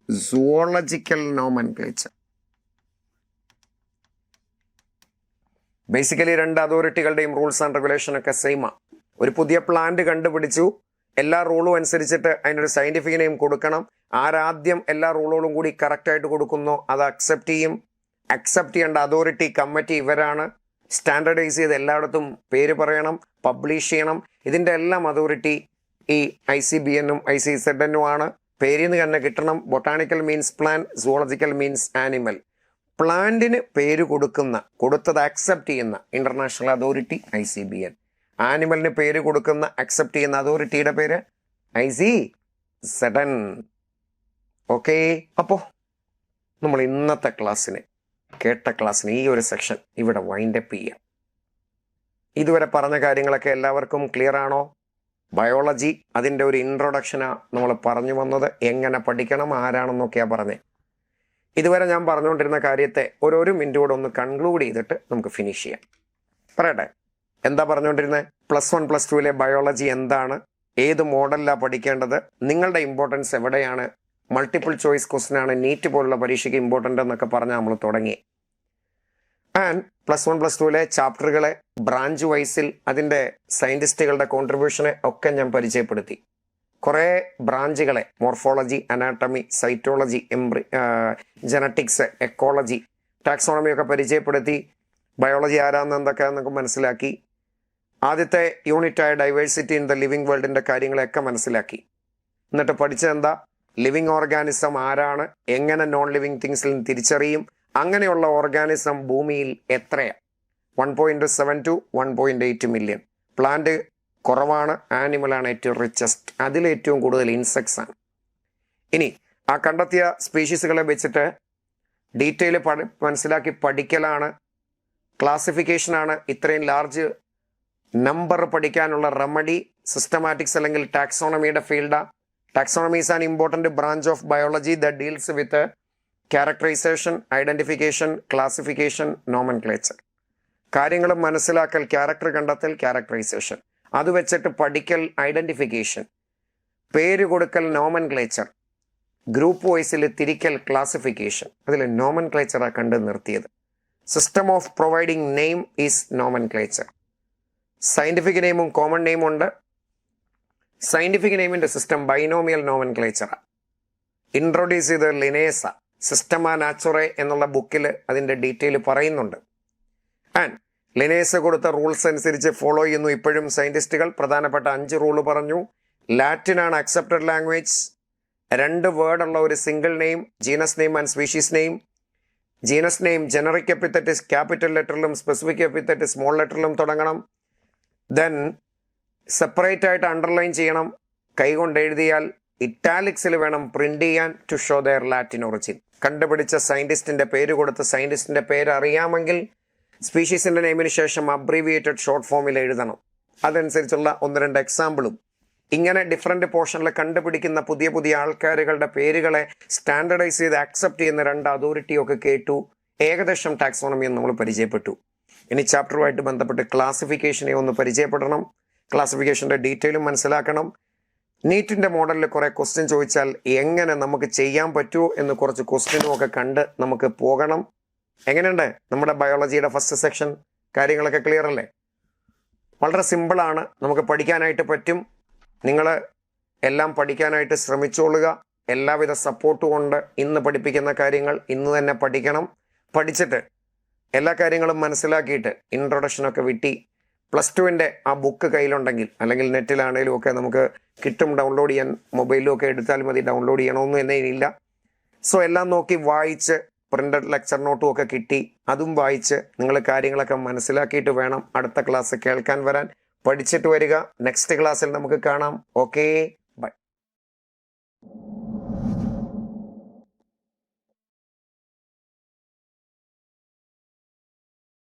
zoological nomenclature. Basically 2 അതോറിറ്റികളുടെയും റൂൾസ് ആൻഡ് റെഗുലേഷൻ ഒക്കെ സെയിമാ. ഒരു പുതിയ പ്ലാന്റ് കണ്ടുപിടിച്ചു, എല്ലാ റൂളും അനുസരിച്ചിട്ട് അതിനൊരു സയന്റിഫിക് നെയിം കൊടുക്കണം. ആരാദ്യം എല്ലാ റൂളുകളും കൂടി കറക്റ്റായിട്ട് കൊടുക്കുന്നോ അത് അക്സെപ്റ്റ് ചെയ്യും. അക്സെപ്റ്റ് ചെയ്യേണ്ട അതോറിറ്റി കമ്മിറ്റി ഇവരാണ്. സ്റ്റാൻഡർഡൈസ് ചെയ്ത് എല്ലായിടത്തും പേര് പറയണം, പബ്ലിഷ് ചെയ്യണം. ഇതിൻ്റെ എല്ലാം അതോറിറ്റി ഈ ICBN-ഉം ICZ-ഉം ആണ്. പേരിൽ നിന്ന് തന്നെ കിട്ടണം. Botanical means plant, zoological means animal. പ്ലാന്റിന് പേര് കൊടുത്തത് അക്സെപ്റ്റ് ചെയ്യുന്ന ഇന്റർനാഷണൽ അതോറിറ്റി ICBN. ആനിമലിന് പേര് കൊടുക്കുന്ന അക്സെപ്റ്റ് ചെയ്യുന്ന അതോറിറ്റിയുടെ പേര് ICZ. ഓക്കെ, അപ്പോൾ നമ്മൾ ഇന്നത്തെ ക്ലാസ്സിന് ഈ ഒരു സെക്ഷൻ ഇവിടെ വൈൻഡപ്പ് ചെയ്യാം. ഇതുവരെ പറഞ്ഞ കാര്യങ്ങളൊക്കെ എല്ലാവർക്കും ക്ലിയർ ആണോ? ബയോളജി അതിൻ്റെ ഒരു ഇൻട്രൊഡക്ഷനാണ് നമ്മൾ പറഞ്ഞു വന്നത്. എങ്ങനെ പഠിക്കണം, ആരാണെന്നൊക്കെയാണ് പറഞ്ഞത്. ഇതുവരെ ഞാൻ പറഞ്ഞുകൊണ്ടിരുന്ന കാര്യത്തെ ഒരു മിനിറ്റ് കൂടെ ഒന്ന് കൺക്ലൂഡ് ചെയ്തിട്ട് നമുക്ക് ഫിനിഷ് ചെയ്യാം. പറയട്ടെ, എന്താ പറഞ്ഞുകൊണ്ടിരുന്നത്? +1 +2 ബയോളജി എന്താണ്, ഏത് മോഡലിലാണ് പഠിക്കേണ്ടത്, നിങ്ങളുടെ ഇമ്പോർട്ടൻസ് എവിടെയാണ്, മൾട്ടിപ്പിൾ ചോയ്സ് ക്വസ്റ്റ്യൻ ആണ് നീറ്റ് പോലുള്ള പരീക്ഷയ്ക്ക് ഇമ്പോർട്ടൻ്റ് എന്നൊക്കെ പറഞ്ഞാൽ നമ്മൾ തുടങ്ങി. ആൻഡ് +1 +2 ചാപ്റ്ററുകളെ ബ്രാഞ്ച് വൈസിൽ അതിൻ്റെ സയൻറ്റിസ്റ്റുകളുടെ കോൺട്രിബ്യൂഷനെ ഒക്കെ ഞാൻ പരിചയപ്പെടുത്തി. കുറേ ബ്രാഞ്ചുകളെ, morphology, anatomy, cytology, genetics, ecology, taxonomy ഒക്കെ പരിചയപ്പെടുത്തി. ബയോളജി ആരാന്ന് എന്തൊക്കെയാണെന്നൊക്കെ മനസ്സിലാക്കി. ആദ്യത്തെ യൂണിറ്റായ ഡൈവേഴ്സിറ്റി ഇൻ ദ ലിവിങ് വേൾഡിൻ്റെ കാര്യങ്ങളെയൊക്കെ മനസ്സിലാക്കി. എന്നിട്ട് പഠിച്ചതെന്താ? ലിവിങ് ഓർഗാനിസം ആരാണ്, എങ്ങനെ നോൺ ലിവിങ് തിങ്സിൽ നിന്ന് തിരിച്ചറിയും, അങ്ങനെയുള്ള ഓർഗാനിസം ഭൂമിയിൽ എത്രയാണ്? 1.7 to 1.8 മില്യൺ. പ്ലാന്റ് കുറവാണ്, ആനിമലാണ് ഏറ്റവും റിച്ചസ്റ്റ്. അതിലേറ്റവും കൂടുതൽ ഇൻസെക്ട്സ് ആണ്. ഇനി ആ കണ്ടെത്തിയ സ്പീഷീസുകളെ വെച്ചിട്ട് ഡീറ്റെയിൽ മനസ്സിലാക്കി പഠിക്കലാണ്, ക്ലാസിഫിക്കേഷനാണ്. ഇത്രയും ലാർജ് നമ്പർ പഠിക്കാനുള്ള റെമഡി സിസ്റ്റമാറ്റിക്സ് അല്ലെങ്കിൽ ടാക്സോണമിയുടെ ഫീൽഡാണ്. Taxonomy is an important branch of biology that deals with characterisation, identification, classification, nomenclature. കാര്യങ്ങൾ മനസ്സിലാക്കൽ, ക്യാരക്ടർ കണ്ടെത്തൽ, ക്യാരക്ടറൈസേഷൻ. അത് വെച്ചിട്ട് പഠിക്കൽ, ഐഡൻറ്റിഫിക്കേഷൻ, പേര് കൊടുക്കൽ, നോമൻക്ലേച്ചർ, ഗ്രൂപ്പ് വൈസിൽ തിരിക്കൽ, ക്ലാസിഫിക്കേഷൻ. അതിൽ നോമൻക്ലേച്ചറാണ് കണ്ട് നിർത്തിയത്. System of providing name is nomenclature. Scientific നെയിമും കോമൺ നെയിമും ഉണ്ട്. സയൻറ്റിഫിക് നെയിമിൻ്റെ സിസ്റ്റം ബൈനോമിയൽ നോമൻക്ലേച്ചറാണ്. ഇൻട്രൊഡ്യൂസ് ചെയ്തത് ലിനേസ. സിസ്റ്റമാ നാച്ചുറേ എന്നുള്ള ബുക്കിൽ അതിൻ്റെ ഡീറ്റെയിൽ പറയുന്നുണ്ട്. ആൻഡ് ലിനേസ് കൊടുത്ത റൂൾസ് അനുസരിച്ച് ഫോളോ ചെയ്യുന്നു ഇപ്പോഴും സയൻറ്റിസ്റ്റുകൾ. പ്രധാനപ്പെട്ട 5 റൂള് പറഞ്ഞു. ലാറ്റിനാണ് അക്സെപ്റ്റഡ് ലാംഗ്വേജ്. 2 വേർഡുള്ള ഒരു single name, genus name and species name. Genus name generic epithet capital ലെറ്ററിലും സ്പെസിഫിക് എപ്പിത്തറ്റ് സ്മോൾ ലെറ്ററിലും തുടങ്ങണം. ദെൻ സെപ്പറേറ്റ് ആയിട്ട് അണ്ടർലൈൻ ചെയ്യണം. കൈകൊണ്ട് എഴുതിയാൽ ഇറ്റാലിക്സിൽ വേണം പ്രിന്റ് ചെയ്യാൻ to show their Latin origin. കണ്ടുപിടിച്ച സയൻറ്റിസ്റ്റിൻ്റെ പേര് കൊടുത്ത് സയൻറ്റിസ്റ്റിൻ്റെ പേര് അറിയാമെങ്കിൽ സ്പീഷീസിൻ്റെ നെയിമിന് ശേഷം അബ്രീവിയേറ്റഡ് ഷോർട്ട് ഫോമിൽ എഴുതണം. അതനുസരിച്ചുള്ള 1-2 എക്സാമ്പിളും. ഇങ്ങനെ ഡിഫറെൻ്റ് പോർഷനിൽ കണ്ടുപിടിക്കുന്ന പുതിയ പുതിയ ആൾക്കാരുകളുടെ പേരുകളെ സ്റ്റാൻഡർഡൈസ് ചെയ്ത് ആക്സെപ്റ്റ് ചെയ്യുന്ന 2 അതോറിറ്റിയൊക്കെ കേട്ടു. ഏകദേശം ടാക്സോണമിയും നമ്മൾ പരിചയപ്പെട്ടു. ഇനി ചാപ്റ്ററുമായിട്ട് ബന്ധപ്പെട്ട് ക്ലാസിഫിക്കേഷനെ ഒന്ന് പരിചയപ്പെടണം. ക്ലാസിഫിക്കേഷൻ്റെ ഡീറ്റെയിലും മനസ്സിലാക്കണം. നീറ്റിൻ്റെ മോഡലിൽ കുറേ ക്വസ്റ്റ്യൻ ചോദിച്ചാൽ എങ്ങനെ നമുക്ക് ചെയ്യാൻ പറ്റുമോ എന്ന് കുറച്ച് ക്വസ്റ്റ്യനും ഒക്കെ കണ്ട് നമുക്ക് പോകണം. എങ്ങനെയുണ്ട് നമ്മുടെ ബയോളജിയുടെ ഫസ്റ്റ് സെക്ഷൻ? കാര്യങ്ങളൊക്കെ ക്ലിയർ അല്ലേ? വളരെ സിമ്പിളാണ്, നമുക്ക് പഠിക്കാനായിട്ട് പറ്റും. നിങ്ങൾ എല്ലാം പഠിക്കാനായിട്ട് ശ്രമിച്ചോളുക. എല്ലാവിധ സപ്പോർട്ടും കൊണ്ട് ഇന്ന് പഠിപ്പിക്കുന്ന കാര്യങ്ങൾ ഇന്ന് തന്നെ പഠിക്കണം. പഠിച്ചിട്ട് എല്ലാ കാര്യങ്ങളും മനസ്സിലാക്കിയിട്ട് ഇൻട്രൊഡക്ഷനൊക്കെ വിട്ടി +2ൻ്റെ ആ ബുക്ക് കയ്യിലുണ്ടെങ്കിൽ അല്ലെങ്കിൽ നെറ്റിലാണെങ്കിലും ഒക്കെ നമുക്ക് കിട്ടും, ഡൗൺലോഡ് ചെയ്യാൻ. മൊബൈലിലും ഒക്കെ എടുത്താൽ മതി, ഡൗൺലോഡ് ചെയ്യണമെന്നും എന്നതിനില്ല. സോ എല്ലാം നോക്കി വായിച്ച് പ്രിൻ്റഡ് ലെക്ചർ നോട്ടും ഒക്കെ കിട്ടി, അതും വായിച്ച് നിങ്ങൾ കാര്യങ്ങളൊക്കെ മനസ്സിലാക്കിയിട്ട് വേണം അടുത്ത ക്ലാസ് കേൾക്കാൻ വരാൻ. പഠിച്ചിട്ട് വരിക. നെക്സ്റ്റ് ക്ലാസ്സിൽ നമുക്ക് കാണാം. ഓക്കേ.